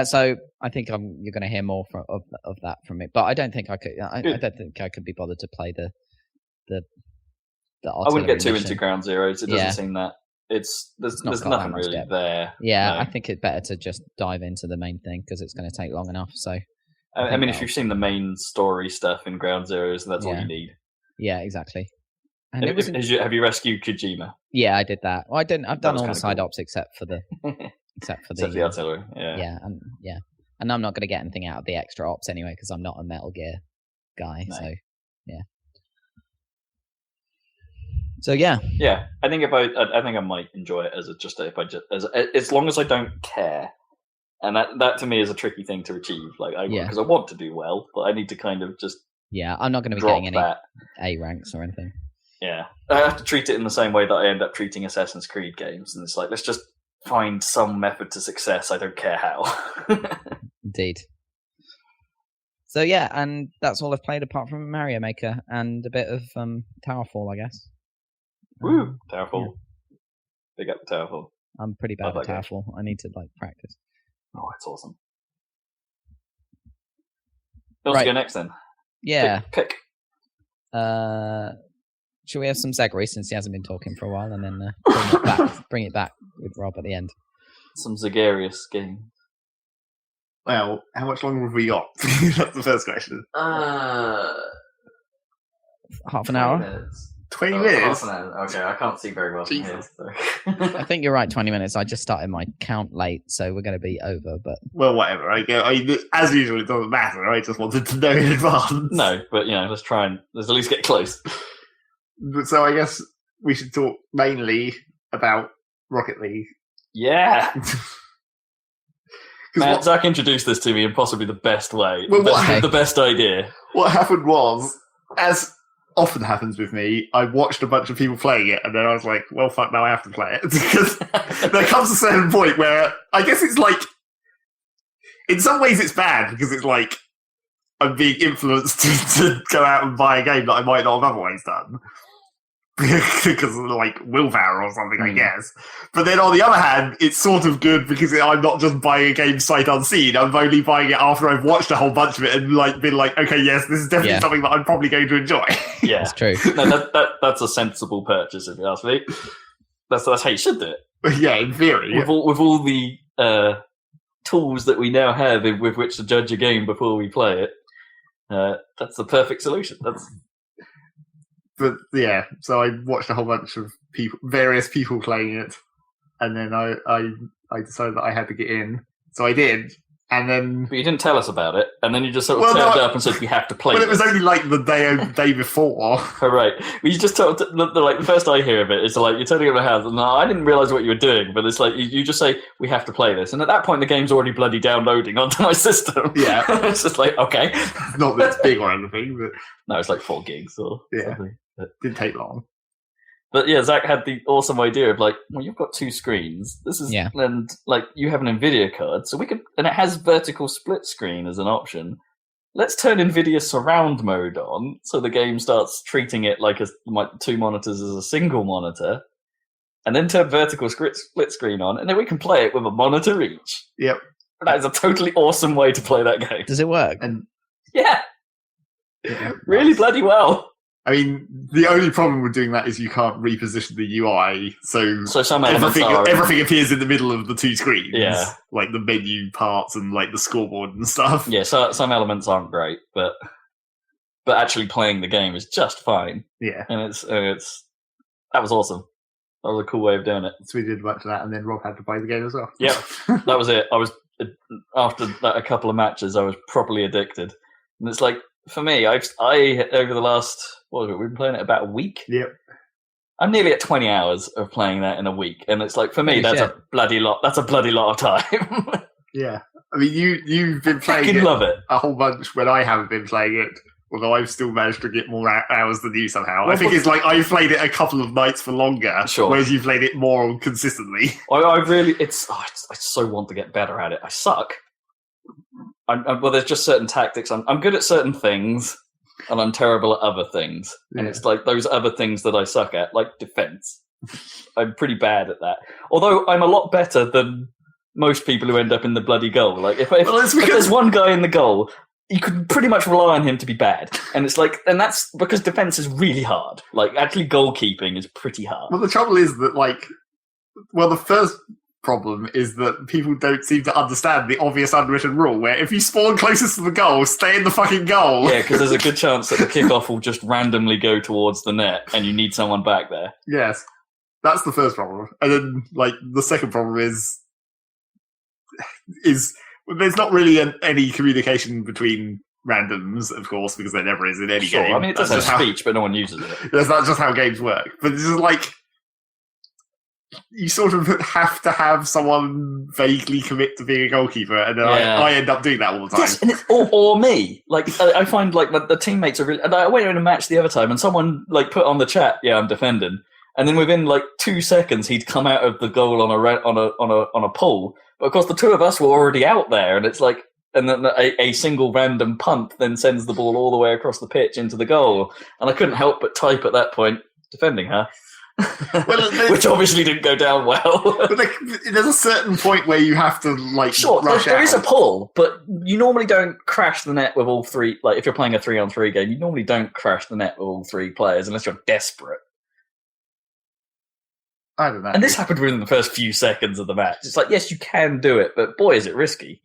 So I think you're going to hear more of that from me, but I don't think I could. I don't think I could be bothered to play the I wouldn't get too into Ground Zeroes. It doesn't seem that there's nothing really depth there. Yeah, no. I think it's better to just dive into the main thing because it's going to take long enough. So, I mean, if you've seen the main story stuff in Ground Zeroes, that's all you need. Yeah, exactly. And have you rescued Kojima? Yeah, I did that. Well, I didn't. I've done all the side ops except for the artillery. Yeah, and I'm not going to get anything out of the extra ops anyway because I'm not a Metal Gear guy. No. So, yeah. So yeah. I think I might enjoy it as long as I don't care, and that to me is a tricky thing to achieve. Like because I want to do well, but I need to kind of just I'm not going to be getting any A ranks or anything. Yeah, I have to treat it in the same way that I end up treating Assassin's Creed games, and it's like let's just find some method to success. I don't care how. Indeed. So yeah, and that's all I've played apart from Mario Maker and a bit of Towerfall, I guess. Woo! Towerfall. Yeah. Big up Towerfall. I'm pretty bad at Towerfall. I need to practice. Oh, it's awesome. Let's go next then. Yeah. Pick. Should we have some Zachary since he hasn't been talking for a while, and then bring it back with Rob at the end? Some Zagarius game. Well, how much longer have we got? That's the first question. Half an hour. Minutes. 20 minutes? Half an hour. Okay, I can't see very well from here. So. I think you're right, 20 minutes. I just started my count late, so we're going to be over. But well, whatever. As usual, it doesn't matter. I just wanted to know in advance. No, but let's try and let's at least get close. So I guess we should talk mainly about Rocket League. Yeah. Man, Zach introduced this to me in possibly the best way. Well, the best idea. What happened was, as often happens with me, I watched a bunch of people playing it, and then I was like, well, fuck, now I have to play it. Because there comes a certain point where I guess it's like, in some ways it's bad, because it's like, I'm being influenced to go out and buy a game that I might not have otherwise done. Because of willpower or something, I guess. But then on the other hand, it's sort of good because I'm not just buying a game sight unseen. I'm only buying it after I've watched a whole bunch of it and been like, okay, yes, this is definitely something that I'm probably going to enjoy. Yeah, that's true. No, that's a sensible purchase, if you ask me. That's how you should do it. Yeah, in theory. With all the tools that we now have with which to judge a game before we play it, that's the perfect solution. But yeah, so I watched a whole bunch of various people playing it, and then I decided that I had to get in, so I did. And then, but you didn't tell us about it, and then you just sort of turned up and said we have to play. Well, it was only the day before. Oh, right. Well, you just told the first I hear of it is you're turning up a house, and I didn't realize what you were doing, but it's like you just say we have to play this, and at that point the game's already bloody downloading onto my system. Yeah, it's just like okay, not that it's big or anything, but no, it's like 4 gigs or something. It didn't take long. But yeah, Zach had the awesome idea of well, you've got 2 screens. This is and you have an NVIDIA card, so we could, and it has vertical split screen as an option. Let's turn NVIDIA surround mode on, so the game starts treating it like 2 monitors as a single monitor, and then turn vertical split screen on, and then we can play it with a monitor each. Yep, that is a totally awesome way to play that game. Does it work? And really bloody well. I mean, the only problem with doing that is you can't reposition the UI, so some everything appears in the middle of the 2 screens. Yeah. Like the menu parts and the scoreboard and stuff. Yeah, so some elements aren't great, but actually playing the game is just fine. Yeah. And it's that was awesome. That was a cool way of doing it. So we did a bunch of that, and then Rob had to buy the game as well. Yeah, that was it. I was after a couple of matches, I was properly addicted, and it's like for me, I over the last we've been playing it about a week. Yep. I'm nearly at 20 hours of playing that in a week, and it's like for me, that's a bloody lot. That's a bloody lot of time. Yeah, I mean, you've been playing it love it a whole bunch when I haven't been playing it. Although I've still managed to get more hours than you somehow. I think it's like I've played it a couple of nights for longer, whereas you've played it more consistently. I so want to get better at it. I suck. Well, there's just certain tactics. I'm good at certain things, and I'm terrible at other things. And it's like those other things that I suck at, like defense. I'm pretty bad at that. Although I'm a lot better than most people who end up in the bloody goal. Like if there's one guy in the goal, you could pretty much rely on him to be bad. And it's like, and that's because defense is really hard. Like, actually goalkeeping is pretty hard. Well, the trouble is that, the first problem is that people don't seem to understand the obvious unwritten rule, where if you spawn closest to the goal, stay in the fucking goal. Yeah, because there's a good chance that the kickoff will just randomly go towards the net, and you need someone back there. Yes. That's the first problem. And then, the second problem is there's not really any communication between randoms, of course, because there never is in any game. I mean, it does have speech, but no one uses it. That's not just how games work. But it's just you sort of have to have someone vaguely commit to being a goalkeeper, and then I end up doing that all the time. Yes, and it's, or me. I find the teammates are really. And I went in a match the other time, and someone put on the chat, "Yeah, I'm defending," and then within 2 seconds, he'd come out of the goal on a pull. But of course, the two of us were already out there, and it's and then a single random punt then sends the ball all the way across the pitch into the goal, and I couldn't help but type at that point, "Defending her." Which obviously didn't go down well. But there's a certain point where you have to rush out. There is a pull, but you normally don't crash the net with all three. If you're playing a 3-on-3 game, you normally don't crash the net with all three players unless you're desperate. I don't know. And this happened within the first few seconds of the match. It's yes, you can do it, but boy, is it risky.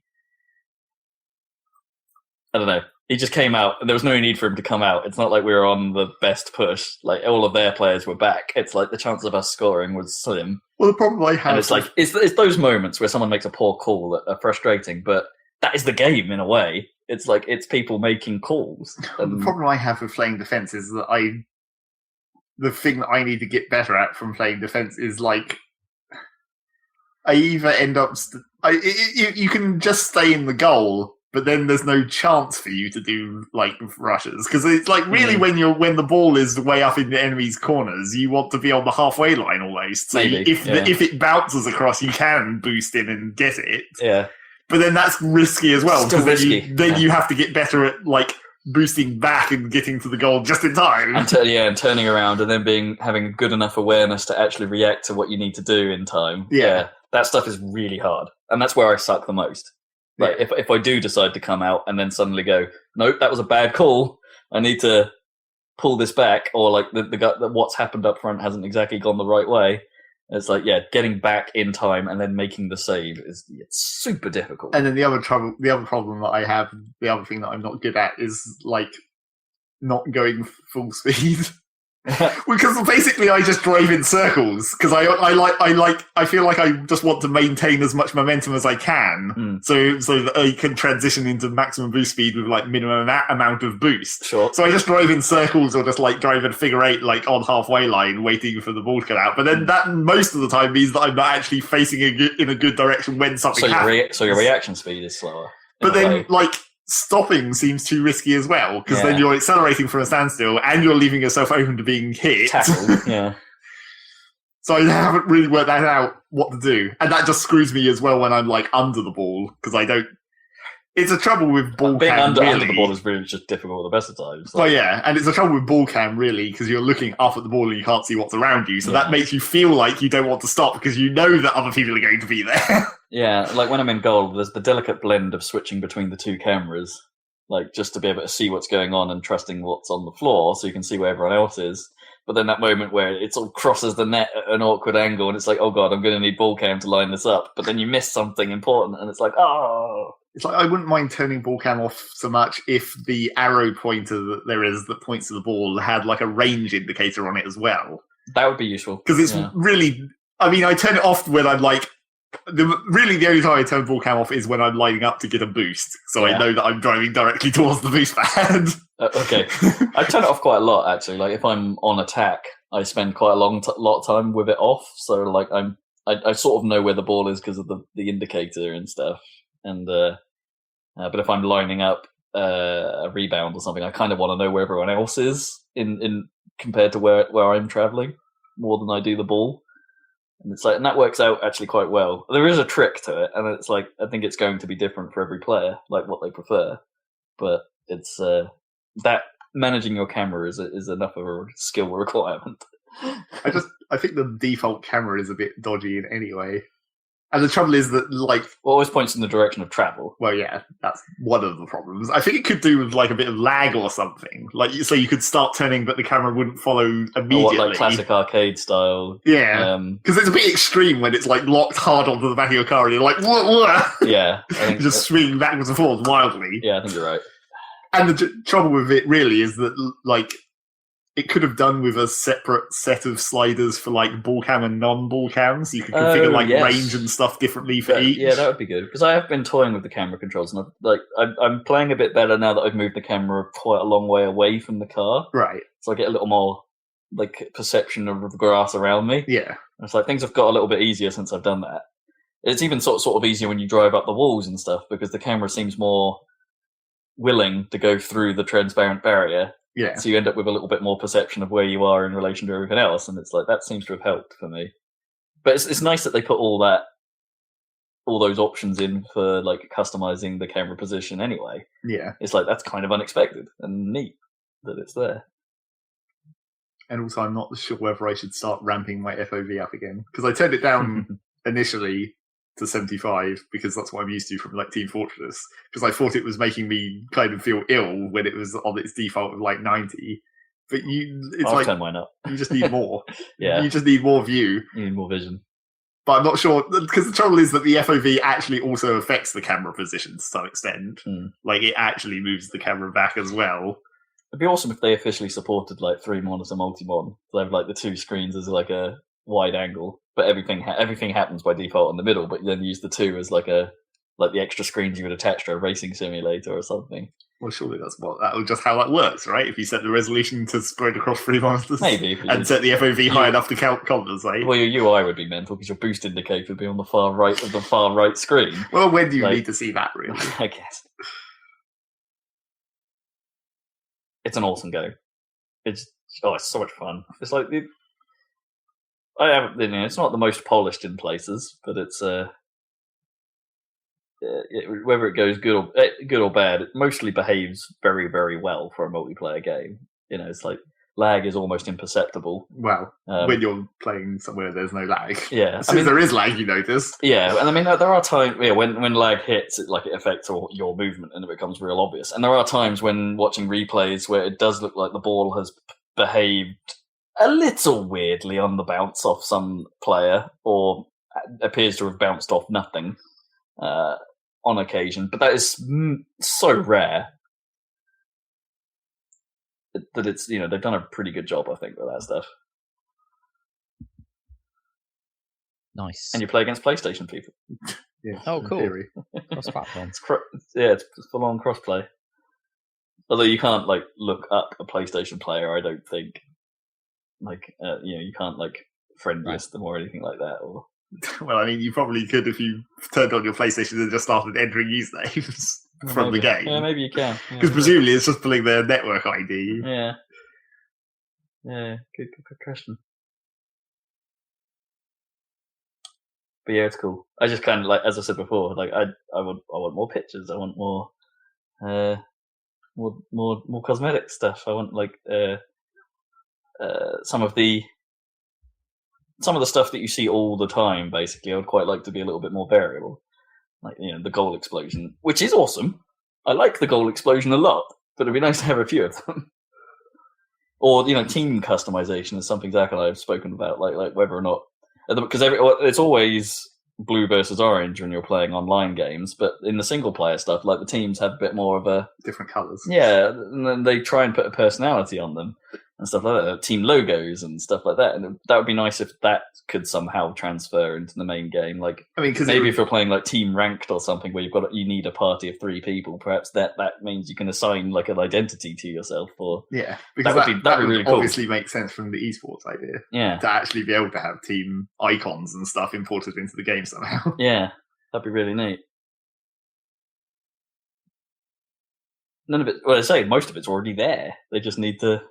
I don't know. He just came out, and there was no need for him to come out. It's not like we were on the best push. All of their players were back. It's the chance of us scoring was slim. Well, the problem I have... And it's those moments where someone makes a poor call that are frustrating, but that is the game, in a way. It's it's people making calls. And the problem I have with playing defence is that the thing that I need to get better at from playing defence is, I either end up... you can just stay in the goal, but then there's no chance for you to do rushes, because it's really when the ball is way up in the enemy's corners, you want to be on the halfway line almost. So if it bounces across, you can boost in and get it. Yeah, but then that's risky as well, because then you have to get better at boosting back and getting to the goal just in time. And turning around and then having good enough awareness to actually react to what you need to do in time. Yeah, that stuff is really hard, and that's where I suck the most. If I do decide to come out and then suddenly go, nope, that was a bad call, I need to pull this back, or what's happened up front hasn't exactly gone the right way. It's getting back in time and then making the save it's super difficult. And then the other problem that I have, the other thing that I'm not good at is not going full speed. Because basically I just drive in circles, because I feel like I just want to maintain as much momentum as I can, so that I can transition into maximum boost speed with minimum amount of boost. Sure. So I just drive in circles, or just drive in figure eight on halfway line, waiting for the ball to come out. But then that most of the time means that I'm not actually facing in a good direction when something happens. So your reaction speed is slower. But then stopping seems too risky as well, because then you're accelerating from a standstill and you're leaving yourself open to being hit. Tackled, yeah. So I haven't really worked that out what to do, and that just screws me as well when I'm under the ball, because I don't. It's a trouble with ball being cam. Under the ball is really just difficult at the best of times. Oh yeah, and it's a trouble with ball cam really, because you're looking up at the ball and you can't see what's around you, so that makes you feel like you don't want to stop because you know that other people are going to be there. Yeah, when I'm in goal, there's the delicate blend of switching between the two cameras, just to be able to see what's going on and trusting what's on the floor, so you can see where everyone else is. But then that moment where it sort of crosses the net at an awkward angle, and it's oh god, I'm going to need ball cam to line this up. But then you miss something important, and it's oh. It's I wouldn't mind turning ball cam off so much if the arrow pointer that there is that points to the ball had a range indicator on it as well. That would be useful. Because it's really... I mean, I turn it off when I'm the only time I turn ball cam off is when I'm lining up to get a boost. So I know that I'm driving directly towards the boost pad. Okay. I turn it off quite a lot, actually. If I'm on attack, I spend quite a lot of time with it off. So I sort of know where the ball is because of the indicator and stuff. And but if I'm lining up, a rebound or something, I kind of want to know where everyone else is in compared to where I'm traveling more than I do the ball. And it's like, and that works out actually quite well. There is a trick to it, and it's like, I think it's going to be different for every player, like what they prefer. But it's that managing your camera is enough of a skill requirement. I think the default camera is a bit dodgy in any way. And the trouble is that, like... Well, always points in the direction of travel. Well, yeah, that's one of the problems. I think it could do with, like, a bit of lag or something. Like, so you could start turning, but the camera wouldn't follow immediately. Or what, like classic arcade style. Yeah. Because it's a bit extreme when it's, like, locked hard onto the back of your car and you're like, whoa. Yeah. I think just swinging backwards and forwards wildly. Yeah, I think you're right. And the trouble with it, really, is that, like... It could have done with a separate set of sliders for like ball cam and non-ball cam, so you could configure range and stuff differently for each. Yeah, that would be good because I have been toying with the camera controls, and I'm playing a bit better now that I've moved the camera quite a long way away from the car. Right. So I get a little more like perception of the grass around me. Yeah. It's like things have got a little bit easier since I've done that. It's even sort of easier when you drive up the walls and stuff because the camera seems more willing to go through the transparent barrier. Yeah. So you end up with a little bit more perception of where you are in relation to everything else, and it's like that seems to have helped for me. But it's nice that they put all those options in for like customizing the camera position anyway. Yeah. It's like that's kind of unexpected and neat that it's there. And also, I'm not sure whether I should start ramping my FOV up again because I turned it down initially to 75 because that's what I'm used to from like Team Fortress because I thought it was making me kind of feel ill when it was on its default of like 90. But I'll turn mine up. You just need more. Yeah. You just need more view. You need more vision. But I'm not sure because the trouble is that the FOV actually also affects the camera position to some extent. Like it actually moves the camera back as well. It'd be awesome if they officially supported like 3 monitor multi-mon. So they have like the 2 screens as like a wide angle, but everything happens by default in the middle. But then use the 2 as like the extra screens you would attach to a racing simulator or something. Well, surely that's just how that works, right? If you set the resolution to spread across 3 monitors, maybe, and set the FOV high enough to compensate. Well, your UI would be mental because your boost indicator would be on the far right of the far right screen. Well, when do you need to see that, really? I guess it's an awesome game. It's so much fun. It's like it's not the most polished in places, but it's whether it goes good or bad, it mostly behaves very, very well for a multiplayer game. You know, it's like lag is almost imperceptible. Well, when you're playing somewhere there's no lag. Yeah, as soon as there is lag, you notice. Yeah, and I mean there are times when lag hits, it affects your movement and it becomes real obvious. And there are times when watching replays where it does look like the ball has behaved a little weirdly on the bounce off some player, or appears to have bounced off nothing on occasion. But that is so rare that it's they've done a pretty good job, I think, with that stuff. Nice. And you play against PlayStation people. Yeah. Oh, cool. Cross-platform. It's full-on cross-play. Although you can't look up a PlayStation player, I don't think. You can't friend list them or anything like that. Or well, I mean, you probably could if you turned on your PlayStation and just started entering usernames from the game. Yeah, maybe you can. Because presumably it's just pulling their network ID. Yeah. Yeah, good question. But yeah, it's cool. I just kind of as I said before, I want more pictures. I want more cosmetic stuff. I want some of the stuff that you see all the time. Basically, I would quite like to be a little bit more variable. The goal explosion, which is awesome. I like the goal explosion a lot, but it'd be nice to have a few of them. Or team customization is something Zach and I have spoken about, like whether or not, because it's always blue versus orange when you're playing online games, but in the single player stuff, the teams have a bit more of a different colours. Yeah, and then they try and put a personality on them and stuff like that, team logos and stuff like that. And that would be nice if that could somehow transfer into the main game. Maybe if you're playing team ranked or something where you need a party of 3 people, perhaps that means you can assign an identity to yourself. Or yeah, because that would really cool. Obviously make sense from the esports idea. Yeah, to actually be able to have team icons and stuff imported into the game somehow. Yeah, that'd be really neat. none of it. Well, I say most of it's already there. They just need to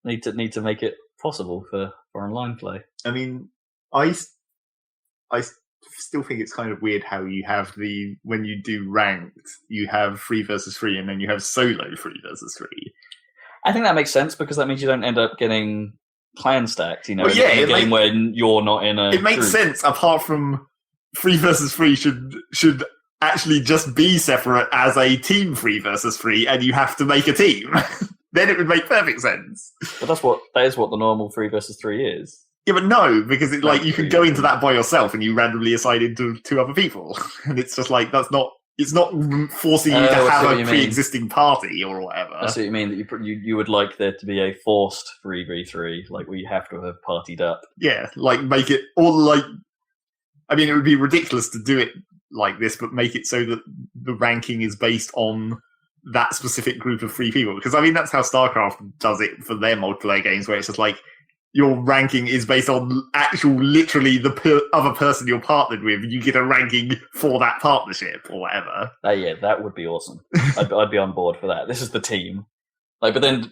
need to make it possible for online play. I mean, I still think it's kind of weird how you have when you do ranked, you have 3 versus 3, and then you have solo 3 versus 3. I think that makes sense because that means you don't end up getting clan stacked. You know, well, yeah, in a game where you're not in a. It makes sense. Apart from 3 versus 3 should actually just be separate as a team 3 versus 3, and you have to make a team. Then it would make perfect sense. But that is what the normal 3 versus 3 is. Yeah, but no, because you can go into that by yourself and you randomly assign into 2 other people, and it's just like it's not forcing you to have a pre-existing party or whatever. That's what you mean. That you would like there to be a forced 3v3, like where you have to have partied up. Yeah, like make it all like. I mean, it would be ridiculous to do it like this, but make it so that the ranking is based on that specific group of 3 people. Because I mean, that's how StarCraft does it for their multiplayer games, where it's just like your ranking is based on literally the other person you're partnered with. You get a ranking for that partnership or whatever. Yeah, that would be awesome. I'd be on board for that. This is the team. But then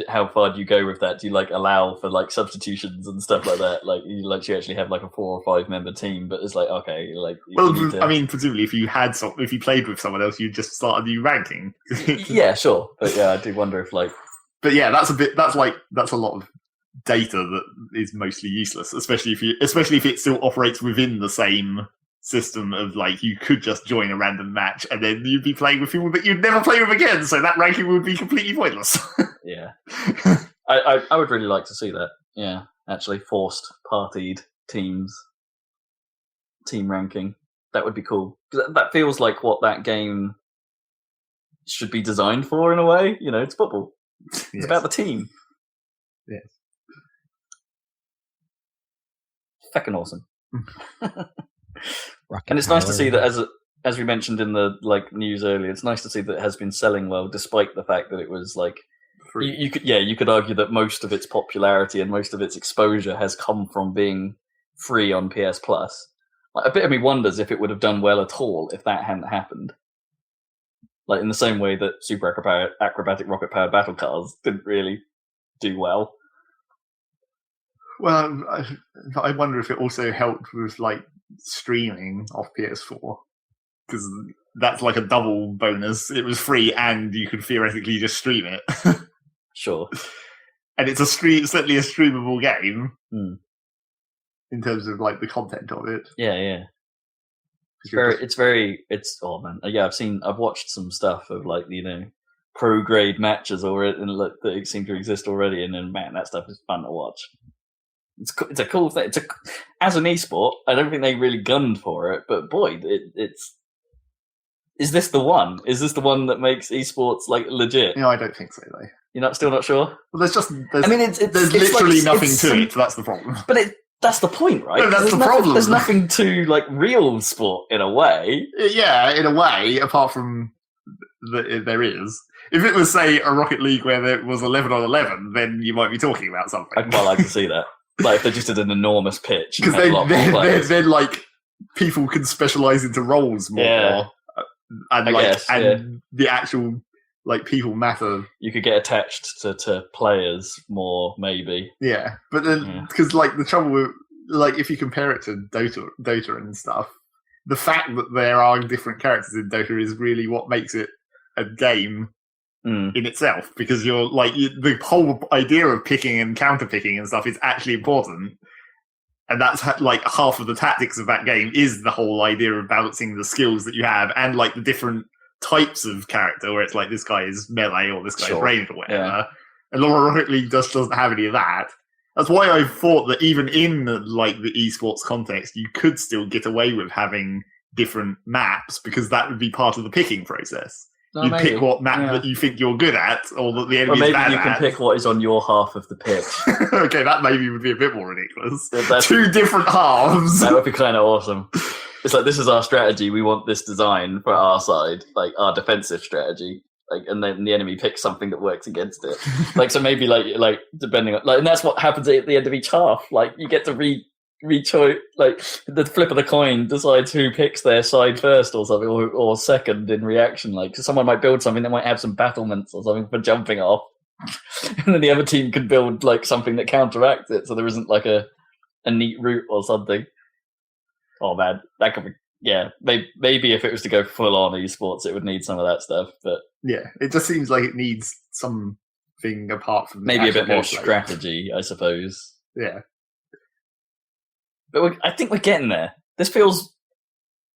how far do you go with that? Do you allow for substitutions and stuff like that? You actually have a 4 or 5 member team, but it's okay, I mean, presumably if you played with someone else, you'd just start a new ranking. Yeah, sure, but yeah, I do wonder if But yeah, that's a lot of data that is mostly useless, especially if it still operates within the same system of you could just join a random match and then you'd be playing with people that you'd never play with again, so that ranking would be completely pointless. Yeah. I would really like to see that. Yeah, actually forced partied team ranking. That would be cool. That feels like what that game should be designed for in a way. It's football. It's about the team. Yes. Fucking awesome. And it's nice to see that, as we mentioned in the news earlier, it's nice to see that it has been selling well, despite the fact that it was you could argue that most of its popularity and most of its exposure has come from being free on PS Plus. A bit of me wonders if it would have done well at all if that hadn't happened. In the same way that super acrobatic rocket powered battle cars didn't really do well. Well, I wonder if it also helped with streaming off PS4, because that's a double bonus. It was free and you could theoretically just stream it. Sure. And it's certainly a streamable game in terms of the content of it. Yeah. I've watched some stuff of pro grade matches already and that seem to exist already, and then man, that stuff is fun to watch. It's a cool thing. As an esport, I don't think they really gunned for it, but boy, it's. Is this the one? Is this the one that makes esports legit? No, I don't think so. Though you're still not sure. Well, there's literally nothing to it. So that's the problem. But that's the point, right? No, that's the problem. There's nothing to real sport in a way. Yeah, in a way, apart from there is. If it was, say, a Rocket League where there was 11 on 11, then you might be talking about something. I'd quite like to see that. If they just did an enormous pitch. Because then people can specialise into roles more. Yeah. And the actual, people matter. You could get attached to players more, maybe. Yeah. But then, because, the trouble with, if you compare it to Dota and stuff, the fact that there are different characters in Dota is really what makes it a game in itself, because you're the whole idea of picking and counter picking and stuff is actually important, and that's half of the tactics of that game is the whole idea of balancing the skills that you have and the different types of character, where it's this guy is melee or this guy is ranged or whatever. Yeah. And Rocket League just doesn't have any of that. That's why I thought that even in the esports context, you could still get away with having different maps, because that would be part of the picking process. You pick what map that you think you're good at, or that the enemy is bad at. Maybe you can pick what is on your half of the pitch. Okay, that maybe would be a bit more ridiculous. Two different halves. That would be kind of awesome. It's this is our strategy. We want this design for our side, our defensive strategy. And then the enemy picks something that works against it. So maybe depending on and that's what happens at the end of each half. You get to like the flip of the coin decides who picks their side first or something, or second in reaction. Like someone might build something that might have some battlements or something for jumping off, and then the other team could build like something that counteracts it, so there isn't like a neat route or something. Oh man, that could be. Yeah, maybe if it was to go full on esports, it would need some of that stuff. But yeah, it just seems like it needs something apart from maybe a bit more strategy, I suppose. Yeah. But I think we're getting there. This feels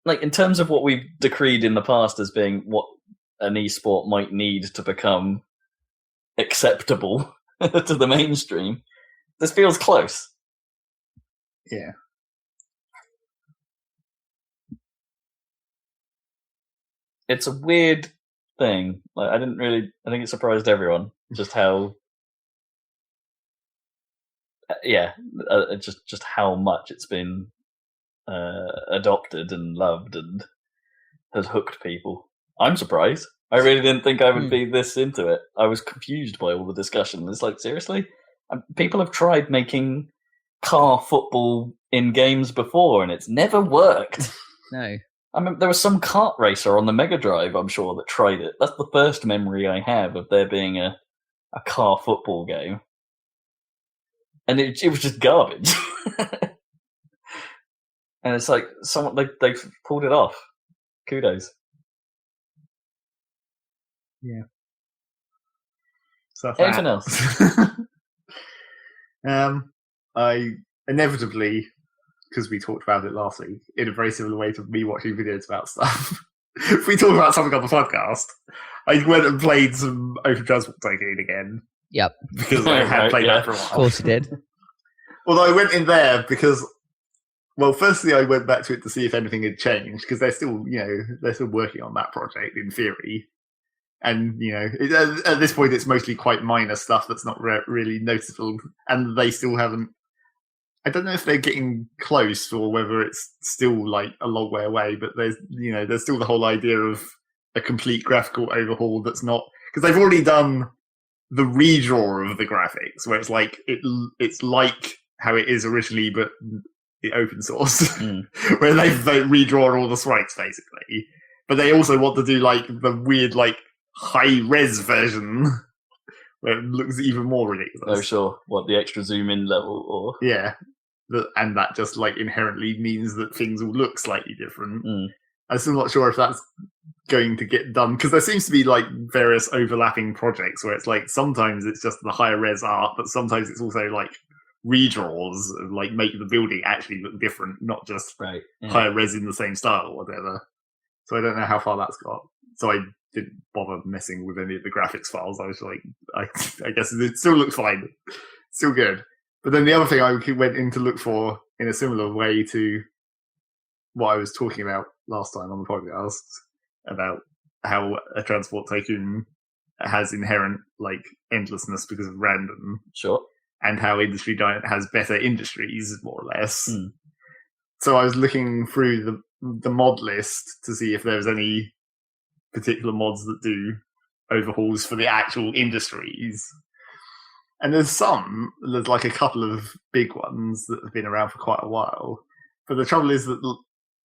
like, in terms of what we've decreed in the past as being what an esport might need to become acceptable to the mainstream, this feels close. Yeah. It's a weird thing. Like, I think it surprised everyone just how. Just how much it's been adopted and loved and has hooked people. I'm surprised. I really didn't think I would be this into it. I was confused by all the discussion. It's like, seriously? People have tried making car football in games before, and it's never worked. No. I mean, there was some kart racer on the Mega Drive, I'm sure, that tried it. That's the first memory I have of there being a car football game. And it was just garbage. And it's like, they pulled it off. Kudos. Yeah. So anything else? I inevitably, because we talked about it last week, in a very similar way to me watching videos about stuff. If we talk about something on the podcast, I went and played some Open Transport Tycoon again. Yep. Because I had played that for a while. Of course you did. Well, I went in there because, well, firstly, I went back to it to see if anything had changed, because they're still working on that project in theory. And, at this point, it's mostly quite minor stuff that's not really noticeable. And they still haven't, I don't know if they're getting close or whether it's still like a long way away, but there's still the whole idea of a complete graphical overhaul that's not, because they've already done the redraw of the graphics, where it's like it's like how it is originally, but the open source, where they redraw all the sprites basically. But they also want to do like the weird like high res version where it looks even more ridiculous. Oh sure, what, the extra zoom in level, or yeah, and that just like inherently means that things will look slightly different. I'm still not sure if that's going to get done, because there seems to be like various overlapping projects where it's like sometimes it's just the higher res art, but sometimes it's also like redraws of like make the building actually look different, not just higher res in the same style or whatever. So I don't know how far that's got. So I didn't bother messing with any of the graphics files. I was like, I guess it still looks fine, still good. But then the other thing I went in to look for in a similar way to what I was talking about last time on the podcast about how a Transport Tycoon has inherent like endlessness because of random. Sure. And how Industry Giant has better industries, more or less. So I was looking through the mod list to see if there was any particular mods that do overhauls for the actual industries. And there's like a couple of big ones that have been around for quite a while. But the trouble is that,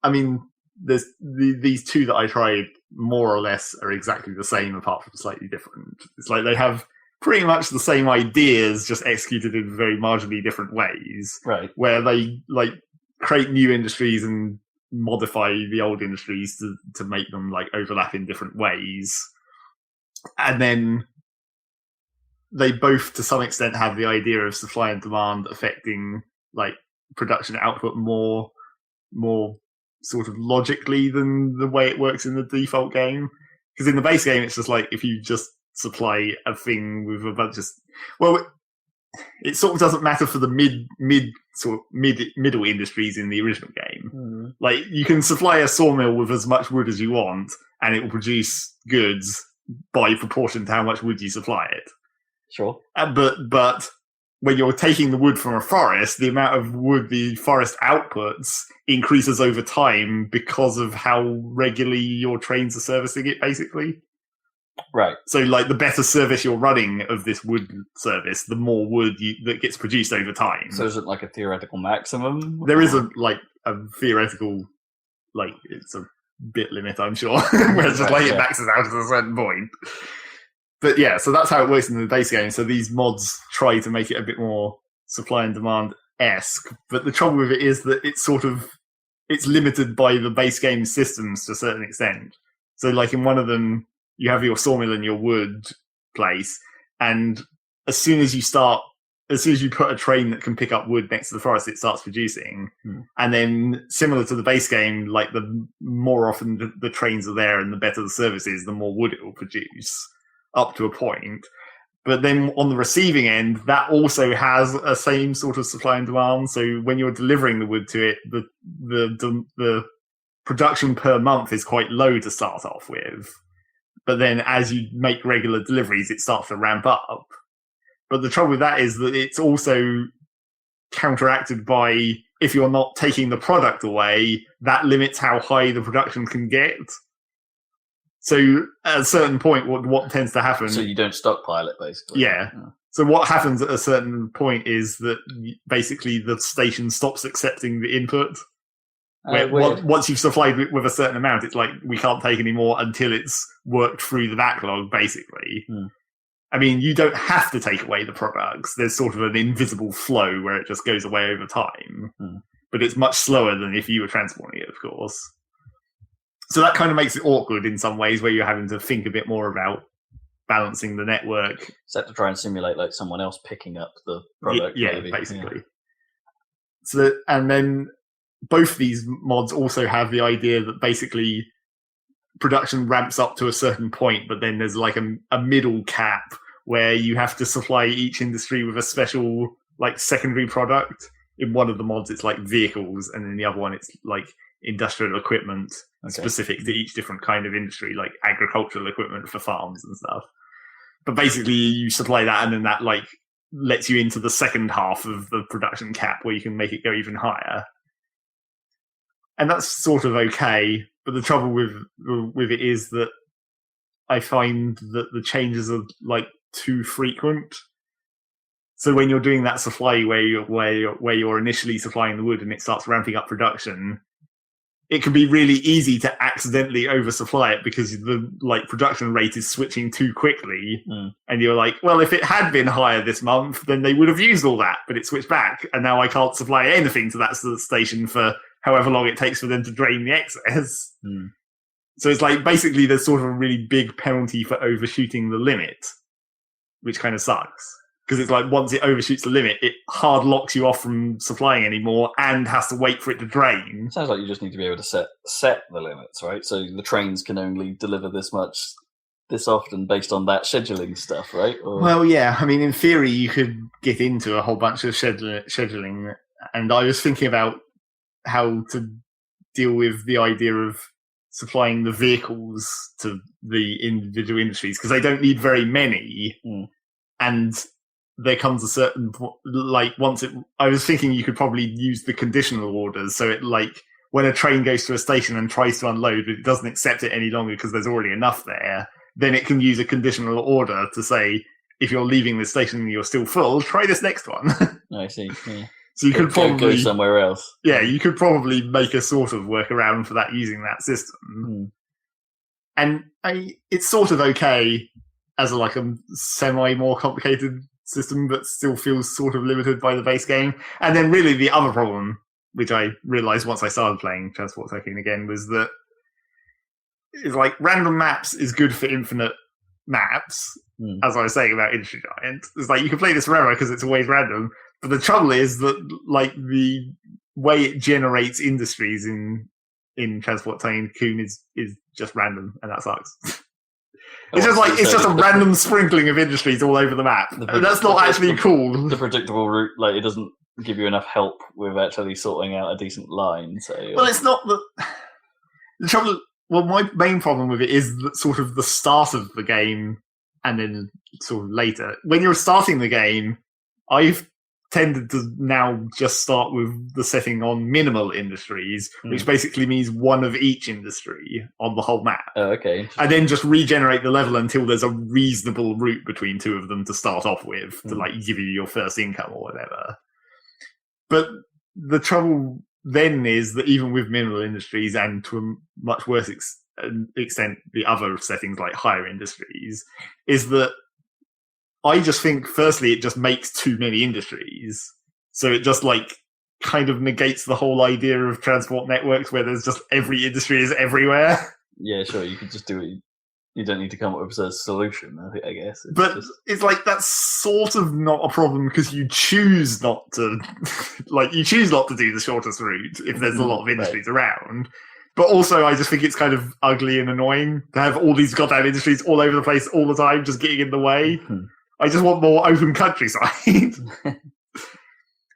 I mean, there's these two that I tried more or less are exactly the same, apart from slightly different. It's like they have pretty much the same ideas, just executed in very marginally different ways. Right. Where they like create new industries and modify the old industries to make them like overlap in different ways. And then they both, to some extent, have the idea of supply and demand affecting like production output more sort of logically than the way it works in the default game. Because in the base game, it's just like if you just supply a thing with a bunch of, well, it sort of doesn't matter for the middle industries in the original game. Like you can supply a sawmill with as much wood as you want, and it will produce goods by proportion to how much wood you supply it. Sure. But when you're taking the wood from a forest, the amount of wood the forest outputs increases over time because of how regularly your trains are servicing it, basically. Right. So, like, the better service you're running of this wood service, the more wood that gets produced over time. So is it like a theoretical maximum? There is a theoretical, like, it's a bit limit, I'm sure, where it's just like it maxes out at a certain point. But yeah, so that's how it works in the base game. So these mods try to make it a bit more supply and demand-esque. But the trouble with it is that it's limited by the base game systems to a certain extent. So, like, in one of them, you have your sawmill and your wood place, and as soon as you put a train that can pick up wood next to the forest, it starts producing. And then, similar to the base game, like, the more often the trains are there and the better the service is, the more wood it will produce, up to a point. But then on the receiving end, that also has a same sort of supply and demand. So when you're delivering the wood to it, the production per month is quite low to start off with. But then as you make regular deliveries, it starts to ramp up. But the trouble with that is that it's also counteracted by, if you're not taking the product away, that limits how high the production can get. So at a certain point, what tends to happen... So you don't stockpile it, basically. Yeah. So what happens at a certain point is that basically the station stops accepting the input. Once you've supplied with a certain amount, it's like, we can't take any more until it's worked through the backlog, basically. I mean, you don't have to take away the products. There's sort of an invisible flow where it just goes away over time. But it's much slower than if you were transporting it, of course. So that kind of makes it awkward in some ways, where you're having to think a bit more about balancing the network. So to try and simulate like someone else picking up the product. Yeah, basically. So, and then both these mods also have the idea that basically production ramps up to a certain point, but then there's like a middle cap where you have to supply each industry with a special like secondary product. In one of the mods, it's like vehicles, and in the other one, it's like industrial equipment specific to each different kind of industry, like agricultural equipment for farms and stuff. But basically, you supply that, and then that like lets you into the second half of the production cap, where you can make it go even higher. And that's sort of okay, but the trouble with it is that I find that the changes are like too frequent. So when you're doing that supply where you're initially supplying the wood and it starts ramping up production, it can be really easy to accidentally oversupply it because the like production rate is switching too quickly. And you're like, well, if it had been higher this month, then they would have used all that, but it switched back, and now I can't supply anything to that station for however long it takes for them to drain the excess. So it's like, basically there's sort of a really big penalty for overshooting the limit, which kind of sucks. Because it's like, once it overshoots the limit, it hard locks you off from supplying anymore and has to wait for it to drain. Sounds like you just need to be able to set the limits, right? So the trains can only deliver this much this often based on that scheduling stuff, right? Or... Well, yeah. I mean, in theory, you could get into a whole bunch of scheduling. And I was thinking about how to deal with the idea of supplying the vehicles to the individual industries, because they don't need very many. And there comes a certain like I was thinking you could probably use the conditional orders, so it like when a train goes to a station and tries to unload but it doesn't accept it any longer because there's already enough there, then it can use a conditional order to say, if you're leaving the station and you're still full, try this next one. I see. So you could probably go somewhere else. Yeah, you could probably make a sort of workaround for that using that system. And it's sort of okay as a semi more complicated system, but still feels sort of limited by the base game. And then really the other problem, which I realized once I started playing Transport Tycoon again, was that it's like random maps is good for infinite maps, as I was saying about Industry Giant. It's like you can play this forever because it's always random, but the trouble is that like the way it generates industries in Transport Tycoon is just random, and that sucks. It's just a random sprinkling of industries all over the map. That's not actually cool. The predictable route, like, it doesn't give you enough help with actually sorting out a decent line. So, well, it's not the trouble. Well, my main problem with it is that sort of the start of the game, and then sort of later when you're starting the game, I've tended to now just start with the setting on minimal industries, which basically means one of each industry on the whole map. Oh, okay. And then just regenerate the level until there's a reasonable route between two of them to start off with to like give you your first income or whatever. But the trouble then is that even with minimal industries, and to a much worse extent the other settings like higher industries, is that I just think, firstly, it just makes too many industries. So it just, like, kind of negates the whole idea of transport networks where there's just every industry is everywhere. Yeah, sure, you could just do it. You don't need to come up with a solution, I guess. It's like, that's sort of not a problem because you choose not to, you choose not to do the shortest route if there's a lot of industries around. But also, I just think it's kind of ugly and annoying to have all these goddamn industries all over the place all the time just getting in the way. I just want more open countryside.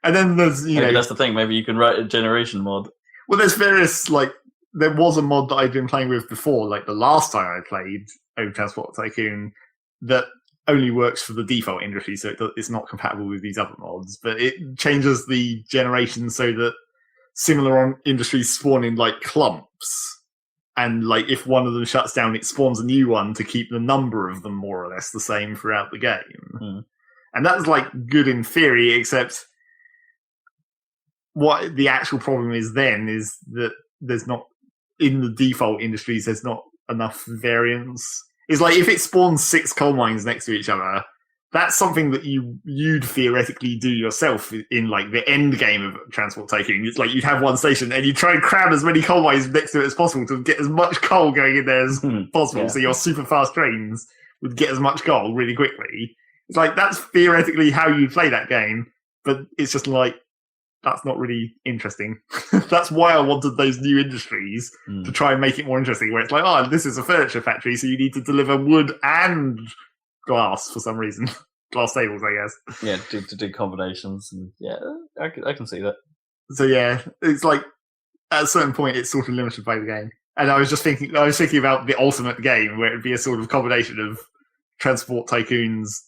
And then there's, that's the thing. Maybe you can write a generation mod. Well, there's various, there was a mod that I'd been playing with before, the last time I played Open Transport Tycoon, that only works for the default industry, so it's not compatible with these other mods. But it changes the generation so that similar industries spawn in, clumps. And, if one of them shuts down, it spawns a new one to keep the number of them more or less the same throughout the game. And that's, good in theory, except what the actual problem is then is that there's not, in the default industries, there's not enough variance. It's if it spawns 6 coal mines next to each other, that's something that you'd theoretically do yourself in the end game of Transport Tycoon. It's you'd have one station and you try and cram as many coal mines next to it as possible to get as much coal going in there as possible. Yeah. So your super fast trains would get as much coal really quickly. It's that's theoretically how you play that game, but it's just that's not really interesting. That's why I wanted those new industries to try and make it more interesting, where it's this is a furniture factory, so you need to deliver wood and glass for some reason. Glass tables, I guess. Yeah, to do combinations. And yeah, I can see that. So yeah, it's at a certain point it's sort of limited by the game. And I was thinking about the ultimate game where it'd be a sort of combination of Transport Tycoon's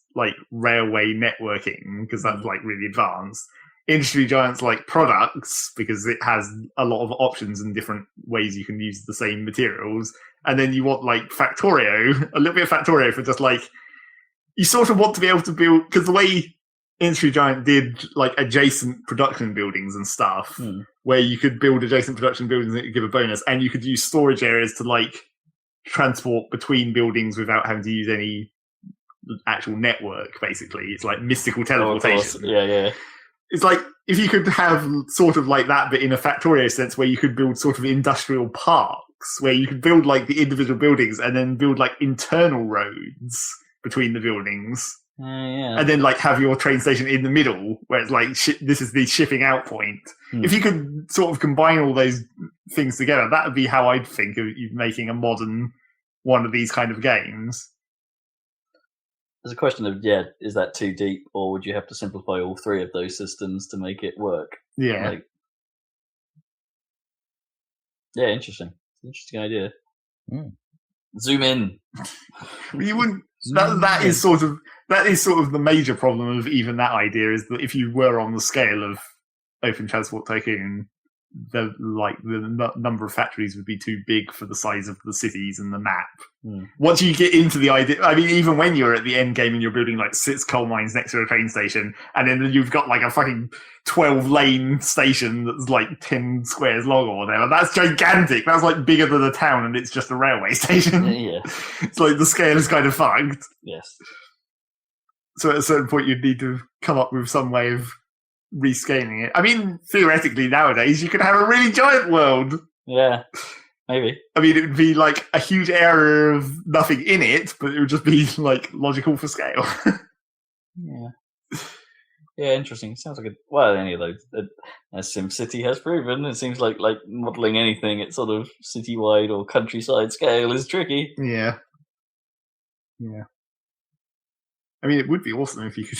railway networking, because that's really advanced. Industry giants like products, because it has a lot of options and different ways you can use the same materials. And then you want Factorio, a little bit of Factorio for just you sort of want to be able to build, because the way Industry Giant did adjacent production buildings and stuff, where you could build adjacent production buildings that give a bonus, and you could use storage areas to transport between buildings without having to use any actual network. Basically, it's mystical teleportation. Yeah. It's if you could have sort of that, but in a Factorio sense, where you could build sort of industrial parks, where you could build the individual buildings and then build internal roads between the buildings. And then like have your train station in the middle where it's like this is the shipping out point. If you could sort of combine all those things together, that would be how I'd think of you making a modern one of these kind of games. There's a question of, is that too deep, or would you have to simplify all three of those systems to make it work? Yeah. Interesting. Interesting idea. Zoom in. You wouldn't. That is sort of the major problem of even that idea, is that if you were on the scale of Open Transport Tycoon, the number of factories would be too big for the size of the cities and the map. Once you get into the idea, I mean, even when you're at the end game and you're building 6 coal mines next to a train station, and then you've got a fucking 12-lane station that's 10 squares long or whatever, that's gigantic. That's bigger than a town, and it's just a railway station. Yeah. It's the scale is kind of fucked. Yes. So at a certain point, you'd need to come up with some way of rescaling it. I mean, theoretically nowadays you could have a really giant world. Yeah, maybe. I mean, it would be a huge area of nothing in it, but it would just be logical for scale. Yeah, interesting. Sounds like any of those, as SimCity has proven, it seems like modelling anything at sort of citywide or countryside scale is tricky. Yeah. I mean, it would be awesome if you could.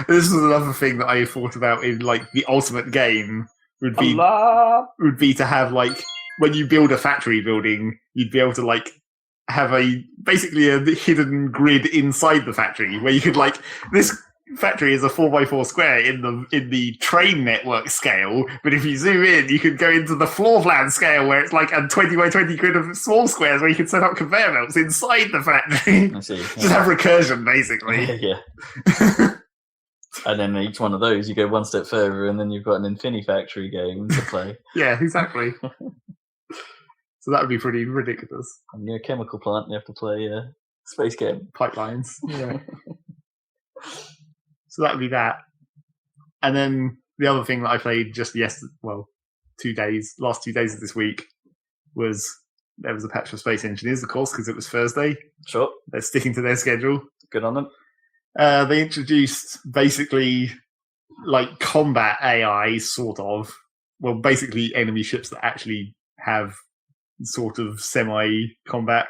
This is another thing that I thought about in the ultimate game would be to have when you build a factory building, you'd be able to basically a hidden grid inside the factory where you could factory is a 4x4 square in the train network scale, but if you zoom in, you can go into the floor plan scale where it's like a 20 by 20 grid of small squares where you can set up conveyor belts inside the factory. I see. Yeah. Just have recursion, basically. Yeah. And then each one of those, you go one step further, and then you've got an Infinifactory game to play. Yeah, exactly. So that would be pretty ridiculous. And you're a chemical plant, you have to play space game. Pipelines. Yeah. So that would be that. And then the other thing that I played just last 2 days of this week was there was a patch for Space Engineers, of course, because it was Thursday. Sure. They're sticking to their schedule. Good on them. They introduced basically like combat AI, sort of. Well, basically enemy ships that actually have sort of semi-combat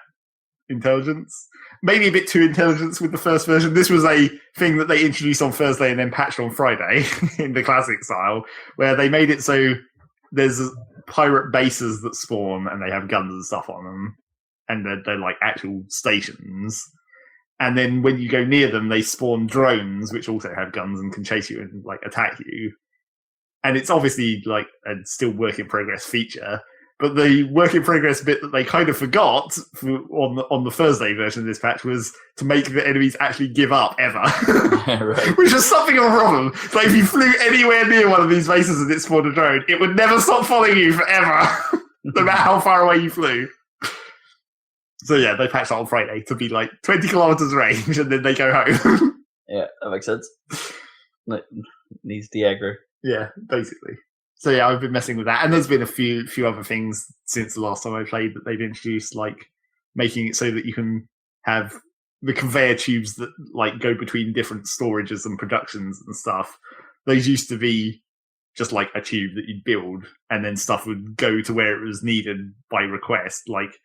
intelligence. Maybe a bit too intelligence with the first version. This was a thing that they introduced on Thursday and then patched on Friday in the classic style, where they made it so there's pirate bases that spawn and they have guns and stuff on them, and they're like actual stations. And then when you go near them, they spawn drones, which also have guns and can chase you and like attack you. And it's obviously like a still work in progress feature. But the work in progress bit that they kind of forgot on the Thursday version of this patch was to make the enemies actually give up ever. Yeah, right. Which was something of a problem. Like if you flew anywhere near one of these bases and it spawned a drone, it would never stop following you forever, no matter how far away you flew. So yeah, they patched that on Friday to be like 20 kilometers range, and then they go home. Yeah, that makes sense. Needs the aggro. Yeah, basically. So yeah, I've been messing with that, and there's been a few other things since the last time I played that they've introduced, like making it so that you can have the conveyor tubes that like go between different storages and productions and stuff. Those used to be just like a tube that you'd build, and then stuff would go to where it was needed by request. Like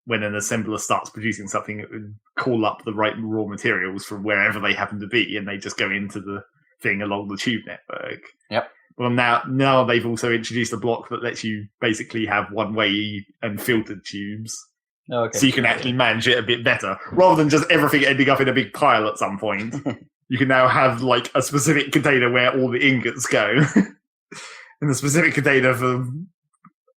when an assembler starts producing something, it would call up the right raw materials from wherever they happen to be, and they just go into the thing along the tube network. Yep. Well, now they've also introduced a block that lets you basically have one-way and filtered tubes. Oh, okay. So you can actually manage it a bit better. Rather than just everything ending up in a big pile at some point, you can now have like a specific container where all the ingots go. And a specific container for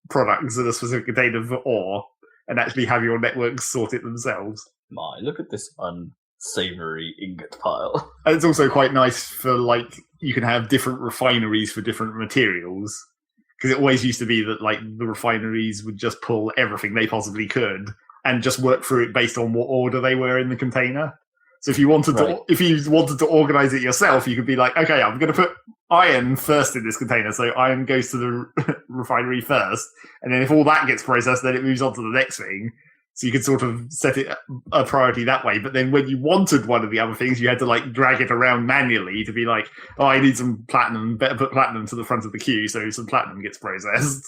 products and a specific container for ore, and actually have your networks sort it themselves. My, look at this unsavory ingot pile. And it's also quite nice for like you can have different refineries for different materials, because it always used to be that like the refineries would just pull everything they possibly could and just work through it based on what order they were in the container. So if you wanted to organize it yourself, you could be like, okay, I'm going to put iron first in this container, so iron goes to the refinery first, and then if all that gets processed, then it moves on to the next thing. So you could sort of set it a priority that way. But then when you wanted one of the other things, you had to like drag it around manually to be like, oh, I need some platinum, better put platinum to the front of the queue so some platinum gets processed.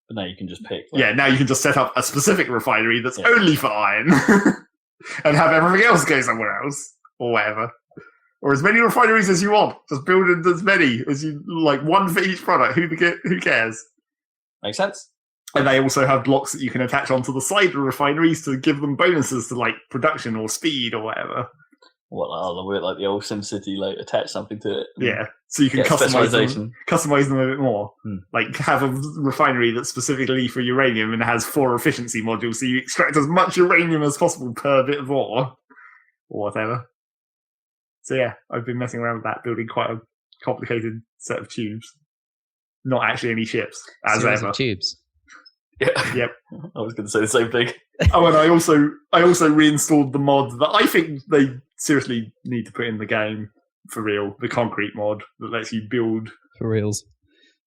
But now you can just pick. Like, yeah, now you can just set up a specific refinery that's only for iron and have everything else go somewhere else or whatever. Or as many refineries as you want. Just build as many as you like, one for each product. Who cares? Makes sense. And they also have blocks that you can attach onto the side of refineries to give them bonuses to like production or speed or whatever. What, a bit like the old SimCity, like attach something to it. Yeah, so you can customize them a bit more. Like have a refinery that's specifically for uranium and has 4 efficiency modules, so you extract as much uranium as possible per bit of ore or whatever. So yeah, I've been messing around with that, building quite a complicated set of tubes. Not actually any ships, as Series ever. Of tubes. Yeah. Yep. I was going to say the same thing. Oh, and I also reinstalled the mod that I think they seriously need to put in the game for real. The concrete mod that lets you build for reals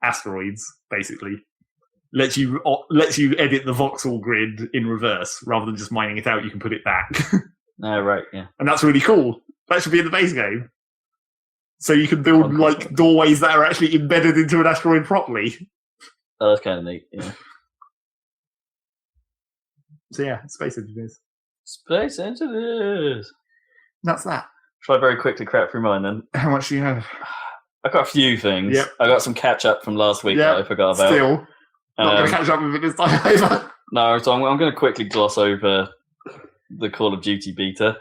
asteroids, basically. Lets you edit the voxel grid in reverse rather than just mining it out. You can put it back. Oh, right. Yeah. And that's really cool. That should be in the base game. So you can build like doorways that are actually embedded into an asteroid properly. Oh, that's kind of neat. Yeah. So yeah, Space Engineers. Space Engineers. That's that. Shall I very quickly crap through mine then? How much do you have? I got a few things. Yep. I got some catch up from last week that I forgot about. Still, not going to catch up with it this time either. No, so I'm going to quickly gloss over the Call of Duty beta.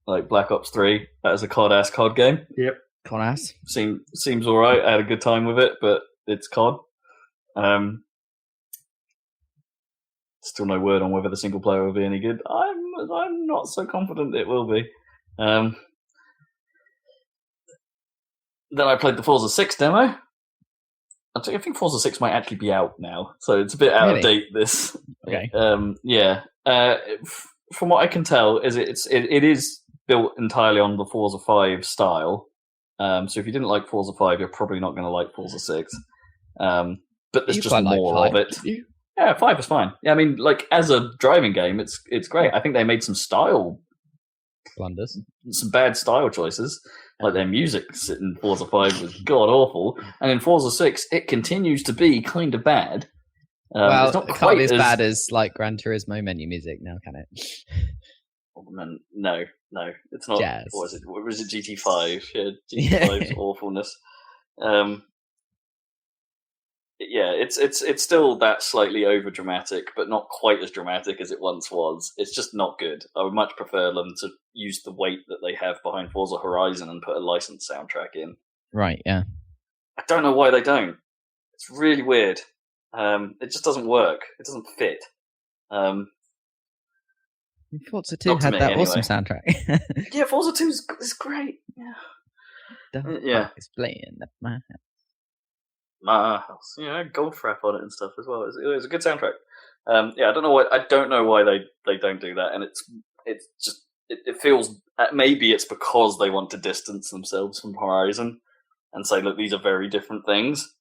like Black Ops 3. That is a COD-ass COD game. Yep. COD-ass. Seems all right. I had a good time with it, but it's COD. Still no word on whether the single player will be any good. I'm not so confident it will be. Then I played the Forza 6 demo. I think Forza 6 might actually be out now, so it's a bit out of date. This, okay, yeah. From what I can tell, it is built entirely on the Forza 5 style. So if you didn't like Forza 5, you're probably not going to like Forza 6. But there's just more of it. Yeah, 5 is fine. Yeah, I mean, like as a driving game, it's great. I think they made some style blunders, some bad style choices. Like their music in Forza 5 was god awful, and in Forza 6 it continues to be kind of bad. Well, it's not it quite can't be as bad as like Gran Turismo menu music now, can it? Oh, man, no, it's not. Jazz. What was it? GT5? Yeah, GT5's awfulness. Yeah, it's still that slightly over dramatic, but not quite as dramatic as it once was. It's just not good. I would much prefer them to use the weight that they have behind Forza Horizon and put a licensed soundtrack in. Right, yeah. I don't know why they don't. It's really weird. It just doesn't work. It doesn't fit. Forza 2 had that awesome soundtrack. Yeah, Forza 2 is great. Yeah. Yeah. It's playing at my house. My house. Yeah, Goldfrapp on it and stuff as well. It was a good soundtrack. Yeah, I don't know why they don't do that, and it's just it feels maybe it's because they want to distance themselves from Horizon and say, look, these are very different things.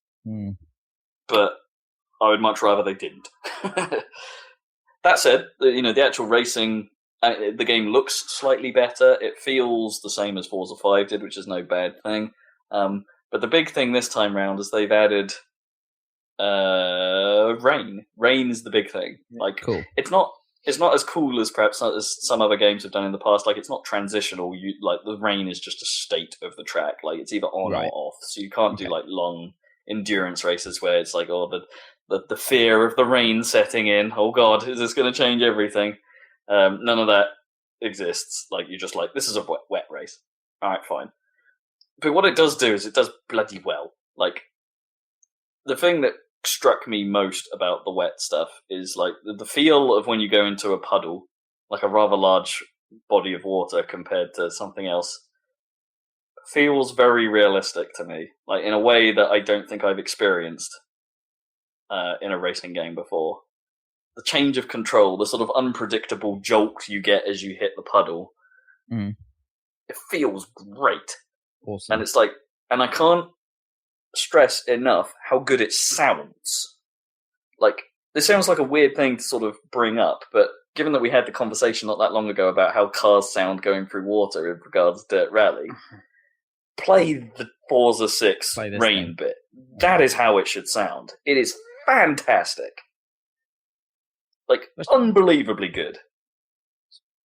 But I would much rather they didn't. That said, the actual racing, the game looks slightly better. It feels the same as Forza 5 did, which is no bad thing. But the big thing this time round is they've added rain. Rain is the big thing. Like, cool. It's not as cool as perhaps as some other games have done in the past. Like, it's not transitional. Like the rain is just a state of the track. Like, it's either on or off. So you can't do like long endurance races where it's like, the fear of the rain setting in. Oh God, is this going to change everything? None of that exists. Like, you're just like, this is a wet race. All right, fine. But what it does do is it does bloody well. Like, the thing that struck me most about the wet stuff is like the feel of when you go into a puddle, like a rather large body of water compared to something else, feels very realistic to me. Like, in a way that I don't think I've experienced in a racing game before. The change of control, the sort of unpredictable jolt you get as you hit the puddle, it feels great. Awesome. And it's like, and I can't stress enough how good it sounds. Like, this sounds like a weird thing to sort of bring up, but given that we had the conversation not that long ago about how cars sound going through water in regards to Dirt Rally, play the Forza 6 rain bit. That is how it should sound. It is fantastic. Like, unbelievably good.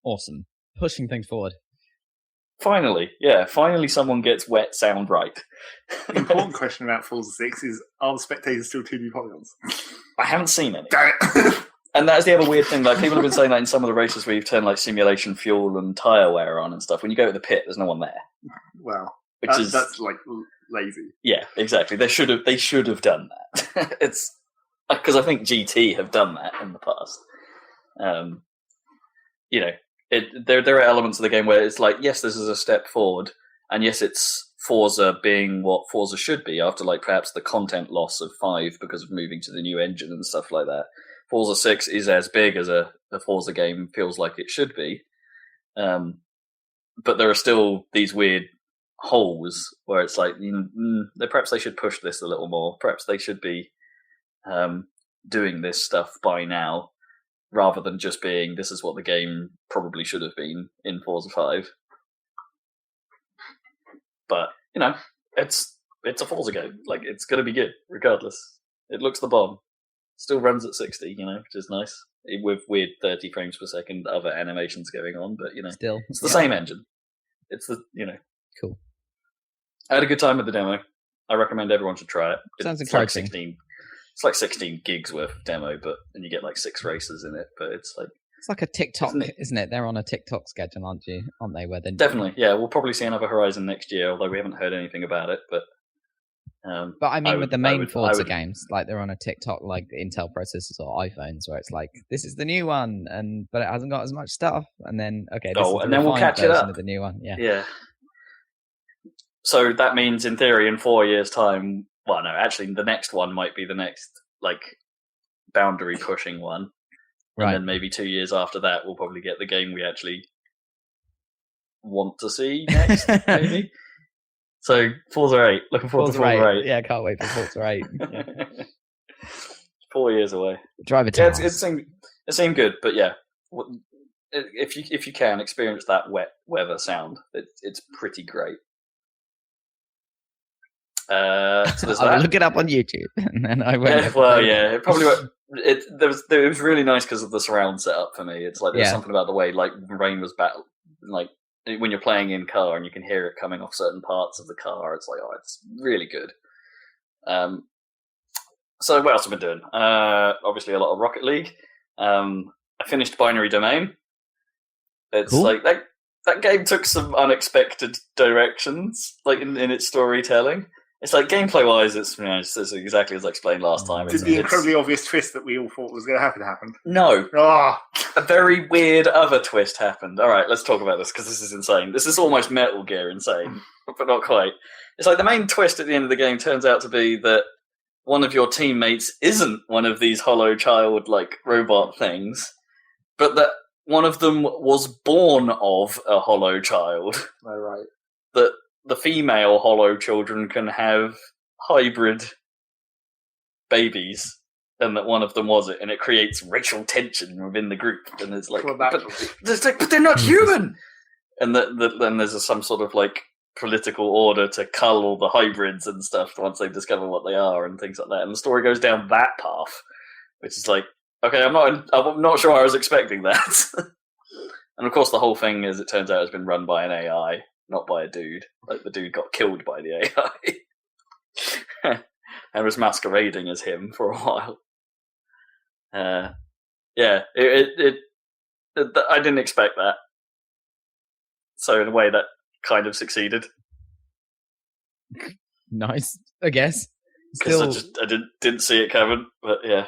Awesome. Pushing things forward. Finally someone gets wet sound right. The important question about Forza 6 is, are the spectators still 2D polygons? I haven't seen any. Damn it. And that's the other weird thing. Like, people have been saying that in some of the races where you've turned like simulation fuel and tyre wear on and stuff. When you go to the pit, there's no one there. Well, that's like lazy. Yeah, exactly. They should have done that. It's because I think GT have done that in the past. There are elements of the game where it's like, yes, this is a step forward, and yes, it's Forza being what Forza should be after like perhaps the content loss of 5 because of moving to the new engine and stuff like that. Forza 6 is as big as a Forza game feels like it should be, but there are still these weird holes where it's like, perhaps they should push this a little more. Perhaps they should be doing this stuff by now, rather than just being, this is what the game probably should have been in Forza 5. But, it's a Forza game. Like, it's going to be good, regardless. It looks the bomb. Still runs at 60, which is nice. With weird 30 frames per second other animations going on, but, Still, it's the same engine. It's the, Cool. I had a good time with the demo. I recommend everyone should try it. Sounds encouraging. It's like 16 gigs worth of demo, and you get like 6 races in it, but it's like, It's like a TikTok, isn't it? They're on a TikTok schedule, aren't they? Where they definitely, yeah. We'll probably see another Horizon next year, although we haven't heard anything about it. But I mean, with the main Forza games, like they're on a TikTok, like Intel processors or iPhones, where it's like this is the new one, but it hasn't got as much stuff, and then this is the then we'll catch it up with the new one. Yeah. So that means, in theory, in 4 years' time. Well, no, actually, the next one might be the next like boundary pushing one. And then maybe 2 years after that, we'll probably get the game we actually want to see next, maybe. So, Forza 8. Looking forward to Forza 8. Yeah, I can't wait for Forza 8. Yeah. 4 years away. Drive it. Yeah, it seemed good, but yeah, if you can experience that wet weather sound, it's pretty great. So there's I'll look it up on YouTube, and then I won't. Yeah, well, yeah, it probably won't. It was really nice because of the surround setup for me. It's like there's something about the way like rain was back, like when you're playing in car and you can hear it coming off certain parts of the car. It's like, oh, it's really good. So what else have I been doing? Obviously a lot of Rocket League. I finished Binary Domain. It's cool. Like that game took some unexpected directions, like in its storytelling. It's like gameplay-wise, it's exactly as I explained last time. Did the incredibly obvious twist that we all thought was going to happen? No. A very weird other twist happened. All right, let's talk about this, because this is insane. This is almost Metal Gear insane, but not quite. It's like the main twist at the end of the game turns out to be that one of your teammates isn't one of these hollow child-like robot things, but that one of them was born of a hollow child. Oh, right. That the female hollow children can have hybrid babies, and that one of them was it, and it creates racial tension within the group. And it's like, but they're not human. And then there's some sort of like political order to cull all the hybrids and stuff once they discover what they are and things like that. And the story goes down that path, which is like, okay, I'm not sure I was expecting that. And of course, the whole thing, as it turns out, has been run by an AI, not by a dude. Like, the dude got killed by the AI and was masquerading as him for a while. Yeah, I didn't expect that. So in a way, that kind of succeeded. Nice, I guess. Because I didn't see it coming, but yeah.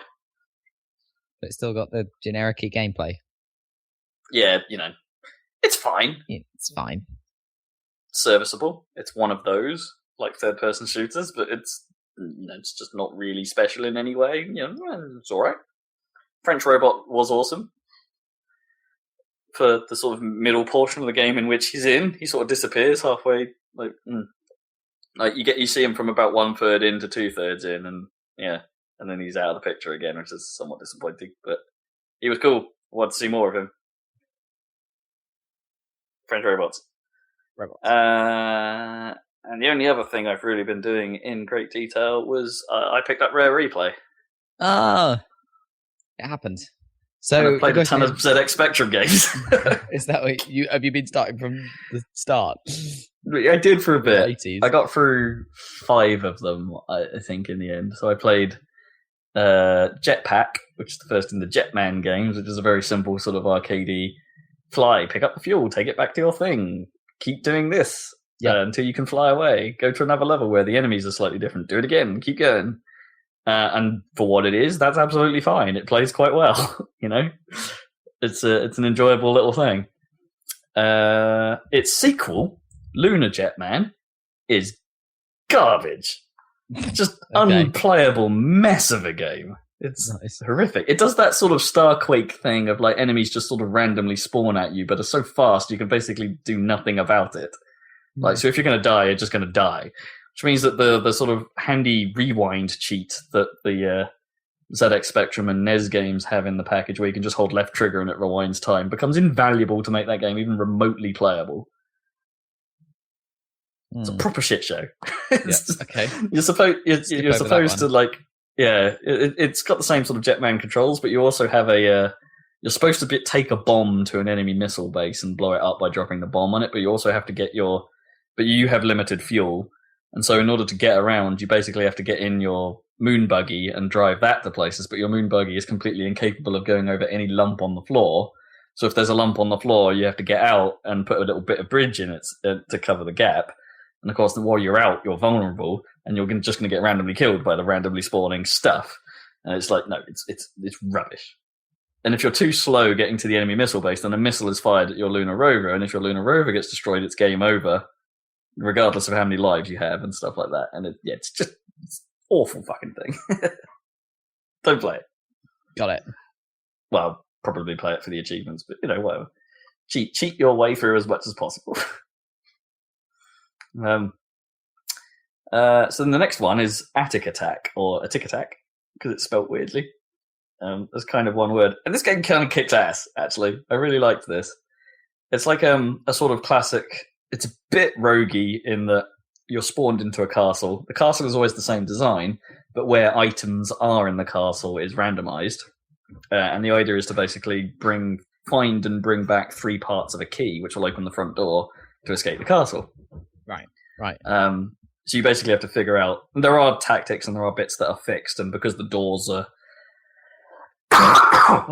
But it's still got the generic-y gameplay. Yeah, it's fine. It's fine. Serviceable. It's one of those, like, third-person shooters, but it's just not really special in any way. It's alright. French Robot was awesome. For the sort of middle portion of the game in which he's in, he sort of disappears halfway. Like you see him from about 1/3 into 2/3 in, and then he's out of the picture again, which is somewhat disappointing. But he was cool. I wanted to see more of him. French Robots. And the only other thing I've really been doing in great detail was I picked up Rare Replay. Oh, it happened. So I played a ton of ZX Spectrum games. Is that what have you been starting from the start? I did for a bit. 80s. I got through 5 of them, I think, in the end. So I played Jetpack, which is the first in the Jetman games, which is a very simple sort of arcadey fly, pick up the fuel, take it back to your thing, keep doing this until you can fly away, go to another level where the enemies are slightly different, do it again, keep going. And for what it is, that's absolutely fine. It plays quite well, It's an enjoyable little thing. Its sequel, Lunar Jetman, is garbage. Just unplayable mess of a game. It's horrific. It does that sort of Starquake thing of like enemies just sort of randomly spawn at you, but are so fast you can basically do nothing about it. Like, so if you're going to die, you're just going to die. Which means that the sort of handy rewind cheat that the ZX Spectrum and NES games have in the package, where you can just hold left trigger and it rewinds time, becomes invaluable to make that game even remotely playable. It's a proper shit show. Okay. You're supposed to like, it's got the same sort of Jetman controls, but you also have you're supposed to take a bomb to an enemy missile base and blow it up by dropping the bomb on it, but you also have to but you have limited fuel. And so in order to get around, you basically have to get in your moon buggy and drive that to places, but your moon buggy is completely incapable of going over any lump on the floor. So if there's a lump on the floor, you have to get out and put a little bit of bridge in it to cover the gap. And of course, while you're out, you're vulnerable, and you're just going to get randomly killed by the randomly spawning stuff. And it's like, no, it's rubbish. And if you're too slow getting to the enemy missile base, then a missile is fired at your lunar rover, and if your lunar rover gets destroyed, it's game over, regardless of how many lives you have and stuff like that. And it's awful fucking thing. Don't play it. Got it. Well, probably play it for the achievements, but whatever. Cheat your way through as much as possible. So then the next one is Attic Attack, or Attic Attack, because it's spelt weirdly. There's kind of one word. And this game kind of kicked ass, actually. I really liked this. It's like a sort of classic... It's a bit roguey in that you're spawned into a castle. The castle is always the same design, but where items are in the castle is randomized. And the idea is to basically find and bring back 3 parts of a key, which will open the front door to escape the castle. Right. So you basically have to figure out... There are tactics and there are bits that are fixed, and because the doors are...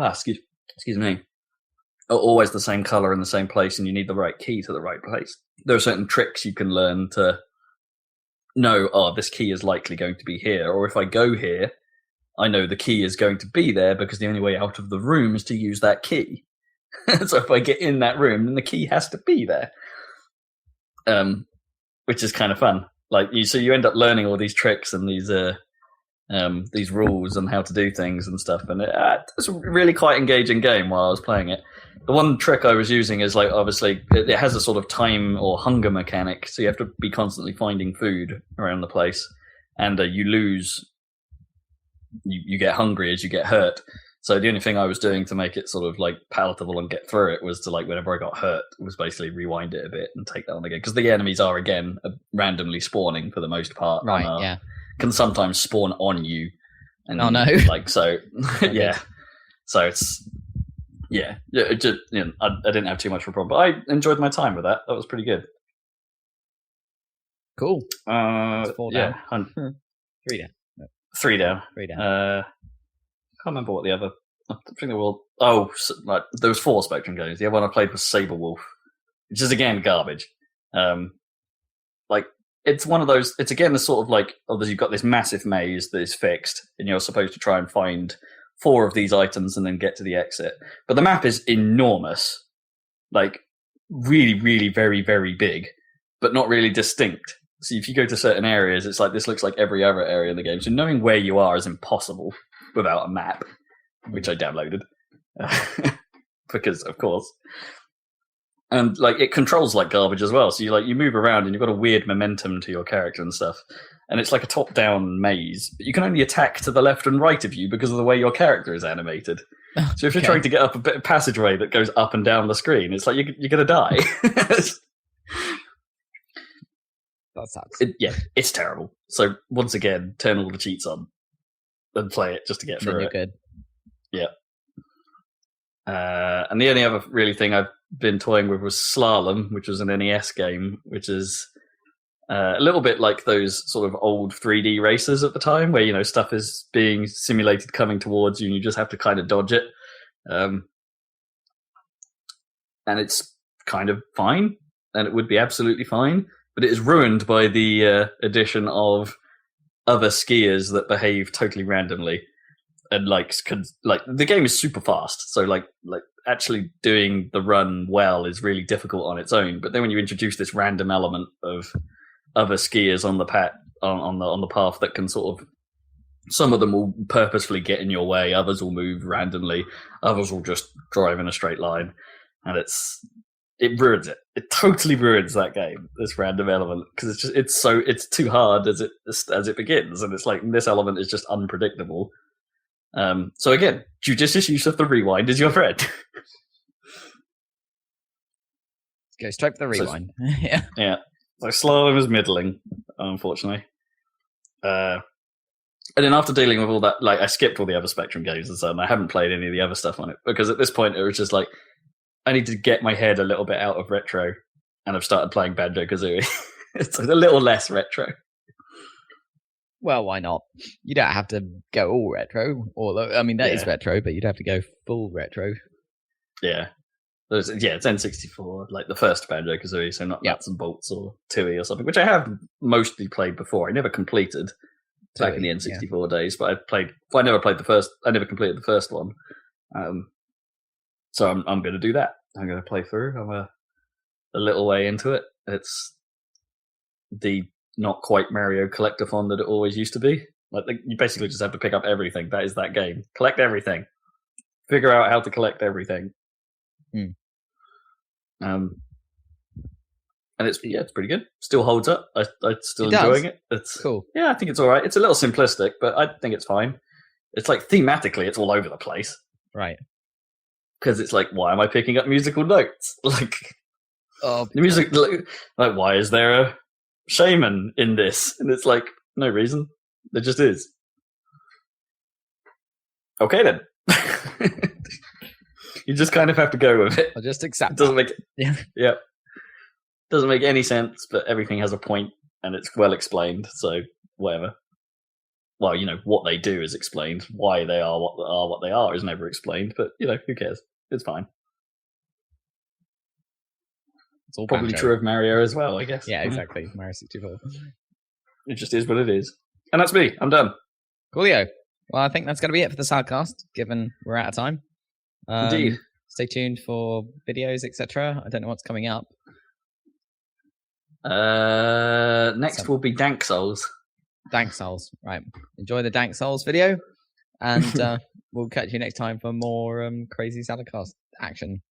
excuse me. Are always the same color in the same place, and you need the right key to the right place. There are certain tricks you can learn to know, this key is likely going to be here, or if I go here, I know the key is going to be there because the only way out of the room is to use that key. So if I get in that room, then the key has to be there. Which is kind of fun. So you end up learning all these tricks and these rules and how to do things and stuff, and it's a really quite engaging game while I was playing it. The one trick I was using is obviously it has a sort of time or hunger mechanic, so you have to be constantly finding food around the place, and you lose. You get hungry as you get hurt. So the only thing I was doing to make it sort of palatable and get through it was to whenever I got hurt, was basically rewind it a bit and take that on again, because the enemies are again randomly spawning for the most part. Right. Yeah. Can sometimes spawn on you. And oh no! So yeah. So it's I didn't have too much of a problem, but I enjoyed my time with that. That was pretty good. Cool. 4 down. 3 down. 3 down. 3 down. Can't remember what the other. I think there were. There was 4 Spectrum games. The other one I played was Saber Wolf, which is again garbage. It's one of those. It's again the sort of you've got this massive maze that is fixed, and you're supposed to try and find 4 of these items and then get to the exit. But the map is enormous, really, really, very, very big, but not really distinct. So if you go to certain areas, it's this looks like every other area in the game. So knowing where you are is impossible without a map, which I downloaded because, of course. And it controls like garbage as well. So you move around and you've got a weird momentum to your character and stuff. And it's like a top-down maze, but you can only attack to the left and right of you because of the way your character is animated. So if you're trying to get up a bit of passageway that goes up and down the screen, it's you're going to die. That sucks. It's terrible. So once again, turn all the cheats on and play it just to get through it. Good. Yeah. And the only other really thing I've been toying with was Slalom, which was an NES game, which is a little bit like those sort of old 3D races at the time, where stuff is being simulated coming towards you, and you just have to kind of dodge it. And it's kind of fine, and it would be absolutely fine, but it is ruined by the addition of other skiers that behave totally randomly. And the game is super fast, so actually doing the run well is really difficult on its own. But then when you introduce this random element of other skiers on the on the path that can sort of, some of them will purposefully get in your way, others will move randomly, others will just drive in a straight line, and it ruins it. It totally ruins that game, this random element, because it's too hard as it begins, and it's this element is just unpredictable. So again, judicious use of the rewind is your friend. Go straight for the rewind. Yeah. Yeah. So Slalom is middling, unfortunately. And then after dealing with all that, I skipped all the other Spectrum games and so on. I haven't played any of the other stuff on it, because at this point it was just I need to get my head a little bit out of retro, and I've started playing Banjo-Kazooie. It's a little less retro. Well, why not? You don't have to go all retro. Although, I mean, that is retro, but you'd have to go full retro. Yeah. It's N64, like the first Banjo-Kazooie, so not Nuts and Bolts or Tui or something, which I have mostly played before. I never completed back in the N64 days, but I never completed the first one. So I'm going to do that. I'm going to play through. I'm a little way into it. It's the not quite Mario collectathon that it always used to be. Like you basically just have to pick up everything. That is that game. Collect everything. Figure out how to collect everything. And it's pretty good. Still holds up. I'm still enjoying it. It's cool. Yeah, I think it's all right. It's a little simplistic, but I think it's fine. It's like thematically, it's all over the place. Right. Because it's like, why am I picking up musical notes? Like, the music. Like, why is there a shaman in this? And it's like, no reason. There just is. Okay then. You just kind of have to go with it. I'll just accept. It doesn't make doesn't make any sense, but everything has a point and it's well explained. So whatever. Well, what they do is explained. Why they are what they are is never explained. But who cares? It's fine. It's all probably true of Mario as well, I guess. Yeah, exactly. Mario 64. It just is what it is. And that's me. I'm done. Coolio. Well, I think that's going to be it for the Saladcast, given we're out of time. Indeed. Stay tuned for videos, etc. I don't know what's coming up. Next will be Dank Souls. Dank Souls, right. Enjoy the Dank Souls video, and we'll catch you next time for more crazy Saladcast action.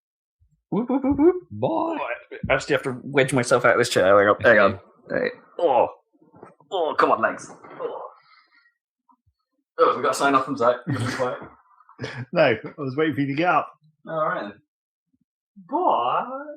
Whoop, whoop, whoop, whoop. Bye. I actually have to wedge myself out of this chair. Hang on. Hey. Oh, come on, legs. Oh, we got to sign off from Zach. No, I was waiting for you to get up. All right. Bye.